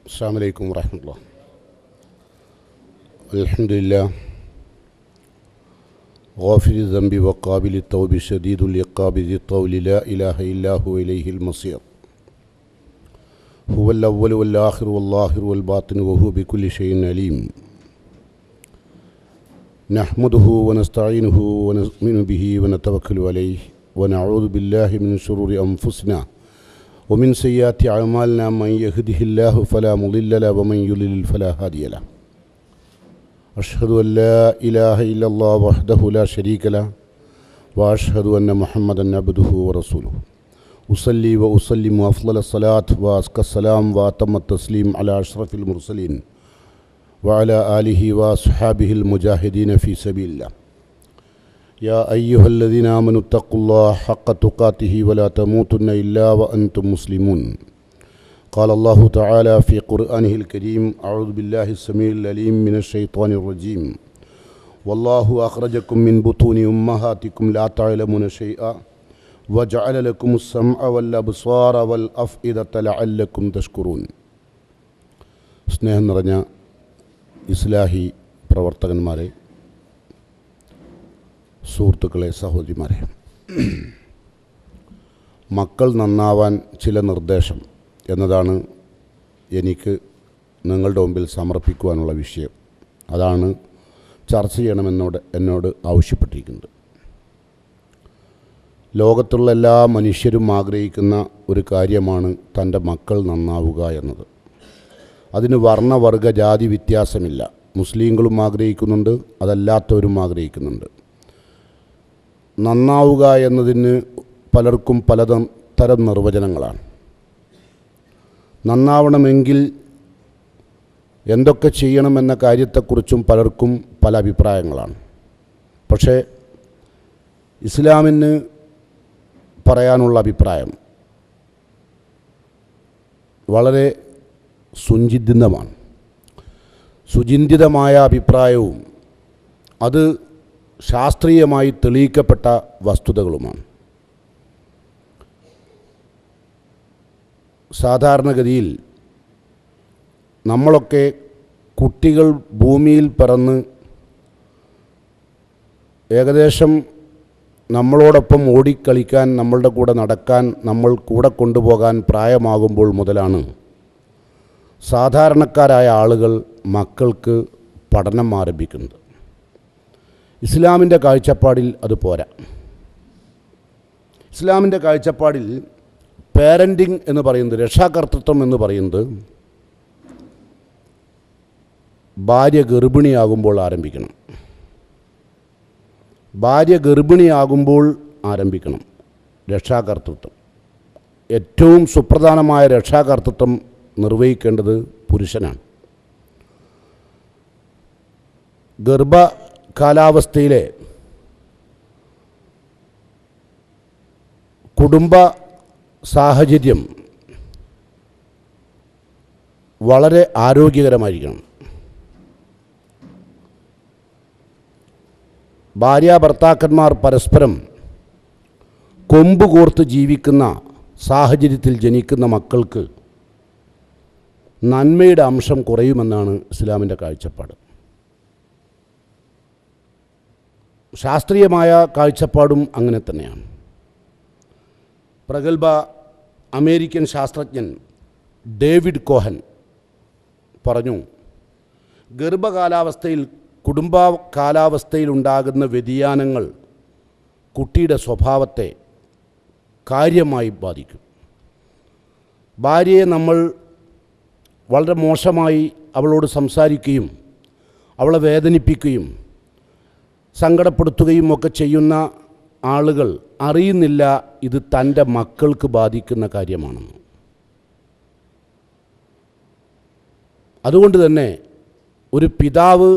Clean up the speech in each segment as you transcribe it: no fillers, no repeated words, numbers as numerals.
അസ്സലാമു അലൈക്കും വറഹ്മത്തുള്ളാഹി. അൽഹംദുലില്ലാഹ് ഗാഫിരി ദംബി വഖാബിലി തൗബി ശദീദുൽ ഇഖാബി ദി ഖൗലി ലാ ഇലാഹ ഇല്ലാ ഹുവ ഇലൈഹിൽ മസീർ ഹുവൽ അവ്വലു വൽ ആഖിറു വൽ ളാഹിറു വൽ ബാത്തിനു വഹുവ ബികുല്ലി ഷൈഇൻ അലീം. നഹ്മദുഹു വനസ്തഈനുഹു വനുഅ്മിനു ബിഹി വനതവക്കലു അലൈഹി വനഊദു ബില്ലാഹി മിൻ ശുറൂരി അൻഫുസിനാ ومن سيئات أعمالنا من يهده الله فلا مضل له ومن يضلل فلا هادي له. أشهد أن لا إله إلا الله وحده لا شريك له وأشهد أن محمدا عبده ورسوله. أصلي وأسلم أفضل الصلاة وأزكى السلام وأتم التسليم على أشرف المرسلين وعلى آله وأصحابه المجاهدين في سبيل الله. يا أيها الذين آمنوا اتقوا الله حق تقاته ولا تموتن إلا وأنتم مسلمون. قال الله تعالى في قرآنه الكريم: أعوذ بالله السميع العليم من الشيطان الرجيم. والله أخرجكم من بطون أمهاتكم لا تعلمون شيئا وجعل لكم السمع والأبصار والأفئدة لعلكم تشكرون. സ്നേഹം നിറഞ്ഞ ഇസ്ലാഹി പ്രവർത്തകന്മാരെ, സുഹൃത്തുക്കളെ, സഹോദരിമാരെ, മക്കൾ നന്നാവാൻ ചില നിർദ്ദേശം എന്നതാണ് എനിക്ക് നിങ്ങളുടെ മുമ്പിൽ സമർപ്പിക്കുവാനുള്ള വിഷയം. അതാണ് ചർച്ച ചെയ്യണമെന്നോട് ആവശ്യപ്പെട്ടിരിക്കുന്നത്. ലോകത്തുള്ള എല്ലാ മനുഷ്യരും ആഗ്രഹിക്കുന്ന ഒരു കാര്യമാണ് തൻ്റെ മക്കൾ നന്നാവുക എന്നത്. അതിന് വർണ്ണവർഗ ജാതി വ്യത്യാസമില്ല. മുസ്ലിങ്ങളും ആഗ്രഹിക്കുന്നുണ്ട്, അതല്ലാത്തവരും ആഗ്രഹിക്കുന്നുണ്ട്. നന്നാവുക എന്നതിന് പലർക്കും പലതരം നിർവചനങ്ങളാണ്. നന്നാവണമെങ്കിൽ എന്തൊക്കെ ചെയ്യണമെന്ന കാര്യത്തെക്കുറിച്ചും പലർക്കും പല അഭിപ്രായങ്ങളാണ്. പക്ഷേ ഇസ്ലാമിന് പറയാനുള്ള അഭിപ്രായം വളരെ സുചിന്തിതമായ അഭിപ്രായവും അത് ശാസ്ത്രീയമായി തെളിയിക്കപ്പെട്ട വസ്തുതകളുമാണ്. സാധാരണഗതിയിൽ നമ്മളൊക്കെ കുട്ടികൾ ഭൂമിയിൽ പിറന്ന് ഏകദേശം നമ്മളോടൊപ്പം ഓടിക്കളിക്കാൻ, നമ്മളുടെ കൂടെ നടക്കാൻ, നമ്മൾ കൂടെ കൊണ്ടുപോകാൻ പ്രായമാകുമ്പോൾ മുതലാണ് സാധാരണക്കാരായ ആളുകൾ മക്കൾക്ക് പഠനം ആരംഭിക്കുന്നത്. ഇസ്ലാമിൻ്റെ കാഴ്ചപ്പാടിൽ അത് പോരാ. ഇസ്ലാമിൻ്റെ കാഴ്ചപ്പാടിൽ പാരൻറ്റിങ് എന്ന് പറയുന്നത്, രക്ഷാകർതൃത്വം എന്ന് പറയുന്നത് ഭാര്യ ഗർഭിണിയാകുമ്പോൾ ആരംഭിക്കണം. രക്ഷാകർതൃത്വം. ഏറ്റവും സുപ്രധാനമായ രക്ഷാകർതൃത്വം നിർവഹിക്കേണ്ടത് പുരുഷനാണ്. കാലാവസ്ഥയിലെ കുടുംബ സാഹചര്യം വളരെ ആരോഗ്യകരമായിരിക്കണം. ഭാര്യാഭർത്താക്കന്മാർ പരസ്പരം കൊമ്പ് കോർത്ത് ജീവിക്കുന്ന സാഹചര്യത്തിൽ ജനിക്കുന്ന മക്കൾക്ക് നന്മയുടെ അംശം കുറയുമെന്നാണ് ഇസ്ലാമിൻ്റെ കാഴ്ചപ്പാട്. ശാസ്ത്രീയമായ കാഴ്ചപ്പാടും അങ്ങനെ തന്നെയാണ്. പ്രഗത്ഭ അമേരിക്കൻ ശാസ്ത്രജ്ഞൻ ഡേവിഡ് കോഹൻ പറഞ്ഞു, കുടുംബ കാലാവസ്ഥയിലുണ്ടാകുന്ന വ്യതിയാനങ്ങൾ കുട്ടിയുടെ സ്വഭാവത്തെ കാര്യമായി ബാധിക്കും. ഭാര്യയെ നമ്മൾ വളരെ മോശമായി അവളോട് സംസാരിക്കുകയും അവളെ വേദനിപ്പിക്കുകയും സങ്കടപ്പെടുത്തുകയും ഒക്കെ ചെയ്യുന്ന ആളുകൾ അറിയുന്നില്ല ഇത് തൻ്റെ മക്കൾക്ക് ബാധിക്കുന്ന കാര്യമാണെന്ന്. അതുകൊണ്ട് തന്നെ ഒരു പിതാവ്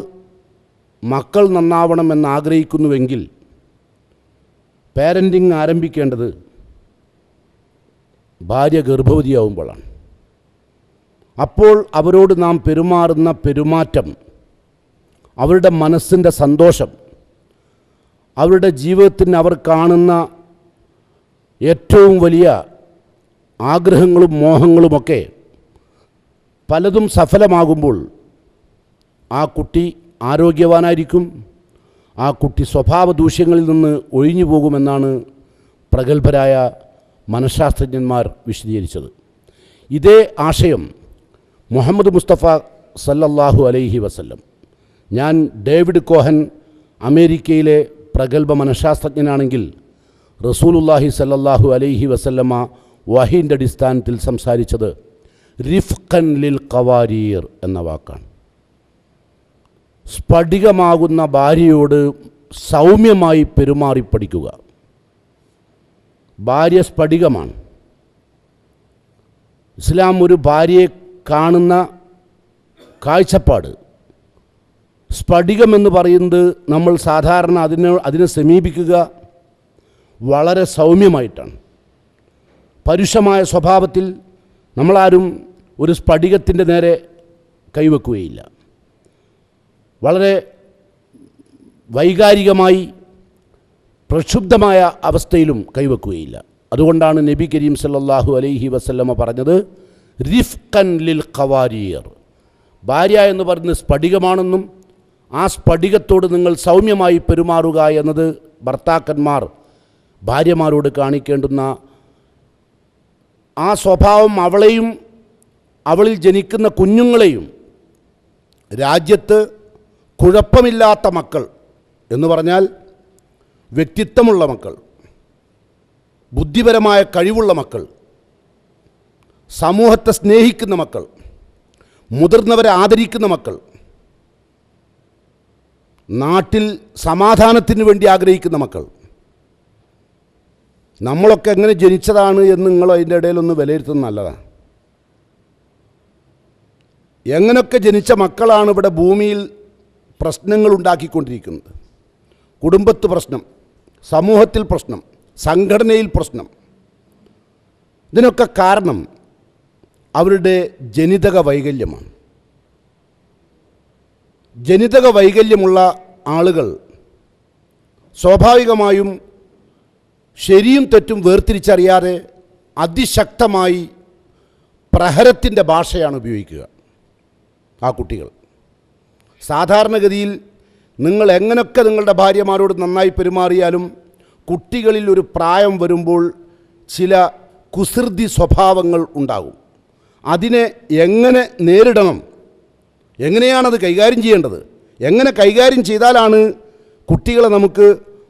മക്കൾ നന്നാവണമെന്ന് ആഗ്രഹിക്കുന്നുവെങ്കിൽ പാരൻറ്റിങ് ആരംഭിക്കേണ്ടത് ഭാര്യ ഗർഭവതിയാവുമ്പോഴാണ്. അപ്പോൾ അവരോട് നാം പെരുമാറുന്ന പെരുമാറ്റം, അവരുടെ മനസ്സിൻ്റെ സന്തോഷം, അവരുടെ ജീവിതത്തിന് അവർ കാണുന്ന ഏറ്റവും വലിയ ആഗ്രഹങ്ങളും മോഹങ്ങളുമൊക്കെ പലതും സഫലമാകുമ്പോൾ ആ കുട്ടി ആരോഗ്യവാനായിരിക്കും, ആ കുട്ടി സ്വഭാവ ദൂഷ്യങ്ങളിൽ നിന്ന് ഒഴിഞ്ഞു പോകുമെന്നാണ് പ്രഗത്ഭരായ മനഃശാസ്ത്രജ്ഞന്മാർ വിശദീകരിച്ചത്. ഇതേ ആശയം മുഹമ്മദ് മുസ്തഫ സല്ലല്ലാഹു അലൈഹി വസല്ലം, ഞാൻ ഡേവിഡ് കോഹൻ അമേരിക്കയിലെ പ്രഗത്ഭ മനഃശാസ്ത്രജ്ഞനാണെങ്കിൽ റസൂലുള്ളാഹി സല്ലല്ലാഹു അലൈഹി വസല്ലമ വഹീൻ്റെ അടിസ്ഥാനത്തിൽ സംസാരിച്ചത് റിഫ്ഖൻ ലിൽ ഖവാരീർ എന്ന വാക്കാണ്. സ്ഫടികമാകുന്ന ഭാര്യയോട് സൗമ്യമായി പെരുമാറി പഠിക്കുക. ഭാര്യ സ്ഫടികമാണ്. ഇസ്ലാം ഒരു ഭാര്യയെ കാണുന്ന കാഴ്ചപ്പാട്, സ്ഫടികമെന്ന് പറയുന്നത് നമ്മൾ സാധാരണ അതിനെ സമീപിക്കുക വളരെ സൗമ്യമായിട്ടാണ്. പരുഷമായ സ്വഭാവത്തിൽ നമ്മളാരും ഒരു സ്ഫടികത്തിൻ്റെ നേരെ കൈവെക്കുകയില്ല. വളരെ വൈകാരികമായി പ്രക്ഷുബ്ധമായ അവസ്ഥയിലും കൈവെക്കുകയില്ല. അതുകൊണ്ടാണ് നബി കരീം സല്ലല്ലാഹു അലൈഹി വസല്ലമ പറഞ്ഞത് റിഫ്ഖൻ ലിൽ ഖവാരീർ. ഭാര്യ എന്ന് പറയുന്നത് സ്ഫടികമാണെന്നും ആ സ്ഫടികത്തോട് നിങ്ങൾ സൗമ്യമായി പെരുമാറുക എന്നത് ഭർത്താക്കന്മാർ ഭാര്യമാരോട് കാണിക്കേണ്ടുന്ന ആ സ്വഭാവം അവളെയും അവളിൽ ജനിക്കുന്ന കുഞ്ഞുങ്ങളെയും രാജ്യത്ത് കുഴപ്പമില്ലാത്ത മക്കൾ എന്ന് പറഞ്ഞാൽ വ്യക്തിത്വമുള്ള മക്കൾ, ബുദ്ധിപരമായ കഴിവുള്ള മക്കൾ, സമൂഹത്തെ സ്നേഹിക്കുന്ന മക്കൾ, മുതിർന്നവരെ ആദരിക്കുന്ന മക്കൾ, നാട്ടിൽ സമാധാനത്തിന് വേണ്ടി ആഗ്രഹിക്കുന്ന മക്കൾ. നമ്മളൊക്കെ എങ്ങനെ ജനിച്ചതാണ് എന്ന് നിങ്ങൾ അതിൻ്റെ ഇടയിലൊന്ന് വിലയിരുത്തുന്നത് നല്ലതാണ്. എങ്ങനെയൊക്കെ ജനിച്ച മക്കളാണ് ഇവിടെ ഭൂമിയിൽ പ്രശ്നങ്ങൾ ഉണ്ടാക്കിക്കൊണ്ടിരിക്കുന്നത്. കുടുംബത്ത് പ്രശ്നം, സമൂഹത്തിൽ പ്രശ്നം, സംഘടനയിൽ പ്രശ്നം. ഇതിനൊക്കെ കാരണം അവരുടെ ജനിതക വൈകല്യമാണ്. ജനിതക വൈകല്യമുള്ള ആളുകൾ സ്വാഭാവികമായും ശരിയും തെറ്റും വേർതിരിച്ചറിയാതെ അതിശക്തമായി പ്രഹരത്തിൻ്റെ ഭാഷയാണ് ഉപയോഗിക്കുക. ആ കുട്ടികൾ സാധാരണഗതിയിൽ നിങ്ങൾ എങ്ങനെയൊക്കെ നിങ്ങളുടെ ഭാര്യമാരോട് നന്നായി പെരുമാറിയാലും കുട്ടികളിൽ ഒരു പ്രായം വരുമ്പോൾ ചില കുസൃതി സ്വഭാവങ്ങൾ ഉണ്ടാകും. അതിനെ എങ്ങനെ നേരിടണം, എങ്ങനെയാണത് കൈകാര്യം ചെയ്യേണ്ടത്, എങ്ങനെ കൈകാര്യം ചെയ്താലാണ് കുട്ടികളെ നമുക്ക്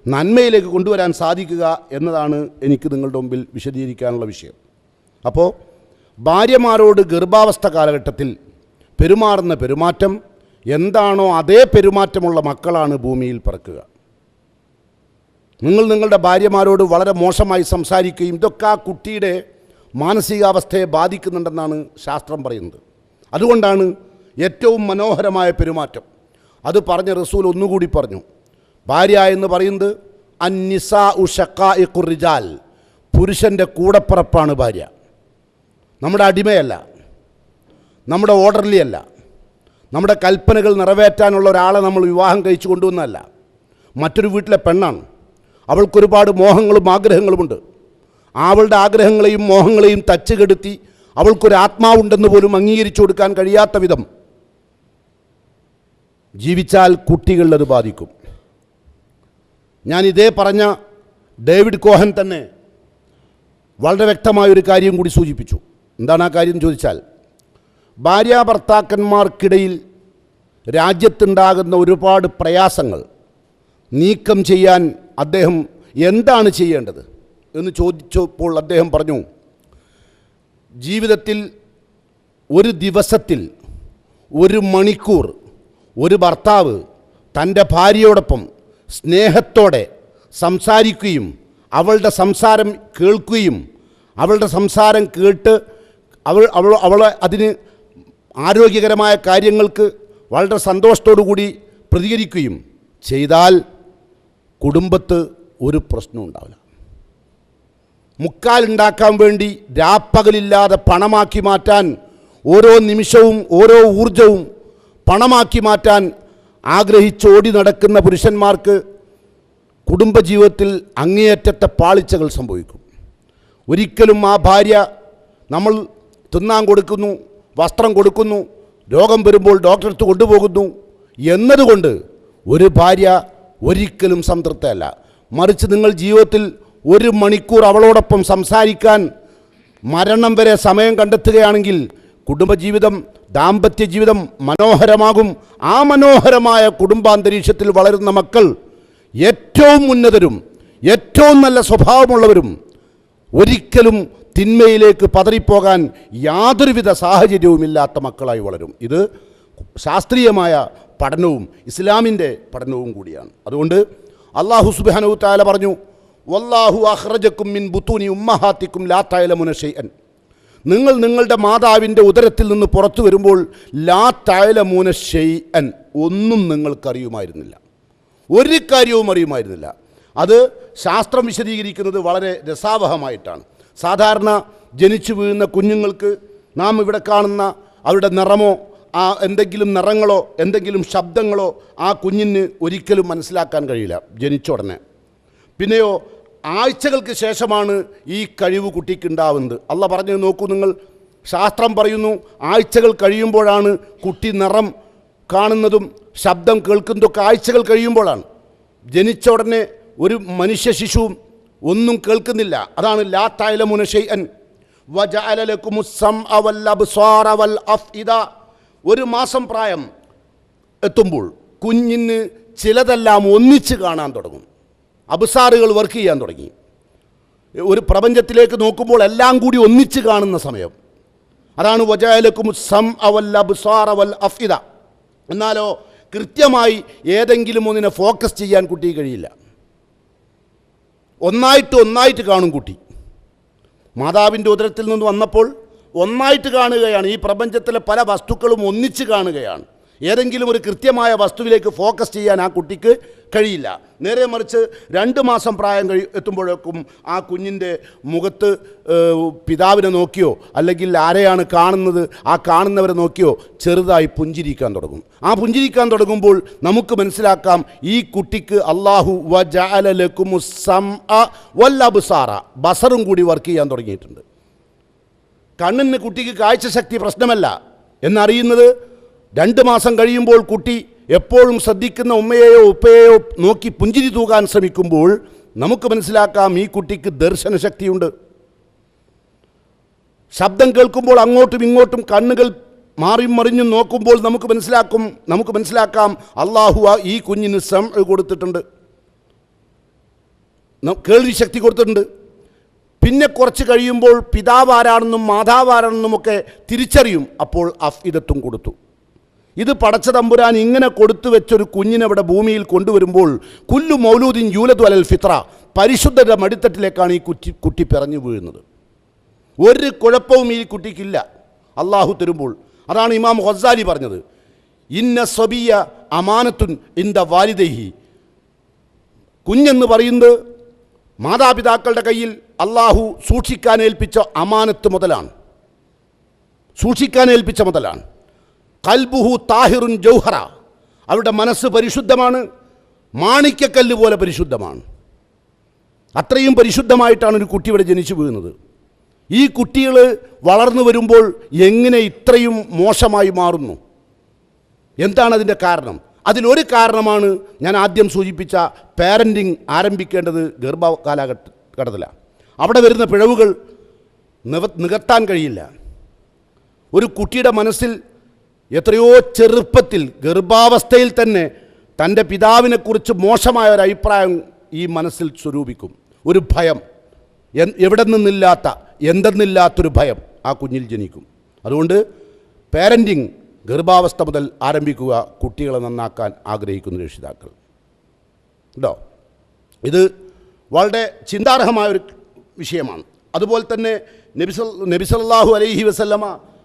നന്മയിലേക്ക് കൊണ്ടുവരാൻ സാധിക്കുക എന്നതാണ് എനിക്ക് നിങ്ങളുടെ മുമ്പിൽ വിശദീകരിക്കാനുള്ള വിഷയം. അപ്പോൾ ഭാര്യമാരോട് ഗർഭാവസ്ഥ കാലഘട്ടത്തിൽ പെരുമാറുന്ന പെരുമാറ്റം എന്താണോ അതേ പെരുമാറ്റമുള്ള മക്കളാണ് ഭൂമിയിൽ പിറക്കുക. നിങ്ങൾ നിങ്ങളുടെ ഭാര്യമാരോട് വളരെ മോശമായി സംസാരിക്കുകയും ഇതൊക്കെ ആ കുട്ടിയുടെ മാനസികാവസ്ഥയെ ബാധിക്കുന്നുണ്ടെന്നാണ് ശാസ്ത്രം പറയുന്നത്. അതുകൊണ്ടാണ് ഏറ്റവും മനോഹരമായ പെരുമാറ്റം അത് പറഞ്ഞ റസൂൽ ഒന്നുകൂടി പറഞ്ഞു. ഭാര്യ എന്ന് പറയുന്നത് അന്നിസാഉ ശഖായിഖുർ റിജാൽ, പുരുഷൻ്റെ കൂടപ്പിറപ്പാണ് ഭാര്യ. നമ്മുടെ അടിമയല്ല, നമ്മുടെ ഓർഡർലി അല്ല, നമ്മുടെ കൽപ്പനകൾ നിറവേറ്റാനുള്ള ഒരാളെ നമ്മൾ വിവാഹം കഴിച്ചു കൊണ്ടുവന്നതല്ല. മറ്റൊരു വീട്ടിലെ പെണ്ണാണ്. അവൾക്കൊരുപാട് മോഹങ്ങളും ആഗ്രഹങ്ങളുമുണ്ട്. അവളുടെ ആഗ്രഹങ്ങളെയും മോഹങ്ങളെയും തച്ചുകെടുത്തി അവൾക്കൊരു ആത്മാവുണ്ടെന്ന് പോലും അംഗീകരിച്ചു കൊടുക്കാൻ കഴിയാത്ത വിധം ജീവിച്ചാൽ കുട്ടികളിലത് ബാധിക്കും. ഞാൻ ഇതേ പറഞ്ഞ ഡേവിഡ് കോഹൻ തന്നെ വളരെ വ്യക്തമായൊരു കാര്യം കൂടി സൂചിപ്പിച്ചു. എന്താണ് ആ കാര്യം ചോദിച്ചാൽ, ഭാര്യാഭർത്താക്കന്മാർക്കിടയിൽ രാജ്യത്തുണ്ടാകുന്ന ഒരുപാട് പ്രയാസങ്ങൾ നീക്കം ചെയ്യാൻ അദ്ദേഹം എന്താണ് ചെയ്യേണ്ടത് എന്ന് ചോദിച്ചപ്പോൾ അദ്ദേഹം പറഞ്ഞു, ജീവിതത്തിൽ ഒരു ദിവസത്തിൽ 1 മണിക്കൂർ ഒരു ഭർത്താവ് തൻ്റെ ഭാര്യയോടൊപ്പം സ്നേഹത്തോടെ സംസാരിക്കുകയും അവളുടെ സംസാരം കേൾക്കുകയും അവളുടെ സംസാരം കേട്ട് അവളെ അതിന് ആരോഗ്യകരമായ കാര്യങ്ങൾക്ക് വളരെ സന്തോഷത്തോടു കൂടി പ്രതികരിക്കുകയും ചെയ്താൽ കുടുംബത്ത് ഒരു പ്രശ്നവും ഉണ്ടാവില്ല. മുക്കാലുണ്ടാക്കാൻ വേണ്ടി രാപ്പകലില്ലാതെ പണമാക്കി മാറ്റാൻ, ഓരോ നിമിഷവും ഓരോ ഊർജവും പണമാക്കി മാറ്റാൻ ആഗ്രഹിച്ചോടി നടക്കുന്ന പുരുഷന്മാർക്ക് കുടുംബജീവിതത്തിൽ അങ്ങേയറ്റത്തെ പാളിച്ചകൾ സംഭവിക്കും. ഒരിക്കലും ആ ഭാര്യ നമ്മൾ തിന്നാൻ കൊടുക്കുന്നു, വസ്ത്രം കൊടുക്കുന്നു, രോഗം വരുമ്പോൾ ഡോക്ടറടുത്ത് കൊണ്ടുപോകുന്നു എന്നതുകൊണ്ട് ഒരു ഭാര്യ ഒരിക്കലും സംതൃപ്തയല്ല. മറിച്ച് നിങ്ങൾ ജീവിതത്തിൽ 1 മണിക്കൂർ അവളോടൊപ്പം സംസാരിക്കാൻ മരണം വരെ സമയം കണ്ടെത്തുകയാണെങ്കിൽ കുടുംബജീവിതം, ദാമ്പത്യ ജീവിതം മനോഹരമാകും. ആ മനോഹരമായ കുടുംബാന്തരീക്ഷത്തിൽ വളരുന്ന മക്കൾ ഏറ്റവും ഉന്നതരും ഏറ്റവും നല്ല സ്വഭാവമുള്ളവരും ഒരിക്കലും തിന്മയിലേക്ക് പതറിപ്പോകാൻ യാതൊരുവിധ സാഹചര്യവുമില്ലാത്ത മക്കളായി വളരും. ഇത് ശാസ്ത്രീയമായ പഠനവും ഇസ്ലാമിൻ്റെ പഠനവും കൂടിയാണ്. അതുകൊണ്ട് അല്ലാഹു സുബ്ഹാനഹു തആല പറഞ്ഞു, വല്ലാഹു അഖ്റജക്കും മിൻ ബുത്തൂനി ഉമ്മഹാത്തിക്കും ലാ തഅലമുന ഷൈഅൻ. നിങ്ങൾ നിങ്ങളുടെ മാതാവിൻ്റെ ഉദരത്തിൽ നിന്ന് പുറത്തു വരുമ്പോൾ ലാ തഅലമുന ഷൈഅൻ, ഒന്നും നിങ്ങൾക്കറിയുമായിരുന്നില്ല, ഒരു കാര്യവും അറിയുമായിരുന്നില്ല. അത് ശാസ്ത്രം വിശദീകരിക്കുന്നത് വളരെ രസാവഹമായിട്ടാണ്. സാധാരണ ജനിച്ചു വീഴുന്ന കുഞ്ഞുങ്ങൾക്ക് നാം ഇവിടെ കാണുന്ന അവരുടെ നിറമോ എന്തെങ്കിലും നിറങ്ങളോ എന്തെങ്കിലും ശബ്ദങ്ങളോ ആ കുഞ്ഞിന് ഒരിക്കലും മനസ്സിലാക്കാൻ കഴിയില്ല ജനിച്ച ഉടനെ. പിന്നെയോ ആഴ്ചകൾക്ക് ശേഷമാണ് ഈ കഴിവ് കുട്ടിക്കുണ്ടാവുന്നത്. അള്ള പറഞ്ഞു നോക്കൂ, നിങ്ങൾ ശാസ്ത്രം പറയുന്നു ആഴ്ചകൾ കഴിയുമ്പോഴാണ് കുട്ടി നിറം കാണുന്നതും ശബ്ദം കേൾക്കുന്നതൊക്കെ ആഴ്ചകൾ കഴിയുമ്പോഴാണ്. ജനിച്ച ഉടനെ ഒരു മനുഷ്യ ശിശുവും ഒന്നും കേൾക്കുന്നില്ല. അതാണ് ലാ തഅലമുന ഷൈഅൻ വജഅല ലക്കുമുസ് സമഅ വൽ അബ്സാറ വൽ അഫ്ഇദ. 1 മാസം പ്രായം എത്തുമ്പോൾ കുഞ്ഞിന് ചിലതെല്ലാം ഒന്നിച്ച് കാണാൻ തുടങ്ങും, അബ്സാറുകൾ വർക്ക് ചെയ്യാൻ തുടങ്ങി. ഒരു പ്രപഞ്ചത്തിലേക്ക് നോക്കുമ്പോൾ എല്ലാം കൂടി ഒന്നിച്ച് കാണുന്ന സമയം, അതാണ് വജഅല ലക്കുമുസ് സമഅ വൽ അബ്സാറ വൽ അഫ്ഇദ. എന്നാലോ കൃത്യമായി ഏതെങ്കിലും ഒന്നിനെ ഫോക്കസ് ചെയ്യാൻ കുട്ടിക്ക് കഴിയില്ല. ഒന്നായിട്ട് കാണും കുട്ടി. മാതാവിൻ്റെ ഉദരത്തിൽ നിന്ന് വന്നപ്പോൾ ഒന്നായിട്ട് കാണുകയാണ്. ഈ പ്രപഞ്ചത്തിലെ പല വസ്തുക്കളും ഒന്നിച്ച് കാണുകയാണ്. ഏതെങ്കിലും ഒരു കൃത്യമായ വസ്തുവിലേക്ക് ഫോക്കസ് ചെയ്യാൻ ആ കുട്ടിക്ക് കഴിയില്ല. നേരെ മറിച്ച് 2 മാസം പ്രായം എത്തുമ്പോഴേക്കും ആ കുഞ്ഞിൻ്റെ മുഖത്ത് പിതാവിനെ നോക്കിയോ അല്ലെങ്കിൽ ആരെയാണ് കാണുന്നത് ആ കാണുന്നവരെ നോക്കിയോ ചെറുതായി പുഞ്ചിരിക്കാൻ തുടങ്ങും. ആ പുഞ്ചിരിക്കാൻ തുടങ്ങുമ്പോൾ നമുക്ക് മനസ്സിലാക്കാം ഈ കുട്ടിക്ക് അല്ലാഹു വജഅല ലക്കുമുസ് സമഅ വൽ അബ്സാറ, ബസറും കൂടി വർക്ക് ചെയ്യാൻ തുടങ്ങിയിട്ടുണ്ട്. കണ്ണിന് കുട്ടിക്ക് കാഴ്ചശക്തി പ്രശ്നമല്ല എന്നറിയുന്നത് 2 മാസം കഴിയുമ്പോൾ കുട്ടി എപ്പോഴും ശ്രദ്ധിക്കുന്ന ഉമ്മയെയോ ഉപ്പയെയോ നോക്കി പുഞ്ചിരി തൂകാൻ ശ്രമിക്കുമ്പോൾ നമുക്ക് മനസ്സിലാക്കാം ഈ കുട്ടിക്ക് ദർശനശക്തിയുണ്ട്. ശബ്ദം കേൾക്കുമ്പോൾ അങ്ങോട്ടും ഇങ്ങോട്ടും കണ്ണുകൾ മാറിയും മറിഞ്ഞും നോക്കുമ്പോൾ നമുക്ക് മനസ്സിലാക്കാം അല്ലാഹു ഈ കുഞ്ഞിന് സമഅ് കൊടുത്തിട്ടുണ്ട്, കേൾവി ശക്തി കൊടുത്തിട്ടുണ്ട്. പിന്നെ കുറച്ച് കഴിയുമ്പോൾ പിതാവ് ആരാണെന്നും മാതാവ് ആരാണെന്നുമൊക്കെ തിരിച്ചറിയും. അപ്പോൾ അഫ്ഇദത്തും കൊടുത്തു. ഇത് പടച്ച തമ്പുരാൻ ഇങ്ങനെ കൊടുത്തു വെച്ചൊരു കുഞ്ഞിനവിടെ ഭൂമിയിൽ കൊണ്ടുവരുമ്പോൾ കുല്ലു മൗലൂദിൻ യൂലദു അലൽ ഫിത്ര, പരിശുദ്ധരുടെ മടിത്തട്ടിലേക്കാണ് ഈ കുട്ടി പിറഞ്ഞു വീഴുന്നത്. ഒരു കുഴപ്പവും ഈ കുട്ടിക്കില്ല അള്ളാഹു തരുമ്പോൾ. അതാണ് ഇമാം ഗസാലി പറഞ്ഞത്, ഇന്ന സ്വബിയ അമാനത്തുൻ ഇന്ദ വാലിദൈഹി. കുഞ്ഞെന്ന് പറയുന്നത് മാതാപിതാക്കളുടെ കയ്യിൽ അള്ളാഹു സൂക്ഷിക്കാൻ ഏൽപ്പിച്ച അമാനത്ത് മുതലാണ്, സൂക്ഷിക്കാൻ ഏൽപ്പിച്ച മുതലാണ്. ഖൽബുഹു താഹിറുൻ ജൗഹറ, അവരുടെ മനസ്സ് പരിശുദ്ധമാണ്, മാണിക്യക്കല്ല് പോലെ പരിശുദ്ധമാണ്. അത്രയും പരിശുദ്ധമായിട്ടാണ് ഒരു കുട്ടി ഇവിടെ ജനിച്ചു വീഴുന്നത്. ഈ കുട്ടികൾ വളർന്നു വരുമ്പോൾ എങ്ങനെ ഇത്രയും മോശമായി മാറുന്നു? എന്താണ് അതിൻ്റെ കാരണം? അതിലൊരു കാരണമാണ് ഞാൻ ആദ്യം സൂചിപ്പിച്ച പാരൻറ്റിങ് ആരംഭിക്കേണ്ടത് ഗർഭകാലഘട്ടത്തിലാണ്. അവിടെ വരുന്ന പിഴവുകൾ നികത്താൻ കഴിയില്ല. ഒരു കുട്ടിയുടെ മനസ്സിൽ എത്രയോ ചെറുപ്പത്തിൽ ഗർഭാവസ്ഥയിൽ തന്നെ തൻ്റെ പിതാവിനെക്കുറിച്ച് മോശമായ ഒരു അഭിപ്രായം ഈ മനസ്സിൽ സ്വരൂപിക്കും. ഒരു ഭയം, എവിടെ നിന്നില്ലാത്ത എന്തെന്നില്ലാത്തൊരു ഭയം ആ കുഞ്ഞിൽ ജനിക്കും. അതുകൊണ്ട് പാരൻറ്റിങ് ഗർഭാവസ്ഥ മുതൽ ആരംഭിക്കുക, കുട്ടികളെ നന്നാക്കാൻ ആഗ്രഹിക്കുന്ന രക്ഷിതാക്കൾ ഉണ്ടോ? ഇത് വളരെ ചിന്താർഹമായൊരു വിഷയമാണ്. അതുപോലെ തന്നെ നബി സല്ലല്ലാഹു അലൈഹി വസല്ലമ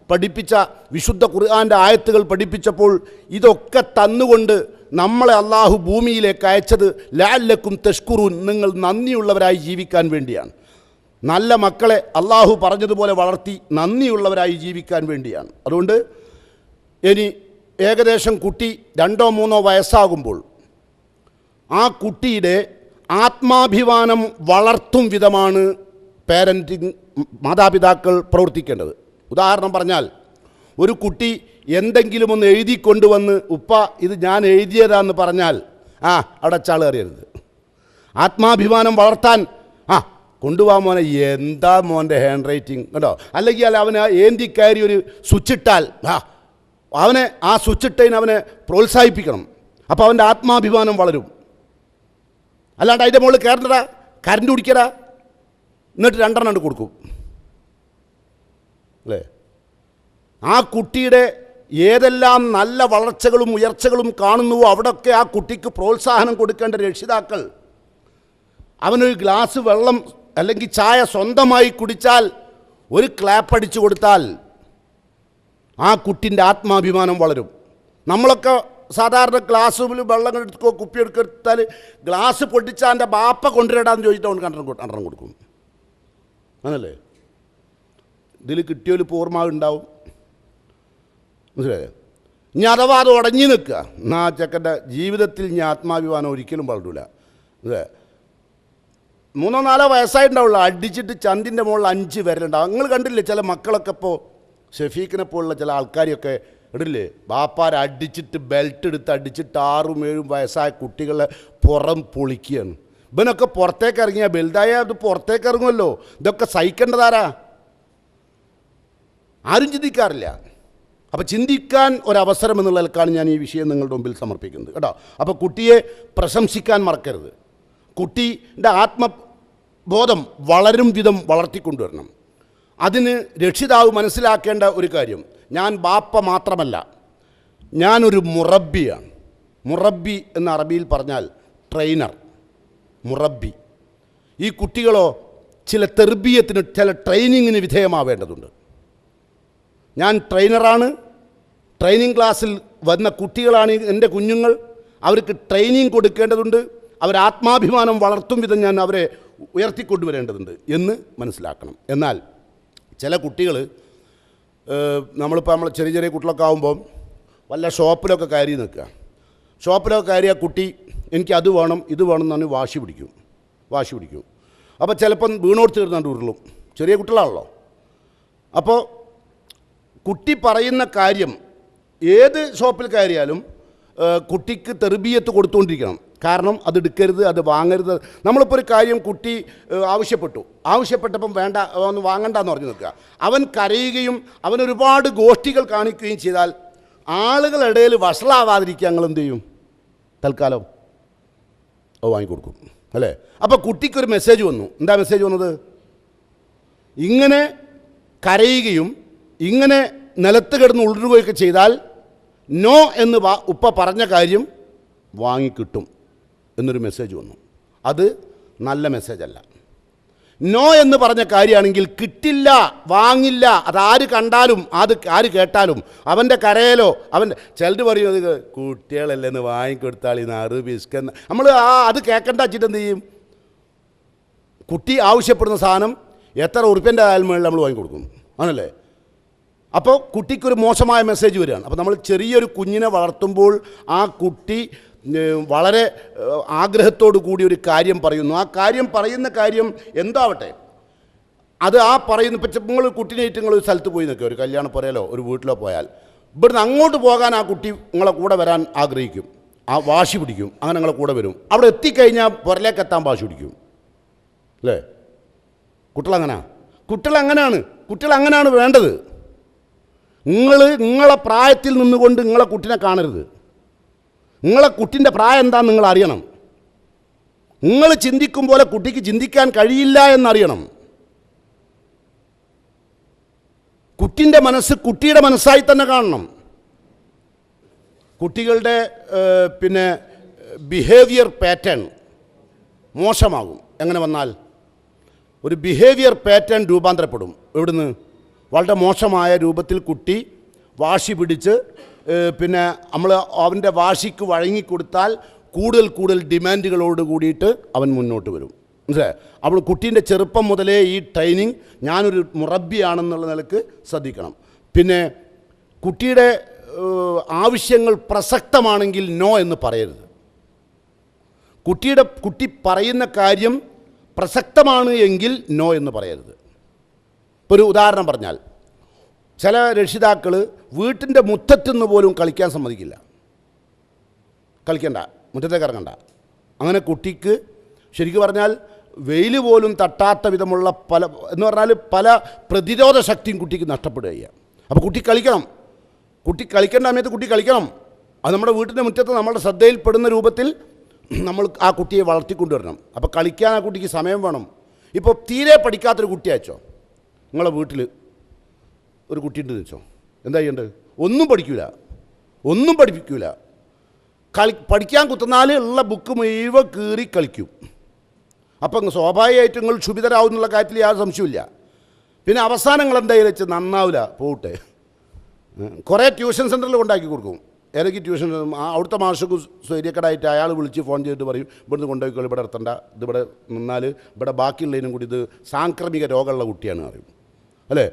പഠിപ്പിച്ച വിശുദ്ധ ഖുർആൻ്റെ ആയത്തുകൾ പഠിപ്പിച്ചപ്പോൾ ഇതൊക്കെ തന്നുകൊണ്ട് നമ്മളെ അള്ളാഹു ഭൂമിയിലേക്ക് അയച്ചത് ലഅല്ലക്കും തഷ്കുറൂൻ, നിങ്ങൾ നന്ദിയുള്ളവരായി ജീവിക്കാൻ വേണ്ടിയാണ്. നല്ല മക്കളെ അള്ളാഹു പറഞ്ഞതുപോലെ വളർത്തി നന്ദിയുള്ളവരായി ജീവിക്കാൻ വേണ്ടിയാണ്. അതുകൊണ്ട് ഇനി ഏകദേശം കുട്ടി 2-3 വയസ്സാകുമ്പോൾ ആ കുട്ടിയുടെ ആത്മാഭിമാനം വളർത്തും വിധമാണ് പാരൻറ്റിങ് മാതാപിതാക്കൾ പ്രവർത്തിക്കേണ്ടത്. ഉദാഹരണം പറഞ്ഞാൽ ഒരു കുട്ടി എന്തെങ്കിലും ഒന്ന് എഴുതി കൊണ്ടുവന്ന് ഉപ്പ ഇത് ഞാൻ എഴുതിയതാന്ന് പറഞ്ഞാൽ അവിടെ ചാൾ അറിയരുത്. ആത്മാഭിമാനം വളർത്താൻ കൊണ്ടുപോകാൻ മോനെ, എന്താ മോൻ്റെ ഹാൻഡ് റൈറ്റിംഗ് കേട്ടോ. അല്ലെങ്കിൽ അവന് ഏന്തിക്കയറി ഒരു സ്വിച്ചിട്ടാൽ അവനെ ആ സ്വിച്ചിട്ടതിന് അവനെ പ്രോത്സാഹിപ്പിക്കണം. അപ്പോൾ അവൻ്റെ ആത്മാഭിമാനം വളരും. അല്ലാണ്ട് അതിൻ്റെ മുകളിൽ കയറണ്ടടാ, കരണ്ട് കുടിക്കടാ, എന്നിട്ട് 2 കൊടുക്കും അല്ലേ. ആ കുട്ടിയുടെ ഏതെല്ലാം നല്ല വളർച്ചകളും ഉയർച്ചകളും കാണുന്നുവോ അവിടെയൊക്കെ ആ കുട്ടിക്ക് പ്രോത്സാഹനം കൊടുക്കേണ്ട രക്ഷിതാക്കൾ അവനൊരു ഗ്ലാസ് വെള്ളം അല്ലെങ്കിൽ ചായ സ്വന്തമായി കുടിച്ചാൽ ഒരു ക്ലാപ്പ് അടിച്ചു കൊടുത്താൽ ആ കുട്ടിൻ്റെ ആത്മാഭിമാനം വളരും. നമ്മളൊക്കെ സാധാരണ ഗ്ലാസ്സിൽ വെള്ളം എടുക്കോ കുപ്പി എടുത്താൽ ഗ്ലാസ് പൊട്ടിച്ചാൽ എൻ്റെ ബാപ്പ കൊണ്ടുവരടാന്ന് ചോദിച്ചിട്ട് അവൻ കണ്ടം കൊടുക്കും. അങ്ങനല്ലേ? ഇതിൽ കിട്ടിയൊരു പൂർണ്ണമാവുണ്ടാവും. മനസ്സിലായോ? ഇനി അഥവാ അത് ഉടഞ്ഞു നിൽക്കുക എന്നാ ചെക്കൻ്റെ ജീവിതത്തിൽ ഇനി ആത്മാഭിമാനം ഒരിക്കലും വളരില്ല. അതെ, 3-4 വയസ്സായിട്ടുണ്ടാവുള്ളൂ, അടിച്ചിട്ട് ചന്തിൻ്റെ മുകളിൽ 5 വിരലുണ്ടാവും. നിങ്ങൾ കണ്ടില്ലേ ചില മക്കളൊക്കെ ഇപ്പോൾ ഷെഫീഖിനെ പോലുള്ള ചില ആൾക്കാരെയൊക്കെ ഇടില്ലേ, ബാപ്പാരെ അടിച്ചിട്ട് ബെൽറ്റ് എടുത്ത് അടിച്ചിട്ട് 6-7 വയസ്സായ കുട്ടികളെ പുറം പൊളിക്കുകയാണ്. ഇവനൊക്കെ പുറത്തേക്ക് ഇറങ്ങിയാൽ വലുതായ അത് പുറത്തേക്ക് ഇറങ്ങുമല്ലോ. ഇതൊക്കെ സഹിക്കേണ്ടതാരാ? ആരും ചിന്തിക്കാറില്ല. അപ്പോൾ ചിന്തിക്കാൻ ഒരവസരം എന്നുള്ള നിലക്കാണ് ഞാൻ ഈ വിഷയം നിങ്ങളുടെ മുമ്പിൽ സമർപ്പിക്കുന്നത് കേട്ടോ. അപ്പോൾ കുട്ടിയെ പ്രശംസിക്കാൻ മറക്കരുത്. കുട്ടിയുടെ ആത്മബോധം വളരും വിധം വളർത്തിക്കൊണ്ടുവരണം. അതിന് രക്ഷിതാവ് മനസ്സിലാക്കേണ്ട ഒരു കാര്യം, ഞാൻ ബാപ്പ മാത്രമല്ല, ഞാനൊരു മുറബ്ബിയാണ്. മുറബ്ബി എന്ന അറബിയിൽ പറഞ്ഞാൽ ട്രെയിനർ, മുറബ്ബി. ഈ കുട്ടികളോ ചില തെർബിയത്തിന്, ചില ട്രെയിനിങ്ങിന് വിധേയമാവേണ്ടതുണ്ട്. ഞാൻ ട്രെയിനറാണ്. ട്രെയിനിങ് ക്ലാസ്സിൽ വന്ന കുട്ടികളാണ് എൻ്റെ കുഞ്ഞുങ്ങൾ. അവർക്ക് ട്രെയിനിങ് കൊടുക്കേണ്ടതുണ്ട്. അവർ ആത്മാഭിമാനം വളർത്തും വിധം ഞാൻ അവരെ ഉയർത്തിക്കൊണ്ടുവരേണ്ടതുണ്ട് എന്ന് മനസ്സിലാക്കണം. എന്നാൽ ചില കുട്ടികൾ, നമ്മളിപ്പോൾ നമ്മൾ ചെറിയ ചെറിയ കുട്ടികളൊക്കെ ആകുമ്പം വല്ല ഷോപ്പിലൊക്കെ കയറി നിൽക്കുക. ഷോപ്പിലൊക്കെ കയറിയ കുട്ടി എനിക്ക് അത് വേണം ഇത് വേണം എന്ന് പറഞ്ഞ് വാശി പിടിക്കും. അപ്പോൾ ചിലപ്പം വീണോട് തീർന്നാണ്ട് ഉരുളും. ചെറിയ കുട്ടികളാണല്ലോ. അപ്പോൾ കുട്ടി പറയുന്ന കാര്യം ഏത് ഷോപ്പിൽ കയറിയാലും കുട്ടിക്ക് തെർബിയത്ത് കൊടുത്തുകൊണ്ടിരിക്കണം. കാരണം അത് എടുക്കരുത്, അത് വാങ്ങരുത്. നമ്മളിപ്പോൾ ഒരു കാര്യം കുട്ടി ആവശ്യപ്പെട്ടപ്പം വേണ്ട, ഒന്ന് വാങ്ങണ്ടെന്ന് പറഞ്ഞു നിൽക്കുക. അവൻ കരയുകയും അവൻ ഒരുപാട് ഗോഷ്ഠികൾ കാണിക്കുകയും ചെയ്താൽ ആളുകളുടെ ഇടയിൽ വഷളാവാതിരിക്കുക ഞങ്ങൾ എന്ത് ചെയ്യും? തൽക്കാലം വാങ്ങിക്കൊടുക്കും അല്ലേ. അപ്പോൾ കുട്ടിക്കൊരു മെസ്സേജ് വന്നു. എന്താ മെസ്സേജ് വന്നത്? ഇങ്ങനെ കരയുകയും ഇങ്ങനെ നിലത്ത് കിടന്ന് ഉരുളുകയൊക്കെ ചെയ്താൽ നോ എന്ന് ഉപ്പ പറഞ്ഞ കാര്യം വാങ്ങിക്കിട്ടും എന്നൊരു മെസ്സേജ് വന്നു. അത് നല്ല മെസ്സേജല്ല. നോ എന്ന് പറഞ്ഞ കാര്യമാണെങ്കിൽ കിട്ടില്ല, വാങ്ങില്ല. അതാര് കണ്ടാലും ആര് കേട്ടാലും അവൻ്റെ കരയിലോ അവൻ്റെ ചിലർ പറയുന്നത് കുട്ടികളല്ലെന്ന് വാങ്ങിക്കൊടുത്താൽ ഈ 6 ബിസ്ക്കെന്ന് നമ്മൾ അത് കേൾക്കണ്ട വെച്ചിട്ട് എന്ത് ചെയ്യും? കുട്ടി ആവശ്യപ്പെടുന്ന സാധനം എത്ര ഉറുപ്പ്യൻ്റെ ആയാലും മേളിൽ നമ്മൾ വാങ്ങിക്കൊടുക്കും. ആണല്ലേ? അപ്പോൾ കുട്ടിക്കൊരു മോശമായ മെസ്സേജ് വരികയാണ്. അപ്പോൾ നമ്മൾ ചെറിയൊരു കുഞ്ഞിനെ വളർത്തുമ്പോൾ ആ കുട്ടി വളരെ ആഗ്രഹത്തോടു കൂടി ഒരു കാര്യം പറയുന്നു. ആ കാര്യം പറയുന്ന കാര്യം എന്താവട്ടെ, അത് ആ പറയുന്ന ഇപ്പം നിങ്ങൾ കുട്ടീനായിട്ട് നിങ്ങൾ ഒരു സ്ഥലത്ത് പോയി നിൽക്കുക, ഒരു കല്യാണ പുരയിലോ ഒരു വീട്ടിലോ പോയാൽ ഇവിടുന്ന് അങ്ങോട്ട് പോകാൻ ആ കുട്ടി നിങ്ങളെ കൂടെ വരാൻ ആഗ്രഹിക്കും, ആ വാശി പിടിക്കും. അങ്ങനെ നിങ്ങളെ കൂടെ വരും. അവിടെ എത്തിക്കഴിഞ്ഞാൽ പുരയിലേക്ക് എത്താൻ വാശി പിടിക്കും അല്ലേ? കുട്ടികളങ്ങനെയാണ് വേണ്ടത്. നിങ്ങളെ പ്രായത്തിൽ നിന്നുകൊണ്ട് നിങ്ങളെ കുട്ടിനെ കാണരുത്. നിങ്ങളെ കുട്ടിൻ്റെ പ്രായം എന്താണെന്ന് നിങ്ങൾ അറിയണം. നിങ്ങൾ ചിന്തിക്കും പോലെ കുട്ടിക്ക് ചിന്തിക്കാൻ കഴിയില്ല എന്നറിയണം. കുട്ടിൻ്റെ മനസ്സ് കുട്ടിയുടെ മനസ്സായി തന്നെ കാണണം. കുട്ടികളുടെ ബിഹേവിയർ പാറ്റേൺ മോശമാകും. എങ്ങനെ വന്നാൽ ഒരു ബിഹേവിയർ പാറ്റേൺ രൂപാന്തരപ്പെടും. എവിടുന്ന്? വളരെ മോശമായ രൂപത്തിൽ കുട്ടി വാശി പിടിച്ച് നമ്മൾ അവൻ്റെ വാശിക്ക് വഴങ്ങിക്കൊടുത്താൽ കൂടുതൽ ഡിമാൻഡുകളോട് കൂടിയിട്ട് അവൻ മുന്നോട്ട് വരും. മനസ്സിലായോ? അപ്പോൾ കുട്ടീൻ്റെ ചെറുപ്പം മുതലേ ഈ ട്രെയിനിങ് ഞാനൊരു മുറബ്ബിയാണെന്നുള്ള നിലക്ക് ശ്രദ്ധിക്കണം. പിന്നെ കുട്ടിയുടെ ആവശ്യങ്ങൾ പ്രസക്തമാണെങ്കിൽ നോ എന്ന് പറയരുത്. കുട്ടി പറയുന്ന കാര്യം പ്രസക്തമാണ് എങ്കിൽ നോ എന്ന് പറയരുത്. ഇപ്പോൾ ഒരു ഉദാഹരണം പറഞ്ഞാൽ, ചില രക്ഷിതാക്കൾ വീട്ടിൻ്റെ മുറ്റത്തുനിന്ന് പോലും കളിക്കാൻ സമ്മതിക്കില്ല. കളിക്കണ്ട, മുറ്റത്തേക്ക് ഇറങ്ങണ്ട. അങ്ങനെ കുട്ടിക്ക് ശരിക്കും പറഞ്ഞാൽ വെയിൽ പോലും തട്ടാത്ത വിധമുള്ള പല പ്രതിരോധ ശക്തിയും കുട്ടിക്ക് നഷ്ടപ്പെടുകയാണ്. അപ്പോൾ കുട്ടി കളിക്കണം. കുട്ടി കളിക്കേണ്ട സമയത്ത് കുട്ടി കളിക്കണം. അത് നമ്മുടെ വീട്ടിൻ്റെ മുറ്റത്ത് നമ്മുടെ ശ്രദ്ധയിൽപ്പെടുന്ന രൂപത്തിൽ നമ്മൾ ആ കുട്ടിയെ വളർത്തിക്കൊണ്ടുവരണം. അപ്പോൾ കളിക്കാൻ ആ കുട്ടിക്ക് സമയം വേണം. ഇപ്പോൾ തീരെ പഠിക്കാത്തൊരു കുട്ടി അയച്ചോ, നിങ്ങളെ വീട്ടിൽ ഒരു കുട്ടിയുണ്ടെന്ന് വെച്ചോ, എന്താ ചെയ്യേണ്ടത്? ഒന്നും പഠിപ്പിക്കില്ല. പഠിക്കാൻ കുത്തുന്നാൽ ഉള്ള ബുക്ക് മുഴുവൻ കീറി കളിക്കും. അപ്പം സ്വാഭാവികമായിട്ട് നിങ്ങൾ ക്ഷുഭിതരാവും എന്നുള്ള കാര്യത്തിൽ യാതൊരു സംശയമില്ല. പിന്നെ അവസാനങ്ങൾ എന്തായാലും വെച്ച് നന്നാവില്ല, പോട്ടെ. കുറേ ട്യൂഷൻ സെൻറ്ററിൽ കൊണ്ടാക്കി കൊടുക്കും. ഏതൊക്കെ ട്യൂഷൻ അവിടുത്തെ മാഷക്ക് സ്വൈര്യക്കടായിട്ട് അയാൾ വിളിച്ച് ഫോൺ ചെയ്തിട്ട് പറയും, ഇവിടുന്ന് കൊണ്ടുപോയിക്കോളൂ, ഇവിടെ നിർത്തണ്ട, ഇതിവിടെ നിന്നാൽ ഇവിടെ ബാക്കിയുള്ളതിനും കൂടി ഇത് സാംക്രമിക രോഗമുള്ള കുട്ടിയാണ് പറയും, അല്ലേ,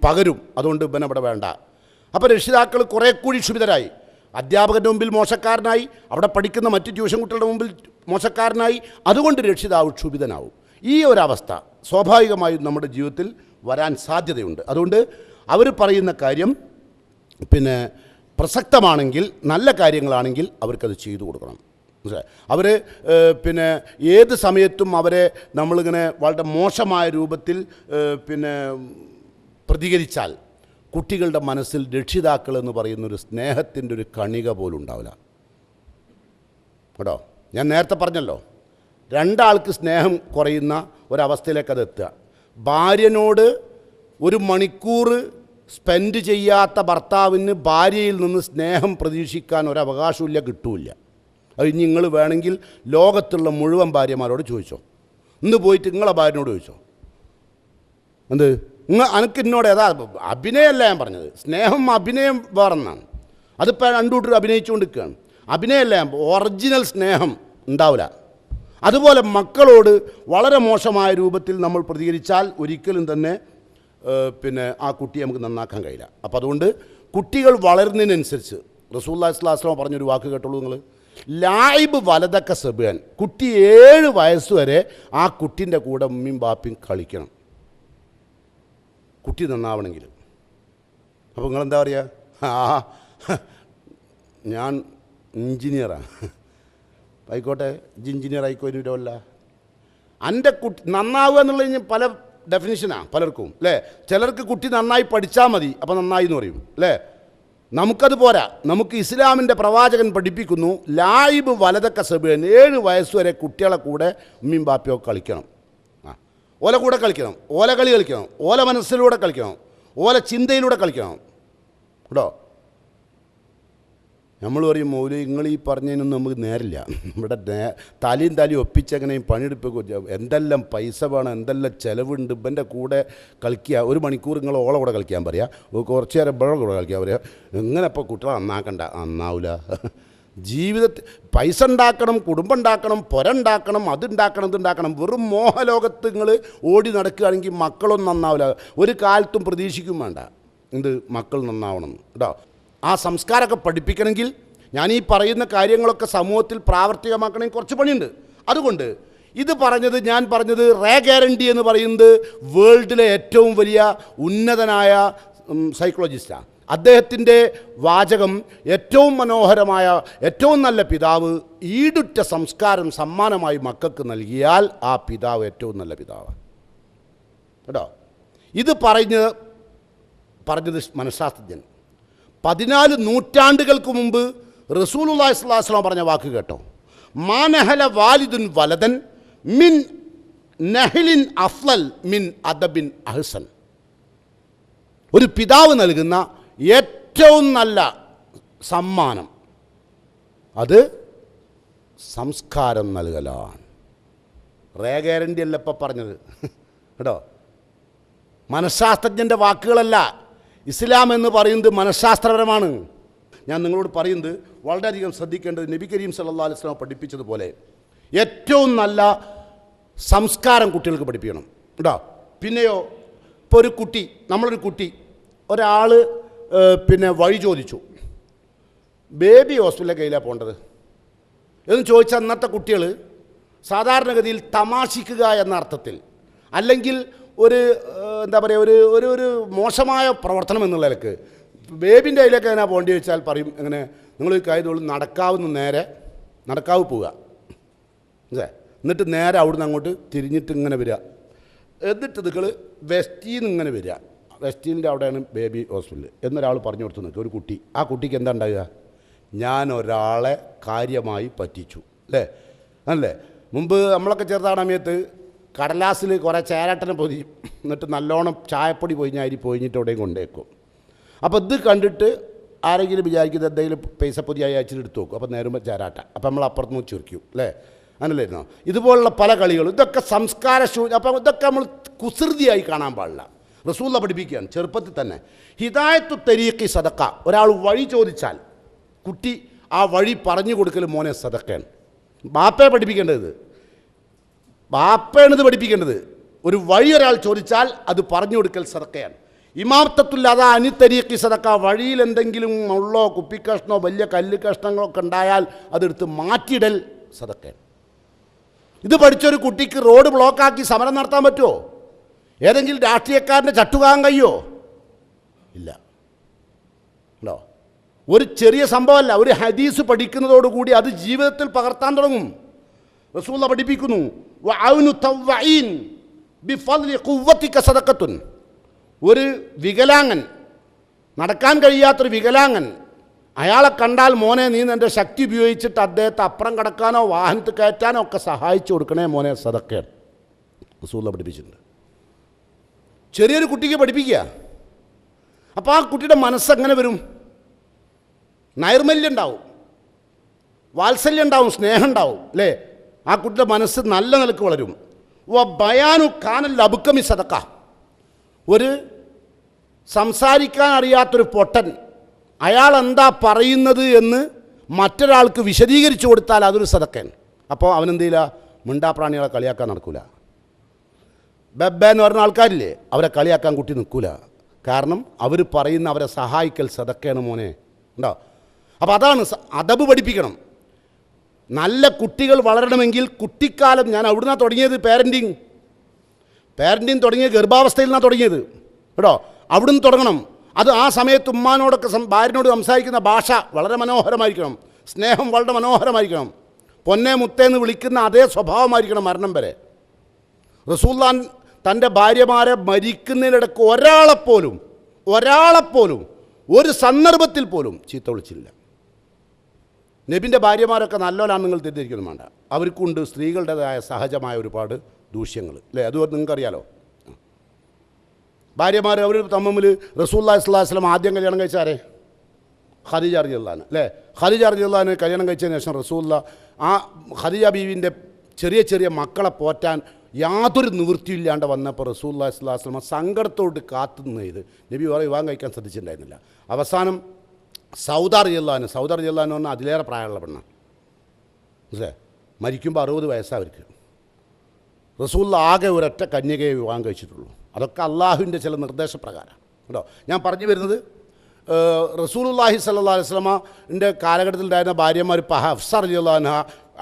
പകരും, അതുകൊണ്ട് ഇവനെ ഇവിടെ വേണ്ട. അപ്പോൾ രക്ഷിതാക്കൾ കുറേ കൂടി ക്ഷുഭിതരായി. അധ്യാപകൻ്റെ മുമ്പിൽ മോശക്കാരനായി, അവിടെ പഠിക്കുന്ന മറ്റ് ട്യൂഷൻ കുട്ടികളുടെ മുമ്പിൽ മോശക്കാരനായി. അതുകൊണ്ട് രക്ഷിതാവ് ക്ഷുഭിതനാവും. ഈ ഒരവസ്ഥ സ്വാഭാവികമായും നമ്മുടെ ജീവിതത്തിൽ വരാൻ സാധ്യതയുണ്ട്. അതുകൊണ്ട് അവർ പറയുന്ന കാര്യം പിന്നെ പ്രസക്തമാണെങ്കിൽ, നല്ല കാര്യങ്ങളാണെങ്കിൽ അവർക്കത് ചെയ്തു കൊടുക്കണം. അവർ പിന്നെ ഏത് സമയത്തും അവരെ നമ്മളിങ്ങനെ വളരെ മോശമായ രൂപത്തിൽ പിന്നെ പ്രതികരിച്ചാൽ കുട്ടികളുടെ മനസ്സിൽ രക്ഷിതാക്കൾ എന്ന് പറയുന്നൊരു സ്നേഹത്തിൻ്റെ ഒരു കണിക പോലും ഉണ്ടാവില്ല കേട്ടോ. ഞാൻ നേരത്തെ പറഞ്ഞല്ലോ, രണ്ടാൾക്ക് സ്നേഹം കുറയുന്ന ഒരവസ്ഥയിലേക്ക് അത് എത്തുക. ഭാര്യനോട് 1 മണിക്കൂർ സ്പെൻഡ് ചെയ്യാത്ത ഭർത്താവിന് ഭാര്യയിൽ നിന്ന് സ്നേഹം പ്രതീക്ഷിക്കാൻ ഒരവകാശമില്ല, കിട്ടൂല. അത് ഇനി നിങ്ങൾ വേണമെങ്കിൽ ലോകത്തുള്ള മുഴുവൻ ഭാര്യമാരോട് ചോദിച്ചോ. ഇന്ന് പോയിട്ട് നിങ്ങളെ ഭാര്യനോട് ചോദിച്ചോ, എന്ത് അനക്ക് എന്നോട് ഏതാ അഭിനയമല്ല ഞാൻ പറഞ്ഞത്, സ്നേഹം അഭിനയം വേറെന്നാണ്. അതിപ്പോൾ രണ്ടു കൂട്ടർ അഭിനയിച്ചുകൊണ്ട് നിൽക്കുകയാണ്. അഭിനയമല്ല, ഒറിജിനൽ സ്നേഹം ഉണ്ടാവില്ല. അതുപോലെ മക്കളോട് വളരെ മോശമായ രൂപത്തിൽ നമ്മൾ പ്രതികരിച്ചാൽ ഒരിക്കലും തന്നെ പിന്നെ ആ കുട്ടിയെ നമുക്ക് നന്നാക്കാൻ കഴിയില്ല. അപ്പോൾ അതുകൊണ്ട് കുട്ടികൾ വളരുന്നതിനനുസരിച്ച് റസൂലുള്ളാഹി സ്വല്ലല്ലാഹു അലൈഹി വസല്ലം പറഞ്ഞൊരു വാക്ക് കേട്ടുള്ളൂ നിങ്ങൾ, ലായിബ് വലതക്ക സബിയാൻ. കുട്ടി 7 വയസ്സ് വരെ ആ കുട്ടീൻ്റെ കൂടെ ഉമ്മയും ബാപ്പയും കളിക്കണം, കുട്ടി നന്നാവണമെങ്കിൽ. അപ്പോൾ നിങ്ങളെന്താ പറയുക, ഞാൻ എഞ്ചിനീയറാണ്, ആയിക്കോട്ടെ, എഞ്ചിനീയർ ആയിക്കോരുമല്ല. എൻ്റെ കുട്ടി നന്നാവുക എന്നുള്ളതിന് പല ഡെഫിനിഷനാണ് പലർക്കും, അല്ലേ. ചിലർക്ക് കുട്ടി നന്നായി പഠിച്ചാൽ മതി, അപ്പോൾ നന്നായി എന്ന് പറയും, അല്ലേ. നമുക്കത് പോരാ. നമുക്ക് ഇസ്ലാമിൻ്റെ പ്രവാചകൻ പഠിപ്പിക്കുന്നു, ലായിബ് വലതക്ക സബിയൻ, 7 വയസ്സ് വരെ കുട്ടികളെ കൂടെ ഉമ്മയും ബാപ്പയോ കളിക്കണം. ഓല കൂടെ കളിക്കണം, ഓല കളി കളിക്കണം, ഓല മനസ്സിലൂടെ കളിക്കണം, ഓല ചിന്തയിലൂടെ കളിക്കണം കേട്ടോ. നമ്മൾ പറയും മൗലവി നിങ്ങൾ ഈ പറഞ്ഞതിനൊന്നും നമുക്ക് നേരില്ല, ഇവിടെ തലയും ഒപ്പിച്ചെങ്ങനെയും പണിയെടുപ്പിക്കും, എന്തെല്ലാം പൈസ വേണം, എന്തെല്ലാം ചിലവുണ്ട്, ഇവൻ്റെ കൂടെ കളിക്കുക. 1 മണിക്കൂർ നിങ്ങൾ ഓളെ കൂടെ കളിക്കാൻ പറയുക, കുറച്ച് നേരം ഇവളെ കൂടെ കളിക്കാൻ പറയുക. എങ്ങനെ ഇപ്പോൾ കുട്ടികളെ നന്നാക്കണ്ട, നന്നാവില്ല. ജീവിതത്തിൽ പൈസ ഉണ്ടാക്കണം, കുടുംബം ഉണ്ടാക്കണം, പുരണ്ടാക്കണം, അതുണ്ടാക്കണം, ഇതുണ്ടാക്കണം. വെറും മോഹലോകത്ത് നിങ്ങൾ ഓടി നടക്കുകയാണെങ്കിൽ മക്കളൊന്നും നന്നാവില്ല. ഒരു കാലത്തും പ്രതീക്ഷിക്കും വേണ്ട എന്ത് മക്കൾ നന്നാവണം കേട്ടോ. ആ സംസ്കാരമൊക്കെ പഠിപ്പിക്കണമെങ്കിൽ ഞാൻ ഈ പറയുന്ന കാര്യങ്ങളൊക്കെ സമൂഹത്തിൽ പ്രാവർത്തികമാക്കണമെങ്കിൽ കുറച്ച് പണിയുണ്ട്. അതുകൊണ്ട് ഞാൻ പറഞ്ഞത് റേ ഗ്യാരണ്ടി എന്ന് പറയുന്നത് വേൾഡിലെ ഏറ്റവും വലിയ ഉന്നതനായ സൈക്കോളജിസ്റ്റാണ്. അദ്ദേഹത്തിൻ്റെ വാചകം, ഏറ്റവും മനോഹരമായ, ഏറ്റവും നല്ല പിതാവ് ഈടുറ്റ സംസ്കാരം സമ്മാനമായി മക്കൾക്ക് നൽകിയാൽ ആ പിതാവ് ഏറ്റവും നല്ല പിതാവാണ് കേട്ടോ. ഇത് പറഞ്ഞത് മനഃശാസ്ത്രജ്ഞൻ 14 നൂറ്റാണ്ടുകൾക്ക് മുമ്പ് റസൂലുള്ളാഹി സ്വല്ലല്ലാഹു അലൈഹി വസല്ലം പറഞ്ഞ വാക്ക് കേട്ടോ, മാനഹല വാലിദുൻ വലദൻ മിൻ നഹ്ലിൻ അഫ്ളൽ മിൻ അദബിൻ അഹ്സൻ. ഒരു പിതാവ് നൽകുന്ന ഏറ്റവും നല്ല സമ്മാനം അത് സംസ്കാരം നൽകലാണ്. റേ ഗ്യാരണ്ടി അല്ല ഇപ്പം പറഞ്ഞത് കേട്ടോ, മനഃശാസ്ത്രജ്ഞൻ്റെ വാക്കുകളല്ല. ഇസ്ലാം എന്ന് പറയുന്നത് മനഃശാസ്ത്രപരമാണ്. ഞാൻ നിങ്ങളോട് പറയുന്നത് വളരെയധികം ശ്രദ്ധിക്കേണ്ടത്, നബി കരീം സല്ലല്ലാഹു അലൈഹി വസല്ലം പഠിപ്പിച്ചതുപോലെ ഏറ്റവും നല്ല സംസ്കാരം കുട്ടികൾക്ക് പഠിപ്പിക്കണം കേട്ടോ. പിന്നെയോ, ഇപ്പോൾ നമ്മളൊരു കുട്ടി ഒരാൾ പിന്നെ വഴി ചോദിച്ചു, ബേബി ഹോസ്പിറ്റലിലെ കയ്യിലാണ് പോകേണ്ടത് എന്ന് ചോദിച്ചാൽ അന്നത്തെ കുട്ടികൾ സാധാരണഗതിയിൽ തമാശിക്കുക എന്ന അർത്ഥത്തിൽ, അല്ലെങ്കിൽ ഒരു എന്താ പറയുക ഒരു ഒരു ഒരു മോശമായ പ്രവർത്തനം എന്നുള്ള നിലക്ക് ബേബിൻ്റെ അതിലേക്ക് എങ്ങനെ പോകേണ്ടി വെച്ചാൽ പറയും എങ്ങനെ നിങ്ങൾ കായതോളം നടക്കാവ് പോവുക അല്ലേ, എന്നിട്ട് നേരെ അവിടുന്ന് അങ്ങോട്ട് തിരിഞ്ഞിട്ട് ഇങ്ങനെ വരിക, എന്നിട്ട് നിങ്ങൾ വെസ്റ്റിൽ നിന്ന് ഇങ്ങനെ വരിക, വെസ്റ്റിൻ്റെ അവിടെയാണ് ബേബി ഹോസ്പിറ്റൽ എന്നൊരാൾ പറഞ്ഞു കൊടുത്തു നിൽക്കുക. ഒരു കുട്ടി, ആ കുട്ടിക്ക് എന്താ ഉണ്ടാകുക, ഞാൻ ഒരാളെ കാര്യമായി പറ്റിച്ചു അല്ലേ അല്ലേ. മുമ്പ് നമ്മളൊക്കെ ചെറുതാണ സമയത്ത് കടലാസിൽ കുറേ ചേരാട്ടനെ പൊതിയും, എന്നിട്ട് നല്ലോണം ചായപ്പൊടി പൊതിഞ്ഞ അരി പൊതിഞ്ഞിട്ട് എവിടെയും കൊണ്ടേക്കും. അപ്പോൾ ഇത് കണ്ടിട്ട് ആരെങ്കിലും വിചാരിക്കുന്നത് എന്തെങ്കിലും പൈസ പൊതിയായി അയച്ചിട്ട് എടുത്ത് നോക്കും, അപ്പോൾ നേരുമ്പോൾ ചേരാട്ട, അപ്പോൾ നമ്മൾ അപ്പുറത്തുനിന്ന് ചുരുക്കും അല്ലേ, അങ്ങനല്ലായിരുന്നോ. ഇതുപോലുള്ള പല കളികളും ഇതൊക്കെ അപ്പോൾ ഇതൊക്കെ നമ്മൾ കുസൃതിയായി കാണാൻ പാടില്ല. റസൂല പഠിപ്പിക്കുകയാണ് ചെറുപ്പത്തിൽ തന്നെ ഹിദായത്തു തരീഖി സദക്ക. ഒരാൾ വഴി ചോദിച്ചാൽ കുട്ടി ആ വഴി പറഞ്ഞു കൊടുക്കൽ മോനെ സദക്കയാണ്. ബാപ്പയെ പഠിപ്പിക്കേണ്ടത്, ബാപ്പയാണിത് പഠിപ്പിക്കേണ്ടത്. ഒരു വഴി ഒരാൾ ചോദിച്ചാൽ അത് പറഞ്ഞു കൊടുക്കൽ സദക്കയാണ്. ഇമാമത്തുല്ലാതെ അനി തരീഖി സദക്ക. വഴിയിൽ എന്തെങ്കിലും മുള്ളോ കുപ്പിക്കഷ്ണോ വലിയ കല്ല് കഷ്ണങ്ങളൊക്കെ ഉണ്ടായാൽ അതെടുത്ത് മാറ്റിയിടൽ സദക്കയാണ്. ഇത് പഠിച്ചൊരു കുട്ടിക്ക് റോഡ് ബ്ലോക്കാക്കി സമരം നടത്താൻ പറ്റുമോ? ഏതെങ്കിലും രാഷ്ട്രീയക്കാരൻ്റെ ചട്ടുകാൻ കഴിയോ? ഇല്ല. ഉണ്ടോ? ഒരു ചെറിയ സംഭവമല്ല, ഒരു ഹദീസ് പഠിക്കുന്നതോടുകൂടി അത് ജീവിതത്തിൽ പകർത്താൻ തുടങ്ങും. റസൂല പഠിപ്പിക്കുന്നു, ഒരു വികലാംഗൻ, നടക്കാൻ കഴിയാത്തൊരു വികലാംഗൻ, അയാളെ കണ്ടാൽ മോനെ നീ നിൻ്റെ ശക്തി ഉപയോഗിച്ചിട്ട് അദ്ദേഹത്തെ അപ്പുറം കടക്കാനോ വാഹനത്തിൽ കയറ്റാനോ ഒക്കെ സഹായിച്ചു കൊടുക്കണേ മോനെ, സദക്കയാണ് റസൂല പഠിപ്പിച്ചിട്ടുണ്ട്. ചെറിയൊരു കുട്ടിക്ക് പഠിപ്പിക്കുക. അപ്പോൾ ആ കുട്ടിയുടെ മനസ്സെങ്ങനെ വരും? നൈർമല്യം ഉണ്ടാവും, വാത്സല്യം ഉണ്ടാവും, സ്നേഹം ഉണ്ടാവും അല്ലേ. ആ കുട്ടിയുടെ മനസ്സ് നല്ല നിലക്ക് വളരും. ബയാനു കാനൽ അബുക്കമി സദക്ക. ഒരു സംസാരിക്കാൻ അറിയാത്തൊരു പൊട്ടൻ അയാൾ എന്താ പറയുന്നത് എന്ന് മറ്റൊരാൾക്ക് വിശദീകരിച്ചു കൊടുത്താൽ അതൊരു സദക്കയാണ്. അപ്പോൾ അവനെന്ത് ചെയ്യില്ല, മിണ്ടാപ്രാണികളെ കളിയാക്കാൻ നടക്കില്ല. ബെബ്ബ എന്ന് പറഞ്ഞ ആൾക്കാരില്ലേ, അവരെ കളിയാക്കാൻ കുട്ടി നിൽക്കില്ല. കാരണം അവർ പറയുന്ന അവരെ സഹായിക്കൽ സദക്കയാണ് മോനെ, ഉണ്ടോ. അപ്പോൾ അതാണ് അദബ് പഠിപ്പിക്കണം. നല്ല കുട്ടികൾ വളരണമെങ്കിൽ കുട്ടിക്കാലം, ഞാൻ അവിടുന്നാണ് തുടങ്ങിയത് പാരൻറ്റിങ് തുടങ്ങിയ ഗർഭാവസ്ഥയിൽ നിന്നാണ് തുടങ്ങിയത് കേട്ടോ. അവിടുന്ന് തുടങ്ങണം. അത് ആ സമയത്ത് ഉമ്മാനോടൊക്കെ ഭാര്യനോട് സംസാരിക്കുന്ന ഭാഷ വളരെ മനോഹരമായിരിക്കണം, സ്നേഹം വളരെ മനോഹരമായിരിക്കണം, പൊന്നെ മുത്തേന്ന് വിളിക്കുന്ന അതേ സ്വഭാവമായിരിക്കണം മരണം വരെ. റസൂലുള്ളാൻ തൻ്റെ ഭാര്യമാരെ മരിക്കുന്നതിനിടയ്ക്ക് ഒരാളെപ്പോലും ഒരു സന്ദർഭത്തിൽ പോലും ചീത്ത വിളിച്ചില്ല. നബിൻ്റെ ഭാര്യമാരൊക്കെ നല്ലോലാന്ന് നിങ്ങൾ തെറ്റിദ്ധരിക്കുന്നു വേണ്ട. അവർക്കുണ്ട് സ്ത്രീകളുടേതായ സഹജമായ ഒരുപാട് ദൂഷ്യങ്ങൾ അല്ലേ, അത് നിങ്ങൾക്കറിയാലോ. ഭാര്യമാർ അവർ തമ്മിൽ റസൂലുള്ളാഹി സ്വല്ലല്ലാഹു അലൈഹി വസല്ലം ആദ്യം കല്യാണം കഴിച്ചാരെ? ഖദീജ റളിയല്ലാഹു അൻഹ അല്ലേ. ഖദീജ റളിയല്ലാഹു അൻഹ കല്യാണം കഴിച്ചതിന് ശേഷം റസൂലുള്ളാഹി ആ ഖദീജ ബീവിൻ്റെ ചെറിയ മക്കളെ പോറ്റാൻ യാതൊരു നിവൃത്തിയില്ലാണ്ട് വന്നപ്പോൾ റസൂലുള്ളാഹി സ്വല്ലല്ലാഹു അലൈഹി വസല്ലം സങ്കടത്തോട് കാത്തുനിന്ന് ഇത് നബി വേറെ വിവാഹം കഴിക്കാൻ ശ്രദ്ധിച്ചിട്ടുണ്ടായിരുന്നില്ല. അവസാനം സൗദ റളിയല്ലാഹു അൻഹ പറഞ്ഞാൽ അതിലേറെ പ്രായമുള്ള പെണ്ണാണ്, മനസ്സിലെ മരിക്കുമ്പോൾ 60 വയസ്സാണ് അവർക്ക്. റസൂലുള്ള ആകെ ഒരൊറ്റ കന്യകയെ വിവാഹം കഴിച്ചിട്ടുള്ളൂ. അതൊക്കെ അള്ളാഹുവിൻ്റെ ചില നിർദ്ദേശപ്രകാരം കേട്ടോ. ഞാൻ പറഞ്ഞു വരുന്നത് റസൂലുള്ളാഹി സ്വല്ലല്ലാഹു അലൈഹി വസല്ലമയുടെ കാലഘട്ടത്തിലുണ്ടായിരുന്ന ഭാര്യമാർ ഇപ്പോൾ ഹഫ്സ റളിയല്ലാഹു അൻഹ,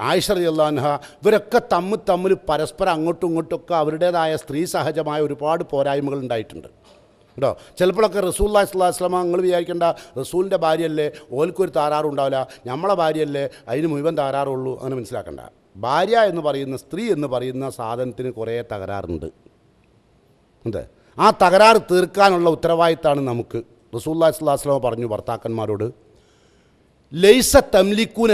ആയിഷ റളിയല്ലാഹു അൻഹ, ഇവരൊക്കെ തമ്മിൽ പരസ്പരം അങ്ങോട്ടും ഇങ്ങോട്ടൊക്കെ അവരുടേതായ സ്ത്രീ സഹജമായ ഒരുപാട് പോരായ്മകൾ ഉണ്ടായിട്ടുണ്ട് കേട്ടോ. ചിലപ്പോഴൊക്കെ റസൂലുള്ളാഹി സ്വല്ലല്ലാഹു അലൈഹി വസല്ലമ നിങ്ങൾ വിചാരിക്കേണ്ട റസൂലിൻ്റെ ഭാര്യയല്ലേ ഓൽക്കൊരു താരാറുണ്ടാവില്ല, നമ്മളെ ഭാര്യയല്ലേ അതിന് മുഴുവൻ താരാറുള്ളൂ, അങ്ങനെ മനസ്സിലാക്കണ്ട. ഭാര്യ എന്ന് പറയുന്ന, സ്ത്രീ എന്ന് പറയുന്ന സാധനത്തിന് കുറേ തകരാറുണ്ട്. അതെ, ആ തകരാറ് തീർക്കാനുള്ള ഉത്തരവാദിത്തമാണ് നമുക്ക്. റസൂലുള്ളാഹി സ്വല്ലല്ലാഹു അലൈഹി വസല്ലം പറഞ്ഞു ഭർത്താക്കന്മാരോട്, ലൈസ തംലിക്കൂന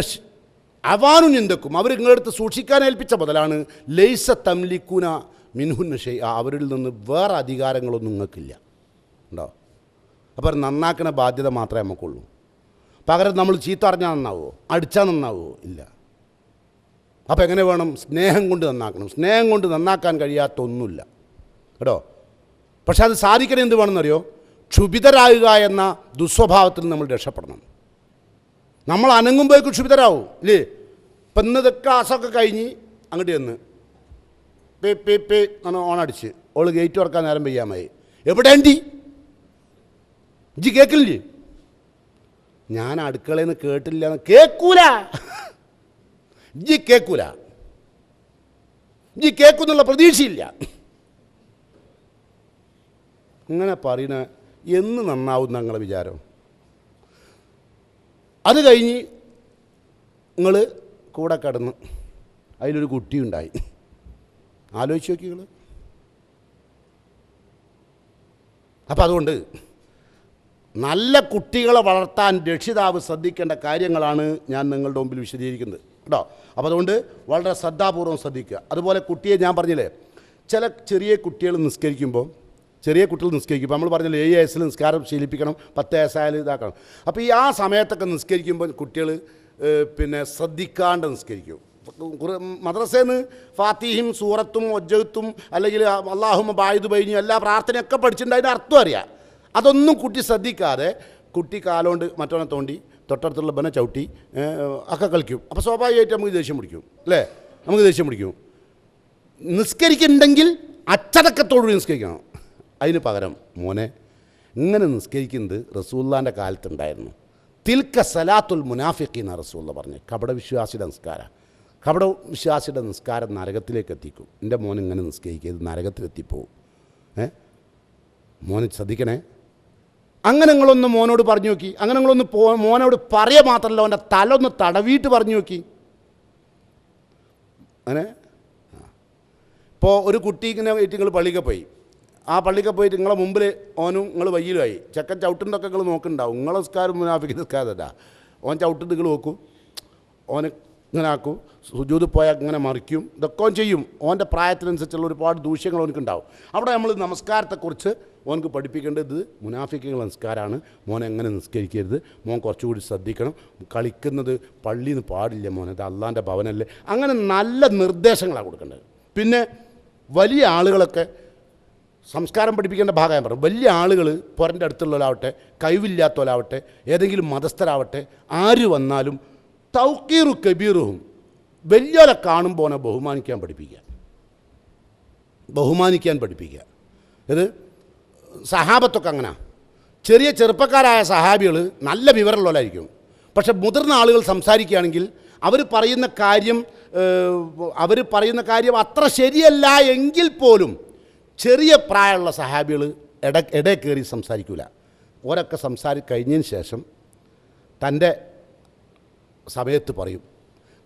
അവാനു നിന്ദക്കും, അവർ നിങ്ങളടുത്ത് സൂക്ഷിക്കാൻ ഏൽപ്പിച്ച മുതലാണ്. ലൈസ തംലിക്കൂന മിൻഹുന്ന ഷൈഅ, അവരിൽ നിന്ന് വേറെ അധികാരങ്ങളൊന്നും നിങ്ങൾക്കില്ല ഉണ്ടോ. അപ്പോൾ നന്നാക്കുന്ന ബാധ്യത മാത്രമേ നമുക്കുള്ളൂ. പകരം നമ്മൾ ചീത്ത അറിഞ്ഞാൽ നന്നാവുമോ, അടിച്ചാൽ നന്നാവുമോ? ഇല്ല. അപ്പോൾ എങ്ങനെ വേണം? സ്നേഹം കൊണ്ട് നന്നാക്കണം. സ്നേഹം കൊണ്ട് നന്നാക്കാൻ കഴിയാത്ത ഒന്നുമില്ല കേട്ടോ. പക്ഷെ അത് സാധിക്കണം എന്ത് വേണമെന്നറിയോ? ക്ഷുഭിതരാകുക എന്ന ദുസ്വഭാവത്തിൽ നമ്മൾ രക്ഷപ്പെടണം. നമ്മൾ അനങ്ങുമ്പോഴേക്കും ക്ഷുഭിതരാവും ഇല്ലേ. ഇപ്പം ഇന്നതൊക്കെ ആസമൊക്കെ കഴിഞ്ഞ് അങ്ങോട്ട് ചെന്ന് പേ ഓണടിച്ച് ഓള് ഗേറ്റ് തുറക്കാൻ നേരം പെയ്യാമായി. എവിടെ ആൻറ്റി ഇജ്ജ് കേൾക്കില്ലേ? ഞാൻ അടുക്കളയിൽ നിന്ന് കേട്ടില്ല. കേൾക്കൂല, ഇജ്ജ് കേൾക്കൂല, ഇജ്ജ് കേൾക്കുന്നുള്ള പ്രതീക്ഷയില്ല. ഇങ്ങനെ പറയണ എന്ന് നന്നാവും നിങ്ങളെ വിചാരം? അത് കഴിഞ്ഞ് നിങ്ങൾ കൂടെ കിടന്ന് അതിലൊരു കുട്ടിയുണ്ടായി. ആലോചിച്ച് നോക്കി നിങ്ങൾ. അപ്പം അതുകൊണ്ട് നല്ല കുട്ടികളെ വളർത്താൻ രക്ഷിതാവ് ശ്രദ്ധിക്കേണ്ട കാര്യങ്ങളാണ് ഞാൻ നിങ്ങളുടെ മുമ്പിൽ വിശദീകരിക്കുന്നത് കേട്ടോ. അപ്പോൾ അതുകൊണ്ട് വളരെ ശ്രദ്ധാപൂർവ്വം ശ്രദ്ധിക്കുക. അതുപോലെ കുട്ടിയെ ഞാൻ പറഞ്ഞില്ലേ, ചില ചെറിയ കുട്ടികൾ നിസ്കരിക്കുമ്പോൾ നമ്മൾ പറഞ്ഞില്ലേ 7 വയസ്സിൽ നിസ്കാരം ശീലിപ്പിക്കണം, 10 വയസ്സായാലും ഇതാക്കണം. അപ്പോൾ ഈ ആ സമയത്തൊക്കെ നിസ്കരിക്കുമ്പോൾ കുട്ടികൾ പിന്നെ ശ്രദ്ധിക്കാണ്ട് നിസ്കരിക്കും. മദ്രസയിൽ നിന്ന് ഫാത്തിഹയും സൂറത്തും ഒജ്ജത്തും അല്ലെങ്കിൽ അല്ലാഹുമ്മ ബായിദ് ബൈനി എല്ലാ പ്രാർത്ഥനയൊക്കെ പഠിച്ചിട്ടുണ്ട്, അതിൻ്റെ അർത്ഥം അറിയാം. അതൊന്നും കുട്ടി ശ്രദ്ധിക്കാതെ കുട്ടി കാലുകൊണ്ട് മറ്റവനെ തോണ്ടി തൊട്ടടുത്തുള്ള ബനെ ചവിട്ടി ഒക്കെ കളിക്കും. അപ്പോൾ സ്വാഭാവികമായിട്ട് നമുക്ക് ദേഷ്യം പിടിക്കും. നിസ്കരിക്കുന്നുണ്ടെങ്കിൽ അച്ചടക്കത്തോടുകൂടി നിസ്കരിക്കണം. അതിന് പകരം മോനെ ഇങ്ങനെ നിസ്കരിക്കുന്നത് റസൂലുള്ളാഹിൻ്റെ കാലത്തുണ്ടായിരുന്നു. തിൽക്ക സലാത്തുൽ മുനാഫിഖീന റസൂലുള്ള പറഞ്ഞു. കപടവിശ്വാസിയുടെ നിസ്കാരം നരകത്തിലേക്ക് എത്തിക്കും. എൻ്റെ മോൻ ഇങ്ങനെ നിസ്കരിക്കരുത്, നരകത്തിലെത്തിപ്പോവും. മോനെ ശ്രദ്ധിക്കണേ. അങ്ങനെ നിങ്ങളൊന്ന് മോനോട് പറഞ്ഞു നോക്കി. അങ്ങനെ നിങ്ങളൊന്ന് മോനോട് പറയുക മാത്രമല്ല, അവൻ്റെ തല ഒന്ന് തടവിയിട്ട് പറഞ്ഞു നോക്കി. അങ്ങനെ ഇപ്പോൾ ഒരു കുട്ടി ഇങ്ങനെ ആയിട്ട് നിങ്ങൾ പള്ളിക്ക് പോയി, ആ പള്ളിക്ക് പോയിട്ട് നിങ്ങളെ മുമ്പിൽ ഓനും നിങ്ങൾ വയ്യിലുമായി, ചെക്കൻ ചവിട്ടുന്നതൊക്കെ നിങ്ങൾ നോക്കുന്നുണ്ടാവും. നിങ്ങളെ നിസ്കാരം മുനാഫിക്ക് നിസ്കാരമല്ല. ഓൻ ചവിട്ടുന്നത് നിങ്ങൾ നോക്കും, ഓന് ഇങ്ങനെ ആക്കും, സുജൂദ് പോയാൽ ഇങ്ങനെ മറിക്കും, ഇതൊക്കെ ഓൻ ചെയ്യും. ഓൻ്റെ പ്രായത്തിനനുസരിച്ചുള്ള ഒരുപാട് ദൂഷ്യങ്ങൾ ഓനക്കുണ്ടാവും. അവിടെ നമ്മൾ നമസ്കാരത്തെക്കുറിച്ച് ഓനക്ക് പഠിപ്പിക്കേണ്ടത് മുനാഫിക്കുകളുടെ നിസ്കാരമാണ്. മോൻ എങ്ങനെ നിസ്കരിക്കരുത്, മോൻ കുറച്ചുകൂടി ശ്രദ്ധിക്കണം, കളിക്കുന്നത് പള്ളിയിൽ നിന്ന് പാടില്ല മോനെ, അത് അള്ളാൻ്റെ ഭവനല്ലേ, അങ്ങനെ നല്ല നിർദ്ദേശങ്ങളാണ് കൊടുക്കേണ്ടത്. പിന്നെ വലിയ ആളുകളൊക്കെ സംസ്കാരം പഠിപ്പിക്കേണ്ട ഭാഗം ഞാൻ പറഞ്ഞു. വലിയ ആളുകൾ പുറൻ്റെ അടുത്തുള്ളവരാവട്ടെ, കഴിവില്ലാത്തവരാവട്ടെ, ഏതെങ്കിലും മതസ്ഥരാവട്ടെ, ആര് വന്നാലും തൗക്കീറു കബീറുഹും, വലിയവരെ കാണുമ്പോൾ അവനെ ബഹുമാനിക്കാൻ പഠിപ്പിക്കുക. ഇത് സഹാബത്തൊക്കെ അങ്ങനെ. ചെറുപ്പക്കാരായ സഹാബികൾ നല്ല വിവരമുള്ളവരായിരിക്കും. പക്ഷെ മുതിർന്ന ആളുകൾ സംസാരിക്കുകയാണെങ്കിൽ അവർ പറയുന്ന കാര്യം അത്ര ശരിയല്ല എങ്കിൽ പോലും ചെറിയ പ്രായമുള്ള സഹാബികൾ ഇടയിൽ കയറി സംസാരിക്കില്ല. ഓരൊക്കെ കഴിഞ്ഞതിന് ശേഷം തൻ്റെ സമയത്ത് പറയും.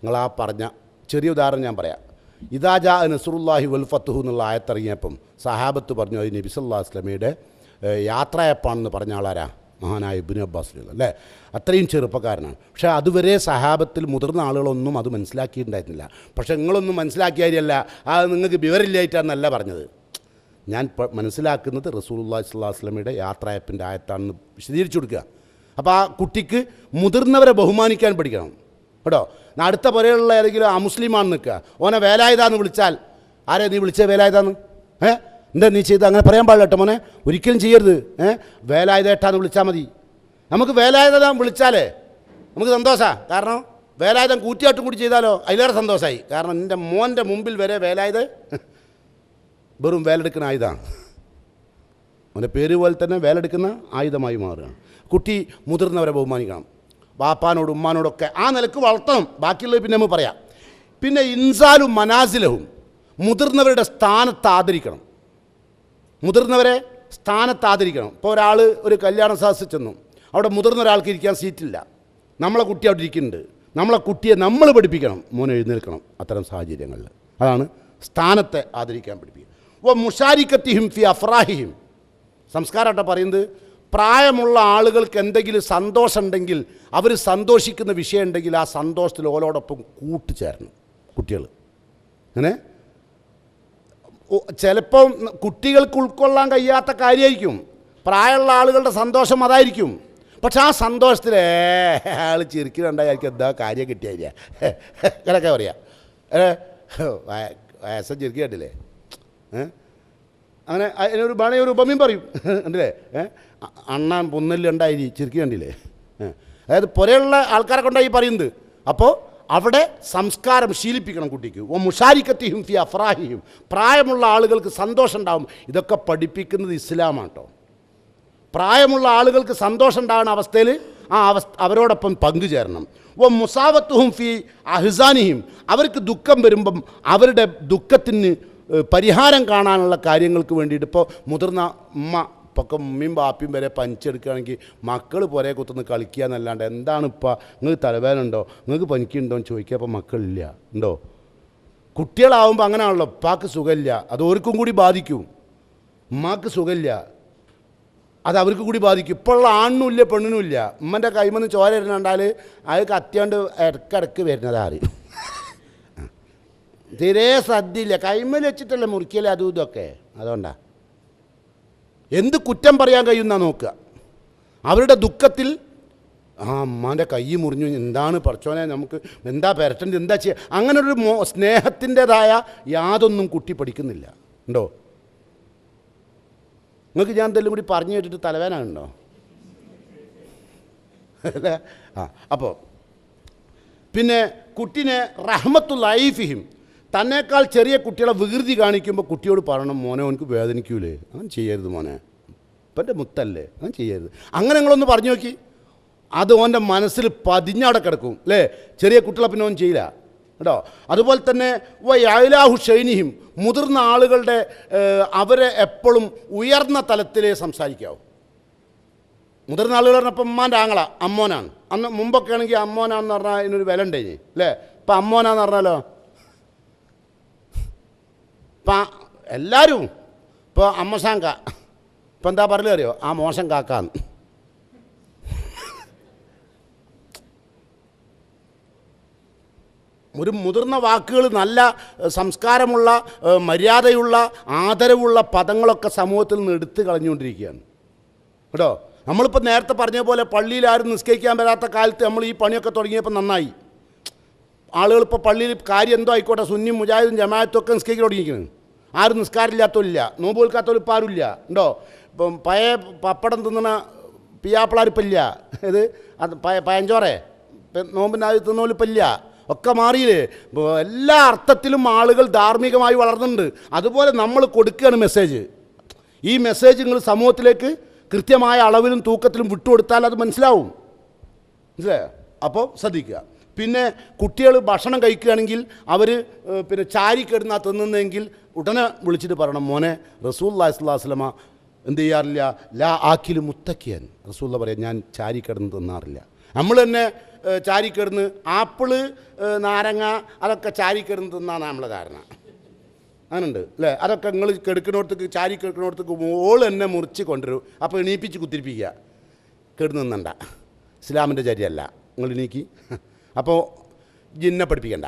നിങ്ങളാ പറഞ്ഞ ചെറിയ ഉദാഹരണം ഞാൻ പറയാം. ഇദാ ജാ നസ്റുല്ലാഹി വൽ ഫത്ഹു എന്നുള്ള ആയത്തിറങ്ങിയപ്പം സഹാബത്ത് പറഞ്ഞു അത് നബി സല്ലല്ലാഹു അലൈഹി വസല്ലമയുടെ യാത്രയപ്പാണെന്ന് പറഞ്ഞ ആളാരാ? മഹാനായ ഇബ്നു അബ്ബാസ് അല്ലേ? അത്രയും ചെറുപ്പക്കാരനാണ്. പക്ഷേ അതുവരെ സഹാബത്തിൽ മുതിർന്ന ആളുകളൊന്നും അത് മനസ്സിലാക്കിയിട്ടുണ്ടായിരുന്നില്ല. പക്ഷേ നിങ്ങളൊന്നും മനസ്സിലാക്കിയാലല്ല, അത് നിങ്ങൾക്ക് വിവരമില്ലായിട്ടാണെന്നല്ല പറഞ്ഞത്. ഞാൻ മനസ്സിലാക്കുന്നത് റസൂലുള്ളാഹി സ്വല്ലല്ലാഹു അലൈഹി വസല്ലമയുടെ യാത്രയപ്പിൻ്റെ ആയത്താണെന്ന് വിശദീകരിച്ചു കൊടുക്കുക. അപ്പോൾ ആ കുട്ടിക്ക് മുതിർന്നവരെ ബഹുമാനിക്കാൻ പഠിക്കണം കേട്ടോ. അടുത്ത പുരയുള്ള ഏതെങ്കിലും അമുസ്ലിമാണെന്ന് നിൽക്കുക, ഓനെ വേലായുധാന്ന് വിളിച്ചാൽ ആരെ നീ വിളിച്ചേ വേലായുധാന്ന്? എന്താ നീ ചെയ്ത്? അങ്ങനെ പറയാൻ പാടില്ല കേട്ടോ മോനെ, ഒരിക്കലും ചെയ്യരുത്. വേലായുധേട്ടാന്ന് വിളിച്ചാൽ മതി. നമുക്ക് വേലായുധം വിളിച്ചാലേ നമുക്ക് സന്തോഷമാണ്. കാരണം വേലായുധം കൂറ്റിയാട്ടും കൂടി ചെയ്താലോ അതിലേറെ സന്തോഷമായി. കാരണം എൻ്റെ മോൻ്റെ മുമ്പിൽ വരെ വേലായുധ വെറും വേലെടുക്കുന്ന ആയുധമാണ്. അവൻ്റെ പേര് പോലെ തന്നെ വേലെടുക്കുന്ന ആയുധമായി മാറുകയാണ്. കുട്ടി മുതിർന്നവരെ ബഹുമാനിക്കണം, ബാപ്പാനോടും ഉമ്മാനോടൊക്കെ ആ നിലക്ക് വളർത്തണം. ബാക്കിയുള്ളത് പിന്നെ നമുക്ക് പറയാം. പിന്നെ ഇൻസാലും മനാസിലവും, മുതിർന്നവരുടെ സ്ഥാനത്ത് ആദരിക്കണം. ഇപ്പോൾ ഒരാൾ ഒരു കല്യാണ സദസ്സിൽ ചെന്നു, അവിടെ മുതിർന്ന ഒരാൾക്ക് ഇരിക്കാൻ സീറ്റില്ല, നമ്മളെ കുട്ടി അവിടെ ഇരിക്കുന്നുണ്ട്, നമ്മളെ കുട്ടിയെ നമ്മൾ പഠിപ്പിക്കണം, മോനെ എഴുന്നേൽക്കണം. അത്തരം സാഹചര്യങ്ങളിൽ അതാണ് സ്ഥാനത്തെ ആദരിക്കാൻ പഠിപ്പിക്കുക. മുഷാരിക്കത്തിഹിം ഫി അഫ്രാഹിഹിം, സംസ്കാരമായിട്ട് പറയുന്നത് പ്രായമുള്ള ആളുകൾക്ക് എന്തെങ്കിലും സന്തോഷമുണ്ടെങ്കിൽ, അവർ സന്തോഷിക്കുന്ന വിഷയം ഉണ്ടെങ്കിൽ ആ സന്തോഷത്തിൽ ഓലോടൊപ്പം കൂട്ടുചേരണം കുട്ടികൾ. അങ്ങനെ ചിലപ്പോൾ കുട്ടികൾക്ക് ഉൾക്കൊള്ളാൻ കഴിയാത്ത കാര്യമായിരിക്കും, പ്രായമുള്ള ആളുകളുടെ സന്തോഷം അതായിരിക്കും. പക്ഷെ ആ സന്തോഷത്തിൽ ആൾ ചിരിക്കുന്നുണ്ടായിരിക്കും, എന്താ കാര്യം കിട്ടിയായിരിക്കുക ഇങ്ങനെയൊക്കെ പറയാം. വയസ്സം ചിരിക്കുക കണ്ടില്ലേ? അങ്ങനെ അതിനൊരു ഒരു ഉപമയും പറയും ഉണ്ടല്ലേ? അണ്ണാൻ പൊന്നല്ലുണ്ടായി ചിരിക്കുക കണ്ടില്ലേ? അതായത് പുരയുള്ള ആൾക്കാരെ കൊണ്ടായി പറയുന്നത്. അപ്പോൾ അവിടെ സംസ്കാരം ശീലിപ്പിക്കണം കുട്ടിക്ക്. മുഷാരിക്കത്തിഹിം ഫി അഫ്രാഹിഹിം, പ്രായമുള്ള ആളുകൾക്ക് സന്തോഷം ഉണ്ടാവും. ഇതൊക്കെ പഠിപ്പിക്കുന്നത് ഇസ്ലാമാണ് കേട്ടോ. പ്രായമുള്ള ആളുകൾക്ക് സന്തോഷം ഉണ്ടാകുന്ന അവസ്ഥയിൽ അവരോടൊപ്പം പങ്കുചേരണം. മുസാവത്തുഹും ഫി അഹ്സാനിഹിം, അവർക്ക് ദുഃഖം വരുമ്പം അവരുടെ ദുഃഖത്തിന് പരിഹാരം കാണാനുള്ള കാര്യങ്ങൾക്ക് വേണ്ടിയിട്ട് ഇപ്പോൾ മുതിർന്ന ഉമ്മ ഇപ്പൊക്കെ ഉമ്മയും ബാപ്പയും വരെ പനിച്ചെടുക്കുകയാണെങ്കിൽ മക്കൾ പുരയെ കുത്തുനിന്ന് കളിക്കുക എന്നല്ലാണ്ട് എന്താണ് ഇപ്പം നിങ്ങൾക്ക് തലവേദന നിങ്ങൾക്ക് പനിക്കുണ്ടോ എന്ന് ചോദിക്കുക. അപ്പോൾ മക്കളില്ല ഉണ്ടോ? കുട്ടികളാവുമ്പോൾ അങ്ങനെയാണല്ലോ, ഉപ്പാക്ക് സുഖമില്ല, അത് ഓർക്കും കൂടി ബാധിക്കും. ഉമ്മാക്ക് സുഖമില്ല, അത് അവർക്ക് കൂടി ബാധിക്കും. ഇപ്പോഴുള്ള ആണിനുമില്ല പെണ്ണിനുമില്ല. ഉമ്മൻ്റെ കൈമെന്ന് ചോര വരുന്നുണ്ടാൽ അത് കത്തിയോണ്ട് ഇടക്കിടക്ക് വരുന്നത് അറിയും. തീരെ ശ്രദ്ധയില്ല, കൈമേൽ വെച്ചിട്ടല്ലേ മുറിക്കല്ലേ അതും ഇതൊക്കെ. അതുകൊണ്ടാണ് എന്ത് കുറ്റം പറയാൻ കഴിയുന്ന നോക്കുക. അവരുടെ ദുഃഖത്തിൽ അമ്മാൻ്റെ കൈ മുറിഞ്ഞു, എന്താണ് പടച്ചോനെ നമുക്ക് എന്താ പെരട്ടേണ്ടത്, എന്താ ചെയ്യുക, അങ്ങനൊരു സ്നേഹത്തിൻ്റെതായ യാതൊന്നും കുട്ടി പഠിക്കുന്നില്ല. ഉണ്ടോ? നിങ്ങൾക്ക് ഞാൻ എന്തെങ്കിലും കൂടി പറഞ്ഞു കേട്ടിട്ട് തലവേദന അല്ലേ? അപ്പോൾ പിന്നെ കുട്ടീനെ റഹ്മത്തുൽ ലൈഫിഹിം, തന്നേക്കാൾ ചെറിയ കുട്ടികളെ വികൃതി കാണിക്കുമ്പോൾ കുട്ടിയോട് പറയണം, മോനെ ഓനക്ക് വേദനിക്കൂലേ, അങ്ങനെ ചെയ്യരുത് മോനെ, ഇപ്പം എൻ്റെ മുത്തല്ലേ, അങ്ങനെ ചെയ്യരുത്. അങ്ങനെ നിങ്ങളൊന്ന് പറഞ്ഞു നോക്കി, അത് ഓൻ്റെ മനസ്സിൽ പതിഞ്ഞവിടെ കിടക്കും അല്ലേ? ചെറിയ കുട്ടികളെ പിന്നെ ഓൻ ചെയ്യില്ല കേട്ടോ. അതുപോലെ തന്നെ വയലാഹു ഷൈനിഹിം, മുതിർന്ന ആളുകളുടെ അവരെ എപ്പോഴും ഉയർന്ന തലത്തിലേ സംസാരിക്കാവും. മുതിർന്ന ആളുകൾ പറഞ്ഞപ്പോൾ ഉമ്മാൻ്റെ ആങ്ങള അമ്മോനാണ്. അന്ന് മുമ്പൊക്കെ ആണെങ്കിൽ അമ്മോനാന്ന് പറഞ്ഞാൽ അതിനൊരു വില ഉണ്ടായി അല്ലേ? ഇപ്പം അമ്മോനാന്ന് പറഞ്ഞാലോ ഇപ്പം എല്ലാവരും ഇപ്പോൾ അമ്മസാങ്ക, ഇപ്പം എന്താ പറയല അറിയോ, ആ മോശം കാക്കാന്ന്. ഒരു മുതിർന്ന വാക്കുകൾ, നല്ല സംസ്കാരമുള്ള മര്യാദയുള്ള ആദരവുള്ള പദങ്ങളൊക്കെ സമൂഹത്തിൽ നിന്ന് എടുത്തു കളഞ്ഞുകൊണ്ടിരിക്കുകയാണ് കേട്ടോ. നമ്മളിപ്പോൾ നേരത്തെ പറഞ്ഞ പോലെ പള്ളിയിൽ ആരും നിസ്കരിക്കാൻ വരാത്ത കാലത്ത് നമ്മൾ ഈ പണിയൊക്കെ തുടങ്ങിയപ്പോൾ നന്നായി. ആളുകളിപ്പോൾ പള്ളിയിൽ കാര്യം എന്തോ ആയിക്കോട്ടെ, സുന്നിയും മുജാഹിദും ജമാഅത്തും ഒക്കെ നിസ്കരിക്കാൻ തുടങ്ങിയിരിക്കുന്നത്. ആരും നിസ്കാരമില്ലാത്തവരില്ല, നോമ്പ് വിൽക്കാത്തവർ ഇപ്പോൾ ആരുമില്ല ഉണ്ടോ. ഇപ്പം പഴയ പപ്പടം തിന്നണ പിയാപ്പിളാരിപ്പം ഇല്ല, ഇത് അത് പയഞ്ചോറേ നോമ്പിൻ്റെ അത് തിന്നോലിപ്പം ഇല്ല, ഒക്കെ മാറിയില്ലേ. എല്ലാ അർത്ഥത്തിലും ആളുകൾ ധാർമ്മികമായി വളർന്നുണ്ട്. അതുപോലെ നമ്മൾ കൊടുക്കുകയാണ് മെസ്സേജ്. ഈ മെസ്സേജ് നിങ്ങൾ സമൂഹത്തിലേക്ക് കൃത്യമായ അളവിലും തൂക്കത്തിലും വിട്ടുകൊടുത്താൽ അത് മനസ്സിലാവും. മനസ്സിലായോ? അപ്പോൾ ശ്രദ്ധിക്കുക. പിന്നെ കുട്ടികൾ ഭക്ഷണം കഴിക്കുകയാണെങ്കിൽ അവർ പിന്നെ ചാരിക്കിടന്നാ തിന്നുന്നതെങ്കിൽ ഉടനെ വിളിച്ചിട്ട് പറയണം, മോനെ റസൂലുള്ളാഹി സ്വല്ലല്ലാഹു അലൈഹി വസല്ലമ എന്ത് ചെയ്യാറില്ല, ലാ ആക്കിൽ മുത്തക്കിയൻ, റസൂലുള്ള പറയാം ഞാൻ ചാരിക്കിടന്ന് തിന്നാറില്ല. നമ്മൾ തന്നെ ചാരിക്കിടന്ന് ആപ്പിള് നാരങ്ങ അതൊക്കെ ചാരിക്കിടന്ന് തിന്നാണ് നമ്മളെ ധാരണ. അങ്ങനെയുണ്ട് അല്ലേ? അതൊക്കെ നിങ്ങൾ കെടുക്കുന്നിടത്തേക്ക് ചാരി കെടുക്കുന്നിടത്തേക്ക് മോൾ എന്നെ മുറിച്ച് കൊണ്ടുവരും, അപ്പോൾ എണീപ്പിച്ച് കുത്തിരിപ്പിക്കുക, കെടുന്ന് നിന്നണ്ട, ഇസ്ലാമിൻ്റെ ചര്യല്ല, നിങ്ങൾ എണീക്കി. അപ്പോൾ ജിന്നെ പഠിപ്പിക്കണ്ട,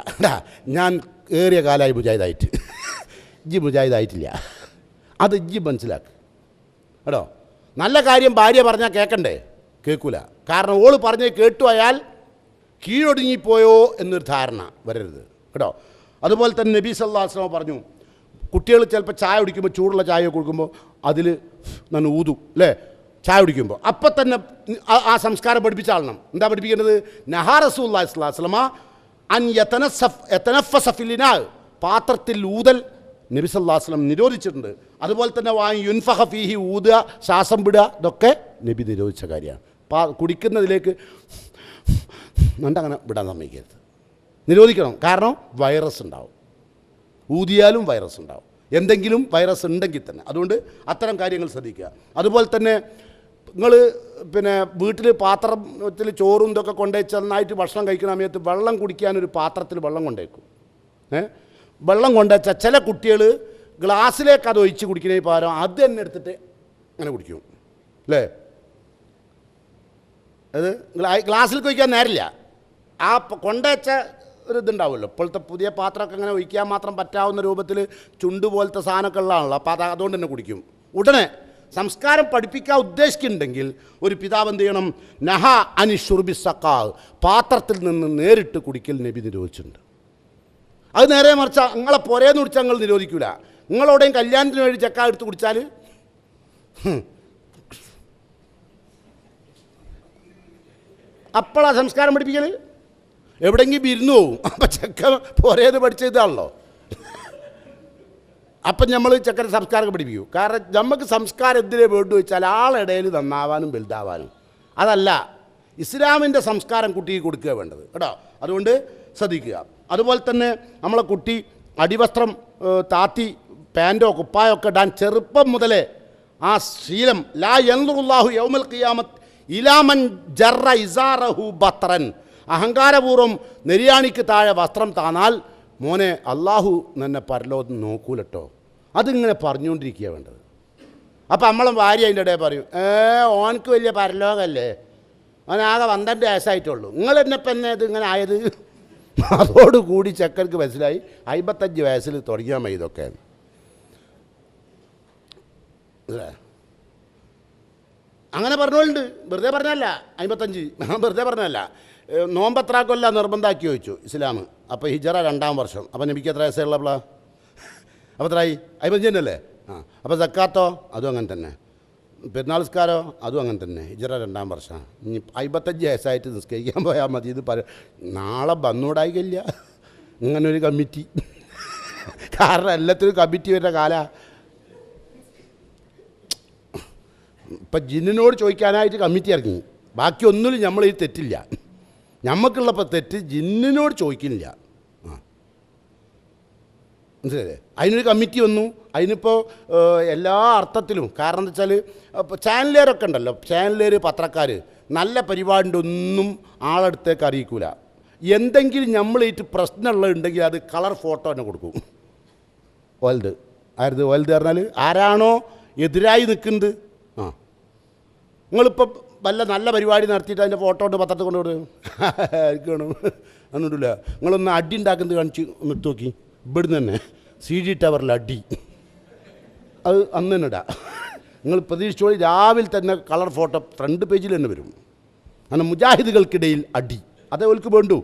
ഞാൻ ഏറിയ കാലമായി മുജാഹിദായിട്ട്, ഇജ്ജി മുജാഹിദായിട്ടില്ല, അത് ഇജ്ജി മനസ്സിലാക്ക് കേട്ടോ. നല്ല കാര്യം ഭാര്യ പറഞ്ഞാൽ കേൾക്കണ്ടേ? കേൾക്കൂല. കാരണം ഓള് പറഞ്ഞ് കേട്ടുപോയാൽ കീഴൊടുങ്ങിപ്പോയോ എന്നൊരു ധാരണ വരരുത് കേട്ടോ. അതുപോലെ തന്നെ നബി സല്ലല്ലാഹു അലൈഹി വസല്ലം പറഞ്ഞു, കുട്ടികൾ ചിലപ്പോൾ ചായ കുടിക്കുമ്പോൾ, ചൂടുള്ള ചായ കൊടുക്കുമ്പോൾ അതിൽ ഞാൻ ഊതും അല്ലേ, ചായ കുടിക്കുമ്പോൾ അപ്പം തന്നെ ആ സംസ്കാരം പഠിപ്പിച്ച ആളണം. എന്താ പഠിപ്പിക്കേണ്ടത്? നഹാ റസൂലുള്ളാഹി സ്വല്ലല്ലാഹു അലൈഹി വസല്ലം അൻ യതനഫസ ഫിൽ ഇനാ, പാത്രത്തിൽ ഊതൽ നബി സല്ലല്ലാഹു അലൈഹി വസല്ലം നിരോധിച്ചിട്ടുണ്ട്. അതുപോലെ തന്നെ യുൻഫഖ ഫീഹി, ഊതുക, ശ്വാസം വിടുക, ഇതൊക്കെ നബി നിരോധിച്ച കാര്യമാണ്. കുടിക്കുന്നതിലേക്ക് അങ്ങനെ വിടാൻ സമ്മതിക്കരുത്, നിരോധിക്കണം. കാരണം വൈറസ് ഉണ്ടാവും, ഊതിയാലും വൈറസ് ഉണ്ടാവും, എന്തെങ്കിലും വൈറസ് ഉണ്ടെങ്കിൽ തന്നെ. അതുകൊണ്ട് അത്തരം കാര്യങ്ങൾ ശ്രദ്ധിക്കുക. അതുപോലെ തന്നെ നിങ്ങൾ പിന്നെ വീട്ടിൽ പാത്രത്തിൽ ചോറും ഇതൊക്കെ കൊണ്ടുവച്ച് നന്നായിട്ട് ഭക്ഷണം കഴിക്കുന്ന സമയത്ത് വെള്ളം കുടിക്കാനൊരു പാത്രത്തിൽ വെള്ളം കൊണ്ടുവയ്ക്കും. വെള്ളം കൊണ്ടുവച്ചാൽ ചില കുട്ടികൾ ഗ്ലാസ്സിലേക്ക് അത് ഒഴിച്ച് കുടിക്കുന്നതിന് പകരം അത് തന്നെ എടുത്തിട്ട് അങ്ങനെ കുടിക്കും അല്ലേ? അത് ഗ്ലാസ്സിൽ ഒഴിക്കാൻ നേരില്ല. ആ കൊണ്ടുവച്ച ഒരു ഇതുണ്ടാവുമല്ലോ, ഇപ്പോഴത്തെ പുതിയ പാത്രമൊക്കെ അങ്ങനെ ഒഴിക്കാൻ മാത്രം പറ്റാവുന്ന രൂപത്തിൽ ചുണ്ട് പോലത്തെ സാധനമൊക്കെ ഉള്ളതാണല്ലോ, അപ്പോൾ അത് അതുകൊണ്ട് തന്നെ കുടിക്കും. ഉടനെ സംസ്കാരം പഠിപ്പിക്കാൻ ഉദ്ദേശിക്കുന്നുണ്ടെങ്കിൽ ഒരു പിതാവ് എന്ത് ചെയ്യണം? നഹ അനി ഷുർബി സക്കാ, പാത്രത്തിൽ നിന്ന് നേരിട്ട് കുടിക്കൽ നബി നിരോധിച്ചിട്ടുണ്ട്. അത് നേരെ മറിച്ച് നിങ്ങളെ പുരേന്ന് കുടിച്ചാൽ നിങ്ങൾ നിരോധിക്കില്ല. നിങ്ങളോടെയും കല്യാണത്തിന് വേണ്ടി ചക്ക എടുത്ത് കുടിച്ചാൽ അപ്പോഴാണ് സംസ്കാരം പഠിപ്പിക്കൽ. എവിടെയെങ്കിലും ഇരുന്ന് പോവും. അപ്പം ചക്ക പുരേന്ന് പഠിച്ചതാണല്ലോ. അപ്പം നമ്മൾ ചക്കര സംസ്കാരം പഠിപ്പിക്കൂ. കാരണം നമുക്ക് സംസ്കാരം എന്തിനെ വേണ്ടു വെച്ചാൽ ആളിടയിൽ നന്നാവാനും വലുതാവാനും, അതല്ല ഇസ്ലാമിൻ്റെ സംസ്കാരം കുട്ടിക്ക് കൊടുക്കുക വേണ്ടത് കേട്ടോ. അതുകൊണ്ട് ശ്രദ്ധിക്കുക. അതുപോലെ തന്നെ നമ്മളെ കുട്ടി അടിവസ്ത്രം താത്തി പാൻറ്റോ കുപ്പായോ ഒക്കെ ഇടാൻ ചെറുപ്പം മുതലേ ആ ശീലം ലാ യൻദുറുല്ലാഹു യൗമൽ ഖിയാമത്ത് ഇലാമൻ ജറ ഇസാറഹു ബത്രൻ, അഹങ്കാരപൂർവ്വം നെരിയാണിക്ക് താഴെ വസ്ത്രം താന്നാൽ മോനെ അള്ളാഹു തന്നെ പരലോകം നോക്കൂലട്ടോ. അതിങ്ങനെ പറഞ്ഞുകൊണ്ടിരിക്കുക വേണ്ടത്. അപ്പം നമ്മളെ ഭാര്യ അതിൻ്റെ ഇടയിൽ പറയും, ഓനക്ക് വലിയ പരലോകമല്ലേ, അവനാകെ 12 വയസ്സായിട്ടുള്ളൂ, നിങ്ങൾ എന്നപ്പം എന്നെ ഇത് ഇങ്ങനെ ആയത്. അതോടുകൂടി ചെക്കർക്ക് മനസ്സിലായി 55 വയസ്സിൽ തുടങ്ങിയാൽ മതി ഇതൊക്കെ. അങ്ങനെ പറഞ്ഞോളുണ്ട്, വെറുതെ പറഞ്ഞല്ല. 55 വെറുതെ പറഞ്ഞല്ല. നോമ്പെത്രാക്കൊല്ല നിർബന്ധമാക്കി ചോദിച്ചു ഇസ്ലാം. അപ്പോൾ ഹിജറ 2-ാം വർഷം. അപ്പോൾ നബിക്ക് എത്ര വയസ്സുള്ളപ്പോഴാ? അപ്പോൾ എത്രയായി? 55 തന്നെ. അപ്പോൾ സക്കാത്തോ അതും അങ്ങനെ തന്നെ, പെരുന്നാൾ നിസ്കാരോ അതും അങ്ങനെ തന്നെ. ഹിജറ 2-ാം വർഷമാണ്. ഇനി 55 വയസ്സായിട്ട് നിസ്കരിക്കാൻ പോയാൽ മതി. ഇത് നാളെ വന്നൂടായില്ല ഇങ്ങനൊരു കമ്മിറ്റി. കാരണം എല്ലാത്തിനും കമ്മിറ്റി വരുന്ന കാലമാണ്. ഇപ്പം ജിന്നിനോട് ചോദിക്കാനായിട്ട് കമ്മിറ്റി ഇറങ്ങി. ബാക്കി ഒന്നിലും നമ്മൾ ഈ തെറ്റില്ല. നമുക്കുള്ളപ്പോൾ തെറ്റ് ജിന്നിനോട് ചോദിക്കുന്നില്ല. മനസ്സിലല്ലേ? അതിനൊരു കമ്മിറ്റി വന്നു. അതിനിപ്പോൾ എല്ലാ അർത്ഥത്തിലും, കാരണം എന്താ വെച്ചാൽ ഇപ്പോൾ ചാനലുകാരൊക്കെ ഉണ്ടല്ലോ, ചാനലുകാർ, പത്രക്കാർ, നല്ല പരിപാടിൻ്റെ ഒന്നും ആളടുത്തേക്ക് അറിയിക്കൂല. എന്തെങ്കിലും നമ്മളേറ്റ് പ്രശ്നമുള്ളതുണ്ടെങ്കിൽ അത് കളർ ഫോട്ടോ തന്നെ കൊടുക്കും. വലുത് ആരുത് വലുത് പറഞ്ഞാൽ ആരാണോ എതിരായി നിൽക്കുന്നത്. നിങ്ങളിപ്പോൾ വല്ല നല്ല പരിപാടി നടത്തിയിട്ട് അതിൻ്റെ ഫോട്ടോ കൊണ്ട് പത്രത്തിൽ കൊണ്ടുവിടും ആയിരിക്കണം എന്നിട്ടില്ല. നിങ്ങളൊന്ന് അടി ഉണ്ടാക്കുന്നത് കാണിച്ച് ഒന്ന് ഇട്ട് നോക്കി. ഇവിടുന്ന് തന്നെ CG ടവറിൽ അടി, അത് അന്ന് തന്നെ ഇടാം. നിങ്ങൾ പ്രതീക്ഷിച്ചോളി, രാവിലെ തന്നെ കളർ ഫോട്ടോ ഫ്രണ്ട് പേജിൽ തന്നെ വരും. അങ്ങനെ മുജാഹിദുകൾക്കിടയിൽ അടി, അതേ ഓൽക്ക് വേണ്ടു.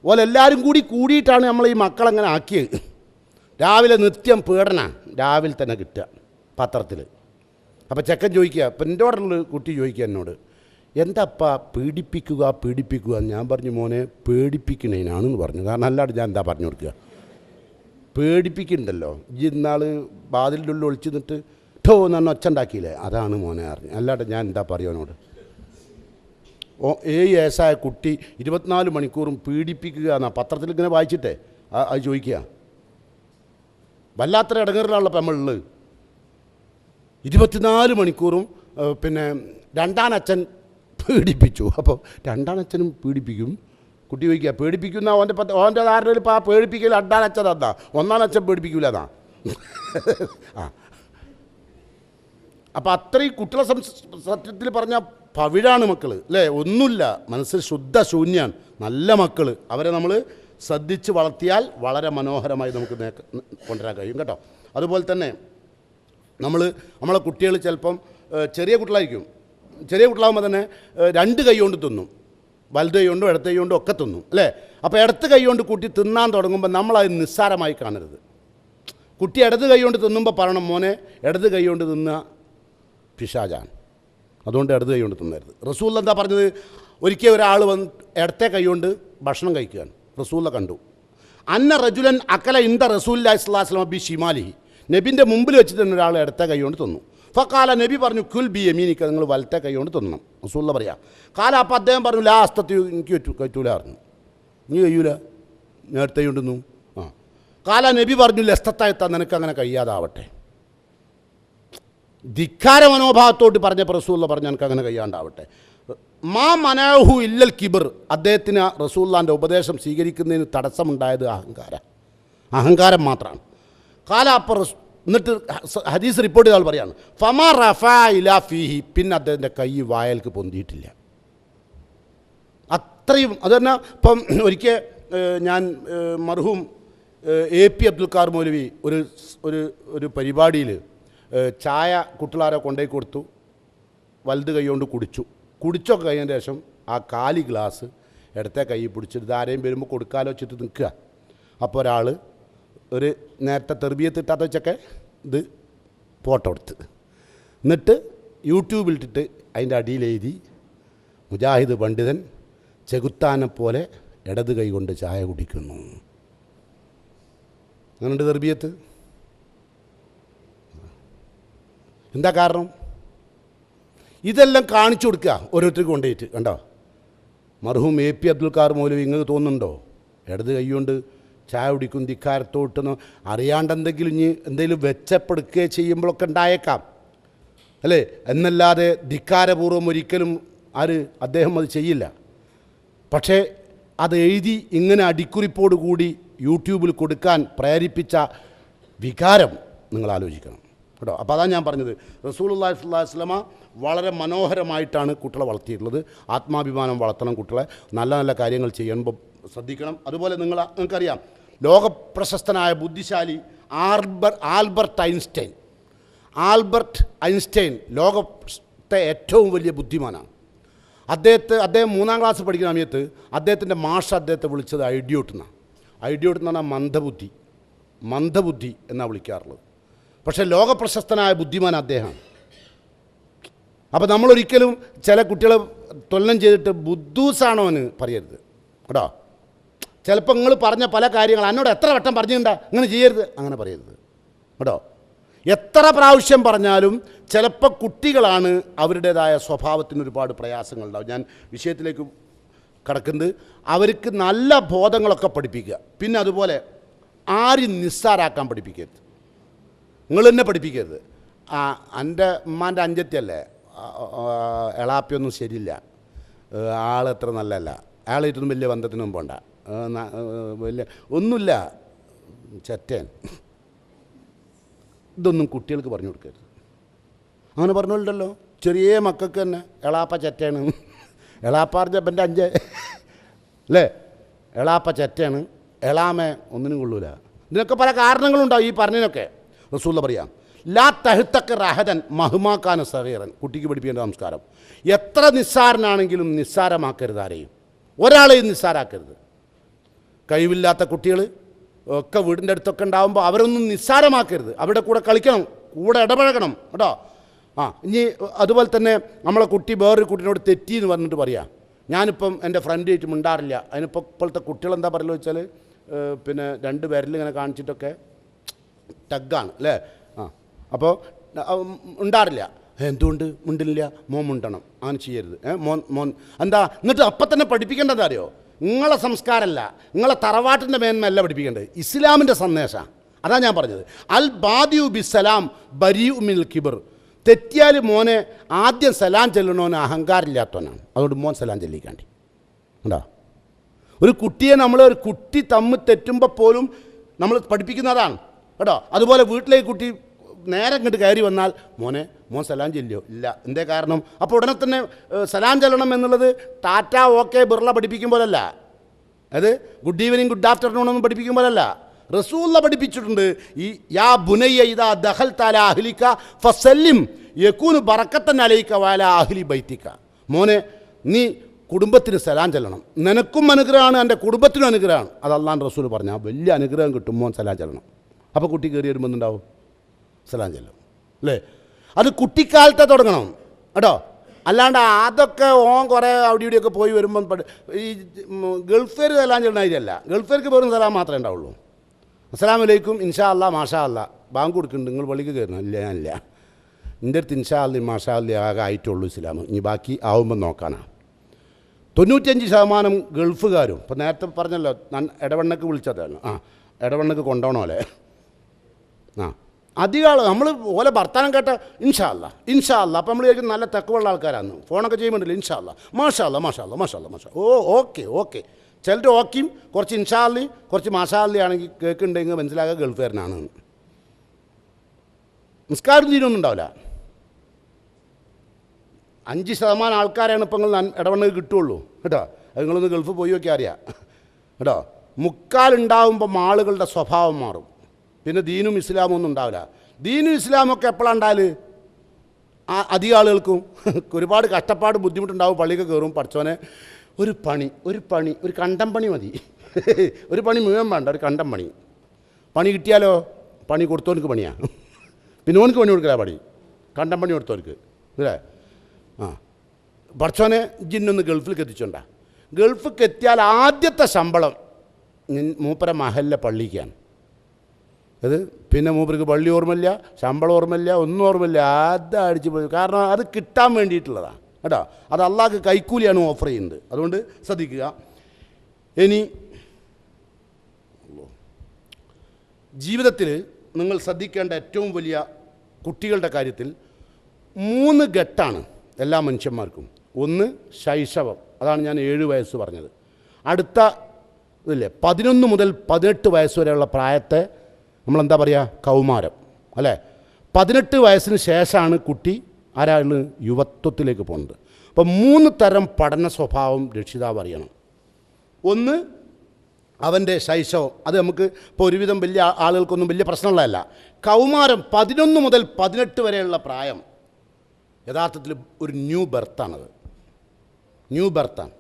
ഓലെല്ലാവരും കൂടിയിട്ടാണ് നമ്മൾ ഈ മക്കളങ്ങനെ ആക്കിയത്. രാവിലെ നിത്യം പീഡന രാവിലെ തന്നെ കിട്ടുക പത്രത്തിൽ. അപ്പോൾ ചെക്കൻ ചോദിക്കുക, ഇപ്പം എൻ്റെ ഓർഡറിൽ കുട്ടി ചോദിക്കുക എന്നോട്, എന്താപ്പാ പീഡിപ്പിക്കുക. ഞാൻ പറഞ്ഞു, മോനെ പേടിപ്പിക്കണേനാണെന്ന് പറഞ്ഞു. കാരണം അല്ലാണ്ട് ഞാൻ എന്താ പറഞ്ഞു കൊടുക്കുക? പേടിപ്പിക്കുന്നുണ്ടല്ലോ, ഇന്നാൾ വാതിലിൻ്റെ ഉള്ളിൽ ഒളിച്ചു നിന്നിട്ട് ഠോ എന്ന് പറഞ്ഞ ഒച്ച ഉണ്ടാക്കിയില്ലേ, അതാണ് മോനെ അറിഞ്ഞു. അല്ലാണ്ട് ഞാൻ എന്താ പറയുവനോട്? 7 വയസ്സായ കുട്ടി 24 മണിക്കൂറും പീഡിപ്പിക്കുക എന്നാ പത്രത്തിൽ ഇങ്ങനെ വായിച്ചിട്ടേ അത് ചോദിക്കുക. വല്ലാത്തൊരു ഇടങ്ങേറിലാണല്ലോ ഇപ്പം നമ്മളുള്ളത്. 24 മണിക്കൂറും പിന്നെ രണ്ടാനച്ഛൻ പീഡിപ്പിച്ചു. അപ്പോൾ രണ്ടാനച്ഛനും പീഡിപ്പിക്കും. കുട്ടി ചോദിക്കുക, പേടിപ്പിക്കുന്ന ഓൻ്റെ ധാരണയിൽ ഇപ്പോൾ ആ പേടിപ്പിക്കൽ രണ്ടാനച്ഛൻ അതാ, ഒന്നാനച്ഛൻ പേടിപ്പിക്കില്ല എന്നാ. അപ്പോൾ അത്രയും കുട്ടികളെ സത്യത്തിൽ പറഞ്ഞാൽ പവിഴാണ് മക്കൾ അല്ലേ? ഒന്നുമില്ല, മനസ്സിൽ ശുദ്ധ ശൂന്യാണ്. നല്ല മക്കൾ, അവരെ നമ്മൾ ശ്രദ്ധിച്ച് വളർത്തിയാൽ വളരെ മനോഹരമായി നമുക്ക് കൊണ്ടുവരാൻ കഴിയും കേട്ടോ. അതുപോലെ തന്നെ നമ്മളെ കുട്ടികൾ ചിലപ്പം ചെറിയ കുട്ടികളായിരിക്കും. ചെറിയ കുട്ടികളാകുമ്പോൾ തന്നെ 2 കൈ കൊണ്ട് തിന്നും, വലത് കൈ കൊണ്ടും ഇടത്ത് കൈ കൊണ്ടും ഒക്കെ തിന്നും അല്ലേ? അപ്പോൾ ഇടത്ത് കൈ കൊണ്ട് കുട്ടി തിന്നാൻ തുടങ്ങുമ്പോൾ നമ്മളത് നിസ്സാരമായി കാണരുത്. കുട്ടി ഇടത് കൈ കൊണ്ട് തിന്നുമ്പോൾ പറയണം, മോനെ ഇടത് കൈ കൊണ്ട് തിന്ന പിശാചാണ്, അതുകൊണ്ട് ഇടത് കൈ കൊണ്ട് തിന്നരുത്. റസൂൽ എന്താ പറഞ്ഞത്? ഒരിക്കൽ ഒരാൾ വന്ന് ഇടത്തെ കൈ കൊണ്ട് ഭക്ഷണം കഴിക്കുകയാണ്. റസൂലിനെ കണ്ടു. അന്ന റജുലൻ അക്കല ഇന്ദ റസൂലുള്ളാഹി സ്വല്ലല്ലാഹു അലൈഹി വസല്ലം ബി ഷിമാലിഹി, നബിൻ്റെ മുമ്പിൽ വെച്ചിട്ട് തന്നെ ഒരാൾ ഇടത്തെ കൈ കൊണ്ട് തിന്നു. ഫക്കാല, നബി പറഞ്ഞു, കുൽ ബി യമീനിക്ക, നിങ്ങൾ വലത്തെ കൈ കൊണ്ട് തിന്നണം. റസൂലുള്ള പറയാം. കാല, അപ്പോൾ അദ്ദേഹം പറഞ്ഞു, ലാ അസ്തത്തി, എനിക്ക് പറ്റൂല പറഞ്ഞു. നീ കഴിയൂല, നേരത്തെ കൊണ്ടുന്നു. കാല, നബി പറഞ്ഞു, ലസ്തത്തായെത്താൻ നിനക്ക് അങ്ങനെ കഴിയാതാവട്ടെ. ധിക്കാര മനോഭാവത്തോട്ട് പറഞ്ഞപ്പോൾ റസൂലുള്ള പറഞ്ഞു, എനിക്ക് അങ്ങനെ കഴിയാണ്ടാവട്ടെ. മാ മനഹു ഇല്ലൽ കിബർ, അദ്ദേഹത്തിന് റസൂലുള്ളാഹിൻ്റെ ഉപദേശം സ്വീകരിക്കുന്നതിന് തടസ്സമുണ്ടായത് അഹങ്കാരം മാത്രമാണ്. കാല, അപ്പോൾ എന്നിട്ട് ഹദീസ് റിപ്പോർട്ട് ചെയ്ത ആൾ പറയാണ്, ഫമാ റഫാ ഇലാ ഫീഹി, പിന്നെ അദ്ദേഹത്തിൻ്റെ കൈ വായൽക്ക് പൊന്തിയിട്ടില്ല. അത്രയും അത് തന്നെ. ഇപ്പം ഒരിക്കൽ ഞാൻ മർഹൂം AP അബ്ദുൽ ഖാദർ മൗലവി ഒരു പരിപാടിയിൽ ചായ കുട്ടികളാരെ കൊണ്ടുപോയി കൊടുത്തു. വലത് കൈ കൊണ്ട് കുടിച്ചൊക്കെ കഴിഞ്ഞതിന് ശേഷം ആ കാലി ഗ്ലാസ് ഇടത്തെ കൈ പിടിച്ചിട്ട് ആരെയും വരുമ്പോൾ കൊടുക്കാലോ വെച്ചിട്ട് നിൽക്കുക. അപ്പോൾ ഒരാൾ ഒരു നേരത്തെ തെർബിയത്ത് ഇട്ടാത്ത വെച്ചൊക്കെ ഇത് ഫോട്ടോ എടുത്ത് എന്നിട്ട് യൂട്യൂബിലിട്ടിട്ട് അതിൻ്റെ അടിയിൽ എഴുതി, മുജാഹിദ് പണ്ഡിതൻ ചെകുത്താനെ പോലെ ഇടത് കൈ കൊണ്ട് ചായ കുടിക്കുന്നു. അങ്ങനെയുണ്ട് തെർബിയത്ത്. എന്താ കാരണം? ഇതെല്ലാം കാണിച്ചു കൊടുക്കുക ഓരോരുത്തർക്ക് കൊണ്ടുപോയിട്ട്. കണ്ടോ, മർഹൂം AP അബ്ദുൽ ഖാദർ മൗലവി, നിങ്ങൾക്ക് തോന്നുന്നുണ്ടോ ഇടത് കൈ കൊണ്ട് ചായ കുടിക്കും ധിക്കാരത്തോട്ടെന്ന് അറിയാണ്ട് എന്തെങ്കിലും വെച്ചപ്പെടുക്കുകയോ ചെയ്യുമ്പോഴൊക്കെ ഉണ്ടായേക്കാം. അല്ലേ? എന്നല്ലാതെ ധിക്കാരപൂർവ്വം ഒരിക്കലും അദ്ദേഹം അത് ചെയ്യില്ല. പക്ഷേ അത് എഴുതി ഇങ്ങനെ അടിക്കുറിപ്പോട് കൂടി യൂട്യൂബിൽ കൊടുക്കാൻ പ്രേരിപ്പിച്ച വികാരം നിങ്ങൾ ആലോചിക്കണം കേട്ടോ. അപ്പോൾ അതാണ് ഞാൻ പറഞ്ഞത്, റസൂലുള്ളാഹി സ്വല്ലല്ലാഹു അലൈഹി വസല്ലമ വളരെ മനോഹരമായിട്ടാണ് കുട്ടികളെ വളർത്തിയിട്ടുള്ളത്. ആത്മാഭിമാനം വളർത്തണം, കുട്ടികളെ നല്ല നല്ല കാര്യങ്ങൾ ചെയ്യുമ്പോൾ ശ്രദ്ധിക്കണം. അതുപോലെ നിങ്ങൾക്കറിയാം, ലോകപ്രശസ്തനായ ബുദ്ധിശാലി ആൽബർട്ട് ഐൻസ്റ്റൈൻ ലോകത്തെ ഏറ്റവും വലിയ ബുദ്ധിമാനാണ്. അദ്ദേഹം 3ാം ക്ലാസ് പഠിക്കുന്ന സമയത്ത് അദ്ദേഹത്തിൻ്റെ മാഷ് അദ്ദേഹത്തെ വിളിച്ചത് ഐഡിയോട്ട് എന്നാണ്. ഐഡിയോട്ട് എന്ന് പറഞ്ഞാൽ മന്ദബുദ്ധി എന്നാണ് വിളിക്കാറുള്ളത്. പക്ഷേ ലോകപ്രശസ്തനായ ബുദ്ധിമാൻ അദ്ദേഹമാണ്. അപ്പോൾ നമ്മളൊരിക്കലും ചില കുട്ടികളെ തൊല്ലം ചെയ്തിട്ട് ബുദ്ധൂസാണോ എന്ന് പറയരുത് കേട്ടോ. ചിലപ്പോൾ നിങ്ങൾ പറഞ്ഞ പല കാര്യങ്ങൾ എന്നോട് എത്ര വട്ടം പറഞ്ഞിട്ടുണ്ടാ, ഇങ്ങനെ ചെയ്യരുത്, അങ്ങനെ പറയരുത് കേട്ടോ. എത്ര പ്രാവശ്യം പറഞ്ഞാലും ചിലപ്പോൾ കുട്ടികളാണ് അവരുടേതായ സ്വഭാവത്തിന് ഒരുപാട് പ്രയാസങ്ങളുണ്ടാവും. ഞാൻ വിഷയത്തിലേക്ക് കടക്കുന്നത്, അവർക്ക് നല്ല ബോധങ്ങളൊക്കെ പഠിപ്പിക്കുക. പിന്നെ അതുപോലെ ആരും നിസ്സാരാക്കാൻ പഠിപ്പിക്കരുത്. നിങ്ങൾ തന്നെ പഠിപ്പിക്കരുത്. എൻ്റെ ഉമ്മാൻ്റെ അഞ്ചത്തിയല്ലേ, എളാപ്പിയൊന്നും ശരിയില്ല, ആളെത്ര നല്ലതല്ല, അയാളായിട്ടൊന്നും വലിയ ബന്ധത്തിനും പോണ്ട, വലിയ ഒന്നുമില്ല, ചെറ്റൻ. ഇതൊന്നും കുട്ടികൾക്ക് പറഞ്ഞു കൊടുക്കരുത്. അങ്ങനെ പറഞ്ഞോണ്ടല്ലോ, ചെറിയ മക്കൾക്ക് തന്നെ എളാപ്പ ചെറ്റയാണ്, എളാപ്പാർജപ്പൻ്റെ അഞ്ച് അല്ലേ, എളാപ്പ ചെറ്റയാണ്, എളാമ ഒന്നിനും കൊള്ളൂല. ഇതിനൊക്കെ പല കാരണങ്ങളുണ്ടാവും ഈ പറഞ്ഞതിനൊക്കെ. റസൂലുള്ള പറയാം, ലാ തഹ്തക്ക് റഹദൻ മഹ്മാക്കാന സഗീറൻ. കുട്ടിക്ക് പഠിപ്പിക്കേണ്ട സംസ്കാരം, എത്ര നിസ്സാരനാണെങ്കിലും നിസ്സാരമാക്കരുത് ആരെയും, ഒരാളെയും നിസ്സാരാക്കരുത്. കഴിവില്ലാത്ത കുട്ടികൾ ഒക്കെ വീടിൻ്റെ അടുത്തൊക്കെ ഉണ്ടാകുമ്പോൾ അവരൊന്നും നിസ്സാരമാക്കരുത്, അവരുടെ കൂടെ കളിക്കണം, കൂടെ ഇടപഴകണം കേട്ടോ. ഇനി അതുപോലെ തന്നെ നമ്മളെ കുട്ടി വേറൊരു കുട്ടീനോട് തെറ്റി എന്ന് പറഞ്ഞിട്ട് പറയാം, ഞാനിപ്പം എൻ്റെ ഫ്രണ്ട് ആയിട്ട് മിണ്ടാറില്ല. അതിനിപ്പോൾ ഇപ്പോഴത്തെ കുട്ടികളെന്താ പറയുക വെച്ചാൽ, പിന്നെ 2 വിരൽ ഇങ്ങനെ കാണിച്ചിട്ടൊക്കെ ടഗ്ഗാണ് അല്ലേ. അപ്പോൾ ഉണ്ടാറില്ല. എന്തുകൊണ്ട് മിണ്ടില്ല? മോൻ മിണ്ടണം, അങ്ങനെ ചെയ്യരുത്. മോൻ എന്താ എന്നിട്ട് അപ്പം തന്നെ പഠിപ്പിക്കേണ്ടത് അറിയോ? നിങ്ങളെ സംസ്കാരമല്ല, നിങ്ങളെ തറവാട്ടിൻ്റെ മേന്മയല്ല പഠിപ്പിക്കേണ്ടത്, ഇസ്ലാമിൻ്റെ സന്ദേശമാണ്. അതാണ് ഞാൻ പറഞ്ഞത്, അൽ ബാദിയു ബിസ്സലാം ബരിയു മിനൽ കിബർ. തെറ്റിയാൽ മോനെ ആദ്യം സലാം ചെല്ലണോന് അഹങ്കാരമില്ലാത്തവനാണ്, അതുകൊണ്ട് മോൻ സലാം ചെല്ലിക്കാണ്ടി ഉണ്ടോ. ഒരു കുട്ടിയെ ഒരു കുട്ടി തമ്മിൽ തെറ്റുമ്പോൾ പോലും നമ്മൾ പഠിപ്പിക്കുന്നതാണ് കേട്ടോ. അതുപോലെ വീട്ടിലേക്ക് കുട്ടി നേരെ ഇങ്ങോട്ട് കയറി വന്നാൽ മോൻ സലാം ചെല്ലിയോ? ഇല്ല. എന്തേ കാരണം? അപ്പോൾ ഉടനെ തന്നെ സലാം ചെല്ലണം എന്നുള്ളത് ടാറ്റ ഓക്കെ ബിർള പഠിപ്പിക്കുമ്പോഴല്ല, അത് ഗുഡ് ഈവനിങ് ഗുഡ് ആഫ്റ്റർനൂൺ ഒന്നും പഠിപ്പിക്കുമ്പോഴല്ല. റസൂലുള്ള പഠിപ്പിച്ചിട്ടുണ്ട്, ഈ യാ ബുനയ്യ ഇദാ ദഖൽത അലാ അഹ്ലിക ഫസല്ലിം യകൂനു ബറക്കത്തൻ അലൈക വഅലാ അഹ്ലി ബൈതിക. മോനെ നീ കുടുംബത്തിന് സലാം ചെല്ലണം, നിനക്കും അനുഗ്രഹമാണ്, എൻ്റെ കുടുംബത്തിനും അനുഗ്രഹമാണ്. അത് അള്ളാഹുവിൻ്റെ റസൂൽ പറഞ്ഞാൽ വലിയ അനുഗ്രഹം കിട്ടും, മോൻ സലാം ചെല്ലണം. അപ്പോൾ കുട്ടി കയറി വരുമ്പോൾ എന്തുണ്ടാവും? സലാം ചെല്ലും അല്ലേ. അത് കുട്ടിക്കാലത്തെ തുടങ്ങണം കേട്ടോ. അല്ലാണ്ട് അതൊക്കെ കുറേ അവിടെ ഇവിടെയൊക്കെ പോയി വരുമ്പം ഈ ഗൾഫേർ സലാം ചെല്ലണ ഇതില്ല. ഗൾഫേർക്ക് വെറും സലാം മാത്രമേ ഉണ്ടാവുള്ളൂ. അസ്സലാമു അലൈക്കും, ഇൻഷാ അല്ലാ, മാഷാ അല്ലാ, ബാങ്ക് കൊടുക്കുന്നുണ്ട്, നിങ്ങൾ പള്ളിക്ക് കയറണം. ഇല്ല, ഞാനില്ല, എൻ്റെ അടുത്ത് ഇൻഷാ അല്ലി മാഷാ അല്ലി ആകെ ആയിട്ടുള്ളൂ ഇസ്ലാം, ഇനി ബാക്കി ആവുമ്പോൾ നോക്കാനാണ്. 95% ഗൾഫുകാരും, ഇപ്പോൾ നേരത്തെ പറഞ്ഞല്ലോ ഇടവണ്ണക്ക് വിളിച്ചതാണ്, ഇടവണ്ണക്ക് കൊണ്ടുപോകണമല്ലേ. അധികം നമ്മൾ ഓലെ ഭർത്താനം കേട്ട ഇൻഷാ അല്ലാ അപ്പോൾ നമ്മൾ വിചാരിക്കും നല്ല തെക്കുള്ള ആൾക്കാരാണ്. ഫോണൊക്കെ ചെയ്യുമ്പോണ്ടല്ലോ ഇൻഷാ അല്ലാ, മാഷാ അല്ലാ, മാഷാ അല്ലാ, മാഷാ അല്ലാ, മാഷാ. ഓക്കെ ചിലർ ഓക്കെയും കുറച്ച് ഇൻഷാ അല്ലി കുറച്ച് മാഷാ അല്ലി ആണെങ്കിൽ കേൾക്കുന്നുണ്ടെങ്കിൽ മനസ്സിലാക്കുക ഗൾഫുകാരനാണ്. നിസ്കാരം തീരൊന്നും ഉണ്ടാവില്ല. 5% ആൾക്കാരാണ് ഇപ്പം നിങ്ങൾ ഇടവണ്ണക്ക് കിട്ടുള്ളൂ കേട്ടോ. അത് നിങ്ങളൊന്ന് ഗൾഫ് പോയി നോക്കി അറിയാം കേട്ടോ. മുക്കാലുണ്ടാവുമ്പം ആളുകളുടെ സ്വഭാവം മാറും, പിന്നെ ദീനും ഇസ്ലാമും ഒന്നും ഉണ്ടാവില്ല. ദീനും ഇസ്ലാമൊക്കെ എപ്പോഴാണ് ഉണ്ടായാൽ അധികം ആളുകൾക്കും ഒരുപാട് കഷ്ടപ്പാട് ബുദ്ധിമുട്ടുണ്ടാവും. പള്ളിയൊക്കെ കയറും, പഠിച്ചോനെ ഒരു പണി ഒരു കണ്ടം പണി മതി, ഒരു പണി മുഴുവൻ വേണ്ട, ഒരു കണ്ടം പണി കിട്ടിയാലോ പണി കൊടുത്തവനക്ക് പണിയാണ്, പിന്നെ ഓനക്ക് പണി കൊടുക്കില്ല, കണ്ടം പണി കൊടുത്തവർക്ക് അല്ലേ. പഠിച്ചോനെ ജിന്നൊന്ന് ഗൾഫിലേക്ക് എത്തിച്ചോണ്ടാ. ഗൾഫിലേക്ക് എത്തിയാൽ ആദ്യത്തെ ശമ്പളം മൂപ്പര മഹലിലെ പള്ളിക്കാണ്. അത് പിന്നെ മൂപ്പർക്ക് പള്ളി ഓർമ്മയില്ല, ശമ്പളം ഓർമ്മയില്ല, ഒന്നും ഓർമ്മയില്ല, അത് അടിച്ച് പോയി. കാരണം അത് കിട്ടാൻ വേണ്ടിയിട്ടുള്ളതാണ് കേട്ടോ. അത് അള്ളാഹ്ക്ക് കൈക്കൂലിയാണ് ഓഫർ ചെയ്യുന്നത്, അതുകൊണ്ട് ശ്രദ്ധിക്കുക. ഇനി ജീവിതത്തിൽ നിങ്ങൾ ശ്രദ്ധിക്കേണ്ട ഏറ്റവും വലിയ കുട്ടികളുടെ കാര്യത്തിൽ 3 ഘട്ടമാണ് എല്ലാ മനുഷ്യന്മാർക്കും. ഒന്ന് ശൈശവം, അതാണ് ഞാൻ 7 വയസ്സ് പറഞ്ഞത്. അടുത്ത ഇതില്ലേ 11 മുതൽ 18 വയസ്സ് വരെയുള്ള പ്രായത്തെ നമ്മളെന്താ പറയുക, കൗമാരം അല്ലേ. 18 വയസ്സിന് ശേഷമാണ് കുട്ടി ആരാണ് യുവത്വത്തിലേക്ക് പോകുന്നത്. അപ്പോൾ 3 തരം പഠന സ്വഭാവം രക്ഷിതാവ് അറിയണം. ഒന്ന് അവൻ്റെ ശൈശവം, അത് നമുക്ക് ഇപ്പോൾ ഒരുവിധം വലിയ ആളുകൾക്കൊന്നും വലിയ പ്രശ്നമുള്ളതല്ല. കൗമാരം 11 മുതൽ 18 വരെയുള്ള പ്രായം യഥാർത്ഥത്തിൽ ഒരു ന്യൂ ബർത്താണത്. ന്യൂ ബർത്താണ്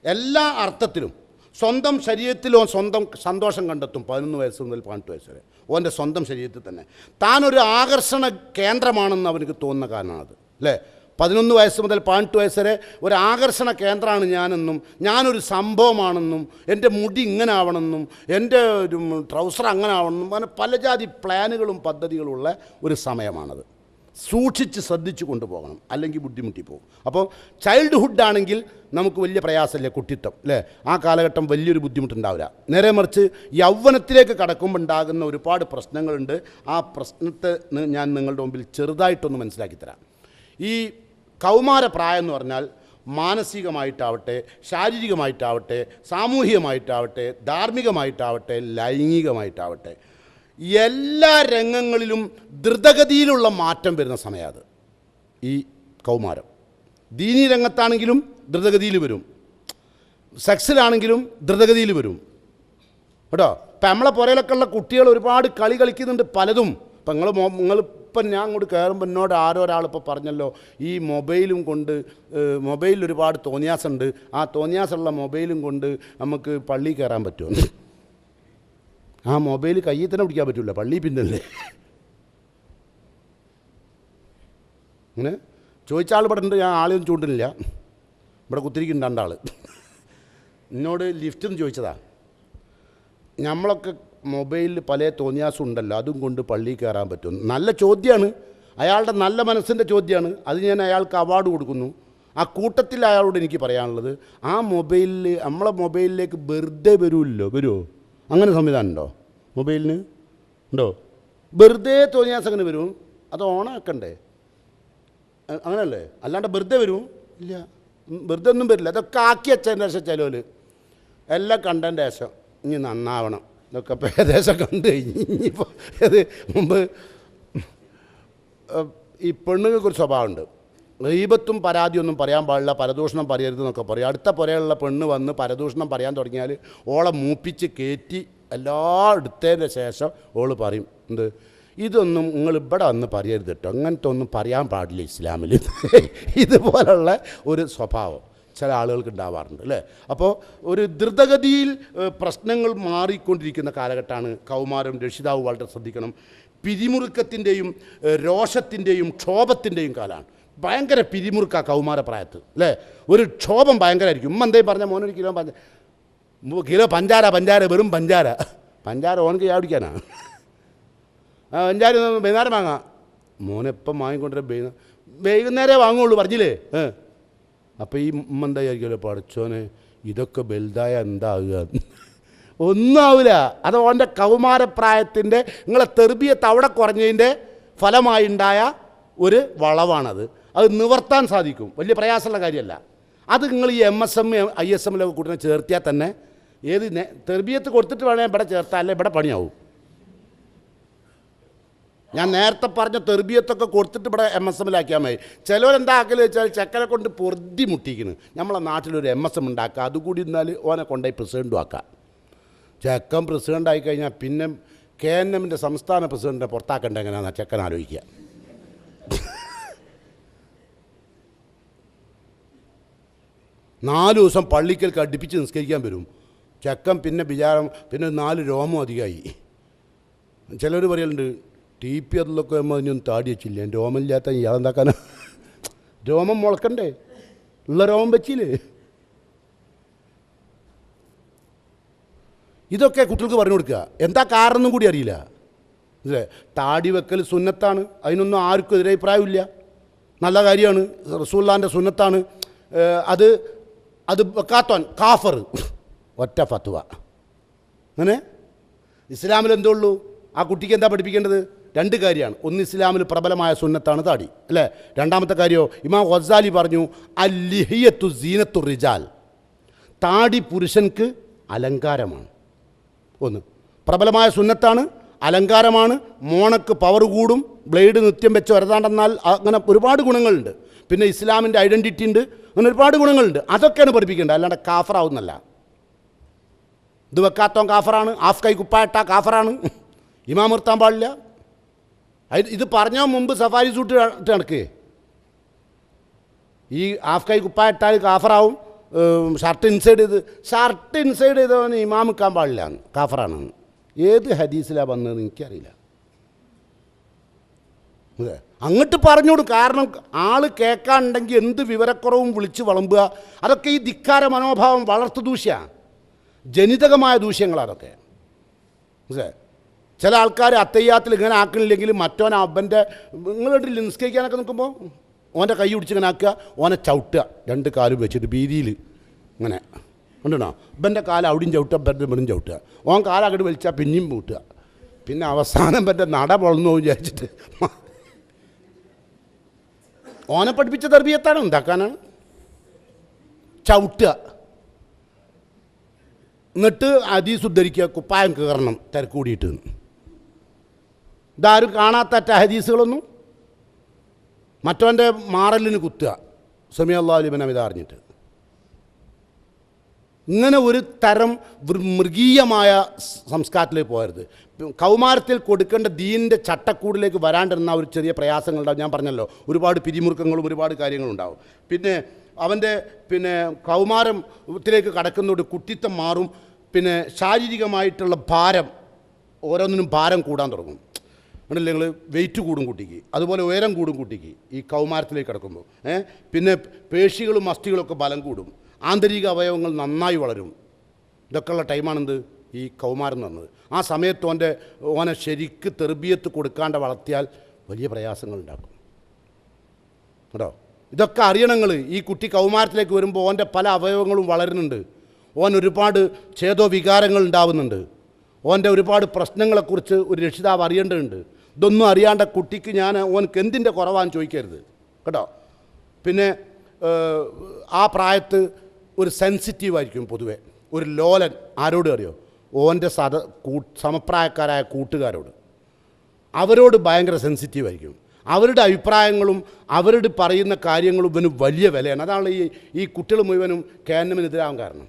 എല്ലാ അർത്ഥത്തിലും. സ്വന്തം ശരീരത്തിലോ സ്വന്തം സന്തോഷം കണ്ടെത്തും 11 വയസ്സ് മുതൽ 18 വയസ്സ് വരെ. ഓൻ്റെ സ്വന്തം ശരീരത്തിൽ തന്നെ താനൊരു ആകർഷണ കേന്ദ്രമാണെന്ന് അവനക്ക് തോന്നുന്ന കാരണമാണത് അല്ലേ. 11 വയസ്സ് മുതൽ 18 വയസ്സ് വരെ ഒരു ആകർഷണ കേന്ദ്രമാണ് ഞാനെന്നും, ഞാനൊരു സംഭവമാണെന്നും, എൻ്റെ മുടി ഇങ്ങനെ ആവണമെന്നും, എൻ്റെ ട്രൗസർ അങ്ങനെ ആവണമെന്നും, അങ്ങനെ പല ജാതി പ്ലാനുകളും പദ്ധതികളുള്ള ഒരു സമയമാണത്. സൂക്ഷിച്ച് ശ്രദ്ധിച്ചു കൊണ്ടുപോകണം, അല്ലെങ്കിൽ ബുദ്ധിമുട്ടി പോകും. അപ്പോൾ ചൈൽഡ്ഹുഡാണെങ്കിൽ നമുക്ക് വലിയ പ്രയാസമില്ല, കുട്ടിത്തം അല്ലേ, ആ കാലഘട്ടം വലിയൊരു ബുദ്ധിമുട്ടുണ്ടാവില്ല. നേരെ മറിച്ച് യൗവനത്തിലേക്ക് കടക്കുമ്പോൾ ഉണ്ടാകുന്ന ഒരുപാട് പ്രശ്നങ്ങളുണ്ട്. ആ പ്രശ്നത്തെ ഞാൻ നിങ്ങളുടെ മുമ്പിൽ ചെറുതായിട്ടൊന്ന് മനസ്സിലാക്കി തരാം. ഈ കൗമാരപ്രായം എന്ന് പറഞ്ഞാൽ മാനസികമായിട്ടാവട്ടെ, ശാരീരികമായിട്ടാവട്ടെ, സാമൂഹികമായിട്ടാവട്ടെ, ധാർമ്മികമായിട്ടാവട്ടെ, ലൈംഗികമായിട്ടാവട്ടെ, എല്ലാ രംഗങ്ങളിലും ദ്രുതഗതിയിലുള്ള മാറ്റം വരുന്ന സമയം അത് ഈ കൗമാരം. ദീനീ രംഗത്താണെങ്കിലും ദ്രുതഗതിയിൽ വരും, സെക്സിലാണെങ്കിലും ദ്രുതഗതിയിൽ വരും കേട്ടോ. ഇപ്പം നമ്മളെ പുറയിലൊക്കെ ഉള്ള കുട്ടികൾ ഒരുപാട് കളി കളിക്കുന്നുണ്ട് പലതും. ഇപ്പം നിങ്ങളിപ്പം ഞാൻ അങ്ങോട്ട് കയറുമ്പോൾ എന്നോട് ഒരാളിപ്പോൾ പറഞ്ഞല്ലോ, ഈ മൊബൈലും കൊണ്ട് മൊബൈലിൽ ഒരുപാട് തോന്നിയാസുണ്ട്, ആ തോന്നിയാസുള്ള മൊബൈലും കൊണ്ട് നമുക്ക് പള്ളിയിൽ കയറാൻ പറ്റുമോ? ആ മൊബൈൽ കയ്യിൽ തന്നെ പിടിക്കാൻ പറ്റില്ല, പള്ളി പിന്നല്ലേ. അങ്ങനെ ചോദിച്ച ആൾ ഇവിടെ ഉണ്ട്, ഞാൻ ആളെയൊന്നും ചൂണ്ടുന്നില്ല, ഇവിടെ കുത്തിരിക്കുന്നുണ്ട് 2 ആൾ. എന്നോട് ലിഫ്റ്റ് എന്ന് ചോദിച്ചതാ. നമ്മളൊക്കെ മൊബൈലിൽ പല തോന്നിയാസം ഉണ്ടല്ലോ, അതും കൊണ്ട് പള്ളിയിൽ കയറാൻ പറ്റും. നല്ല ചോദ്യമാണ്, അയാളുടെ നല്ല മനസ്സിൻ്റെ ചോദ്യമാണ്. അത് ഞാൻ അയാൾക്ക് അവാർഡ് കൊടുക്കുന്നു. ആ കൂട്ടത്തിൽ അയാളോട് എനിക്ക് പറയാനുള്ളത്, ആ മൊബൈലിൽ നമ്മളെ മൊബൈലിലേക്ക് വെറുതെ വരുമോ? അങ്ങനെ സംവിധാനം ഉണ്ടോ മൊബൈലിന്? ഉണ്ടോ? വെറുതെ തോന്നിയാസം അങ്ങനെ വരും, അത് ഓണാക്കണ്ടേ? അങ്ങനെയല്ലേ, അല്ലാണ്ട് വെറുതെ വരും ഇല്ല, വെറുതെ ഒന്നും വരില്ല. അതൊക്കെ ആക്കി വെച്ചതിൻ്റെ ശേഷം ചിലവർ എല്ലാം കണ്ടതിൻ്റെ ശേഷം ഇനി നന്നാവണം, ഇതൊക്കെ ഇപ്പോൾ ഏകദേശം കണ്ടു കഴിഞ്ഞ് ഇനിയിപ്പോൾ അത് മുമ്പ് ഈ പെണ്ണുങ്ങൾക്കൊരു സ്വഭാവമുണ്ട്, ഗീബത്തും പരാതിയൊന്നും പറയാൻ പാടില്ല, പരദൂഷണം പറയരുതെന്നൊക്കെ പറയും. അടുത്ത പുരയുള്ള പെണ്ണ് വന്ന് പരദൂഷണം പറയാൻ തുടങ്ങിയാൽ ഓളെ മൂപ്പിച്ച് കയറ്റി എല്ലാം എടുത്തതിൻ്റെ ശേഷം ഓൾ പറയും, എന്ത് ഇതൊന്നും നിങ്ങൾ ഇവിടെ വന്ന് പറയരുത് കേട്ടോ, അങ്ങനത്തെ ഒന്നും പറയാൻ പാടില്ല ഇസ്ലാമിൽ. ഇതുപോലുള്ള ഒരു സ്വഭാവം ചില ആളുകൾക്ക് ഉണ്ടാവാറുണ്ട് അല്ലേ. അപ്പോൾ ഒരു ദ്രുതഗതിയിൽ പ്രശ്നങ്ങൾ മാറിക്കൊണ്ടിരിക്കുന്ന കാലഘട്ടമാണ് കൗമാരം. രക്ഷിതാവ് വളരെ ശ്രദ്ധിക്കണം. പിരിമുറുക്കത്തിൻ്റെയും രോഷത്തിൻ്റെയും ക്ഷോഭത്തിൻ്റെയും കാലമാണ്. ഭയങ്കര പിരിമുറുക്ക കൗമാരപ്രായത്ത് അല്ലേ. ഒരു ക്ഷോഭം ഭയങ്കരമായിരിക്കും. എന്തേലും പറഞ്ഞാൽ മോനൊരു കിലോ പഞ്ചാര വെറും പഞ്ചാര ഓനക്ക് ചാടിക്കാനാണ്. പഞ്ചാര വൈകുന്നേരം വാങ്ങാം, മോനെപ്പം വാങ്ങിക്കൊണ്ടിരാൻ വൈകുന്നേരം വാങ്ങുള്ളൂ പറഞ്ഞില്ലേ. അപ്പോൾ ഈ എന്താ വിചാരിക്കുമല്ലോ, പഠിച്ചോനെ ഇതൊക്കെ വലുതായ എന്താകുക? ഒന്നും ആവില്ല. അത് ഓൻ്റെ കൗമാരപ്രായത്തിൻ്റെ നിങ്ങളെ തെർബിയത്ത് അവിടെ കുറഞ്ഞതിൻ്റെ ഫലമായുണ്ടായ ഒരു വളവാണത്. അത് നിവർത്താൻ സാധിക്കും, വലിയ പ്രയാസമുള്ള കാര്യമല്ല. അത് നിങ്ങൾ ഈ MSM ISM കൂട്ടിനെ ചേർത്തിയാൽ തന്നെ ഏത് തെർബിയത്ത് കൊടുത്തിട്ട് വേണമെങ്കിൽ ഇവിടെ ചേർത്താൽ അല്ലേ ഇവിടെ പണിയാവും. ഞാൻ നേരത്തെ പറഞ്ഞ തെർബിയത്തൊക്കെ കൊടുത്തിട്ട് ഇവിടെ MSM മതി. ചിലവരെന്താ ആക്കൽ വെച്ചാൽ ചെക്കനെ കൊണ്ട് പൊറുതി മുട്ടിക്കുന്നു. നമ്മളെ നാട്ടിലൊരു MSM ഉണ്ടാക്കുക, അതുകൂടി എന്നാൽ ഓനെ കൊണ്ടുപോയി പ്രസിഡൻറ്റും ആക്കാം. ചെക്കൻ പ്രസിഡൻ്റ് ആയിക്കഴിഞ്ഞാൽ പിന്നെ KNMൻ്റെ സംസ്ഥാന പ്രസിഡൻറ്റിനെ പുറത്താക്കേണ്ട എങ്ങനെയാണെന്ന് ചെക്കൻ ആലോചിക്കുക. നാല് ദിവസം പള്ളിക്കൽ അടുപ്പിച്ച് നിസ്കരിക്കാൻ വരും ചെക്കൻ. പിന്നെ വിചാരം പിന്നെ 4 രോമം അധികമായി. ചിലർ പറയലുണ്ട് TP അതിലൊക്കെ അതിനൊന്നും താടി വെച്ചില്ല, രോമമില്ലാത്ത ഇയാളെന്താക്കാനാ? രോമം മുളക്കണ്ടേ? ഉള്ള രോമം വെച്ചില്ലേ? ഇതൊക്കെ കുട്ടികൾക്ക് പറഞ്ഞു കൊടുക്കുക. എന്താ കാരണമെന്നും കൂടി അറിയില്ല അല്ലേ. താടി വെക്കൽ സുന്നത്താണ്, അതിനൊന്നും ആർക്കും എതിരഭിപ്രായമില്ല, നല്ല കാര്യമാണ്, റസൂലുള്ളാഹിൻ്റെ സുന്നത്താണ്. അത് വെക്കാത്തോൻ കാഫർ, ഒറ്റ ഫത്വ. അങ്ങനെ ഇസ്ലാമിൽ എന്തേ ഉള്ളൂ? ആ കുട്ടിക്ക് എന്താ പഠിപ്പിക്കേണ്ടത്? രണ്ട് കാര്യമാണ്. ഒന്ന്, ഇസ്ലാമിൽ പ്രബലമായ സുന്നത്താണ് താടി, അല്ലേ? രണ്ടാമത്തെ കാര്യമോ, ഇമാം ഗസാലി പറഞ്ഞു അല്ലിഹിയത്തു സീനത്തു റിജാൽ, താടി പുരുഷൻക്ക് അലങ്കാരമാണ്. ഒന്ന്, പ്രബലമായ സുന്നത്താണ്, അലങ്കാരമാണ്, മോണക്ക് പവർ കൂടും, ബ്ലേഡ് നിത്യം വെച്ച് വരതാണ്ടെന്നാൽ അങ്ങനെ ഒരുപാട് ഗുണങ്ങളുണ്ട്. പിന്നെ ഇസ്ലാമിൻ്റെ ഐഡൻറ്റിറ്റി ഉണ്ട്, അങ്ങനെ ഒരുപാട് ഗുണങ്ങളുണ്ട്. അതൊക്കെയാണ് പഠിപ്പിക്കേണ്ടത്, അല്ലാണ്ട് കാഫറാവുന്നല്ല. ഇത് വെക്കാത്തവൻ കാഫറാണ്, ഹാഫ് കൈ കുപ്പായിട്ടാ കാഫറാണ്, ഇമാം നിർത്താൻ പാടില്ല. ഇത് പറഞ്ഞ മുമ്പ് സഫാരി സൂട്ട് ഇട്ട് നടക്കേ, ഈ ഹാഫ് കൈ കുപ്പായിട്ടാൽ കാഫറാവും, ഷർട്ട് ഇൻസൈഡ് ചെയ്തവന് ഇമാം നിൽക്കാൻ പാടില്ല, കാഫറാണ്. ഏത് ഹദീസിലാണ് വന്നതെന്ന് എനിക്കറിയില്ല. അതെ, അങ്ങോട്ട് പറഞ്ഞോട്. കാരണം ആൾ കേൾക്കാനുണ്ടെങ്കിൽ എന്ത് വിവരക്കുറവും വിളിച്ച് വളമ്പുക, അതൊക്കെ ഈ ധിക്കാര മനോഭാവം വളർത്തു ദൂഷ്യമാണ്, ജനിതകമായ ദൂഷ്യങ്ങളാണ് അതൊക്കെ. അതെ, ചില ആൾക്കാർ അത്തയ്യാത്തിൽ ഇങ്ങനെ ആക്കണില്ലെങ്കിൽ മറ്റോൻ അവൻ്റെ നിങ്ങളുടെ നിസ്കരിക്കാനൊക്കെ നിൽക്കുമ്പോൾ ഓൻ്റെ കൈ പിടിച്ച് ഇങ്ങനെ ആക്കുക, ഓനെ ചവിട്ടുക, രണ്ട് കാലും വെച്ചിട്ട് വീതിയിൽ ഇങ്ങനെ ഉണ്ടോ, ഇവൻ്റെ കാലം അവിടെയും ചവിട്ടുക, ഇവൻ്റെ ഇവിടെയും ചവിട്ടുക, ഓൻ കാലം അങ്ങോട്ട് വലിച്ചാൽ പിന്നെയും പൂട്ടുക, പിന്നെ അവസാനം ഇവൻ്റെ നട പൊളന്നു വിചാരിച്ചിട്ട് ഓനെ പഠിപ്പിച്ച തർബീയത്താണ്, ഉണ്ടാക്കാനാണ്. ചവിട്ടുക, എന്നിട്ട് ഹദീസ് ഉദ്ധരിക്കുക, കുപ്പായം കയറണം തിരക്കൂടിയിട്ട്. ഇതാരും കാണാത്ത ഹദീസുകളൊന്നും. മറ്റവൻ്റെ മാറലിന് കുത്തുക, സമീഅ അല്ലാഹു ലിമൻ ഹമിദ അറിഞ്ഞിട്ട്. ഇങ്ങനെ ഒരു തരം മൃഗീയമായ സംസ്കാരത്തിലേക്ക് പോകരുത്. കൗമാരത്തിൽ കൊടുക്കേണ്ട ദീനിൻ്റെ ചട്ടക്കൂടിലേക്ക് വരാണ്ടിരുന്ന ഒരു ചെറിയ പ്രയാസങ്ങളുണ്ടാവും. ഞാൻ പറഞ്ഞല്ലോ, ഒരുപാട് പിരിമുറുക്കങ്ങളും ഒരുപാട് കാര്യങ്ങളുണ്ടാവും. പിന്നെ അവൻ്റെ കൗമാരത്തിലേക്ക് കടക്കുന്നതോട് കുട്ടിത്തം മാറും. പിന്നെ ശാരീരികമായിട്ടുള്ള ഭാരം, ഓരോന്നിനും ഭാരം കൂടാൻ തുടങ്ങും. ഉണ്ടല്ലേ, നിങ്ങൾ വെയിറ്റ് കൂടും കുട്ടിക്ക്, അതുപോലെ ഉയരം കൂടും കുട്ടിക്ക് ഈ കൗമാരത്തിലേക്ക് കിടക്കുമ്പോൾ. പിന്നെ പേശികളും അസ്ഥികളൊക്കെ ബലം കൂടും, ആന്തരിക അവയവങ്ങൾ നന്നായി വളരും. ഇതൊക്കെയുള്ള ടൈമാണെന്ത് ഈ കൗമാരം എന്ന് പറഞ്ഞത്. ആ സമയത്ത് ഓനെ ശരിക്ക് തെർബിയത്ത് കൊടുക്കാണ്ട് വളർത്തിയാൽ വലിയ പ്രയാസങ്ങളുണ്ടാക്കും കേട്ടോ. ഇതൊക്കെ അറിയണങ്ങൾ. ഈ കുട്ടി കൗമാരത്തിലേക്ക് വരുമ്പോൾ ഓൻ്റെ പല അവയവങ്ങളും വളരുന്നുണ്ട്, ഓൻ ഒരുപാട് ഛേദോ വികാരങ്ങൾ ഉണ്ടാവുന്നുണ്ട്, ഓൻ്റെ ഒരുപാട് പ്രശ്നങ്ങളെക്കുറിച്ച് ഒരു രക്ഷിതാവ് അറിയേണ്ടതുണ്ട്. ഇതൊന്നും അറിയാണ്ട കുട്ടിക്ക് ഓനക്ക് എന്തിൻ്റെ കുറവാന്ന് ചോദിക്കരുത് കേട്ടോ. പിന്നെ ആ പ്രായത്ത് ഒരു സെൻസിറ്റീവായിരിക്കും പൊതുവെ, ഒരു ലോലൻ. ആരോട് അറിയോ? ഓൻ്റെ സമപ്രായക്കാരായ കൂട്ടുകാരോട്. അവരോട് ഭയങ്കര സെൻസിറ്റീവായിരിക്കും. അവരുടെ അഭിപ്രായങ്ങളും അവരോട് പറയുന്ന കാര്യങ്ങളും ഇവന് വലിയ വിലയാണ്. അതാണ് ഈ കുട്ടികൾ മുഴുവനും കേന്നമിനെതിരാകാൻ കാരണം.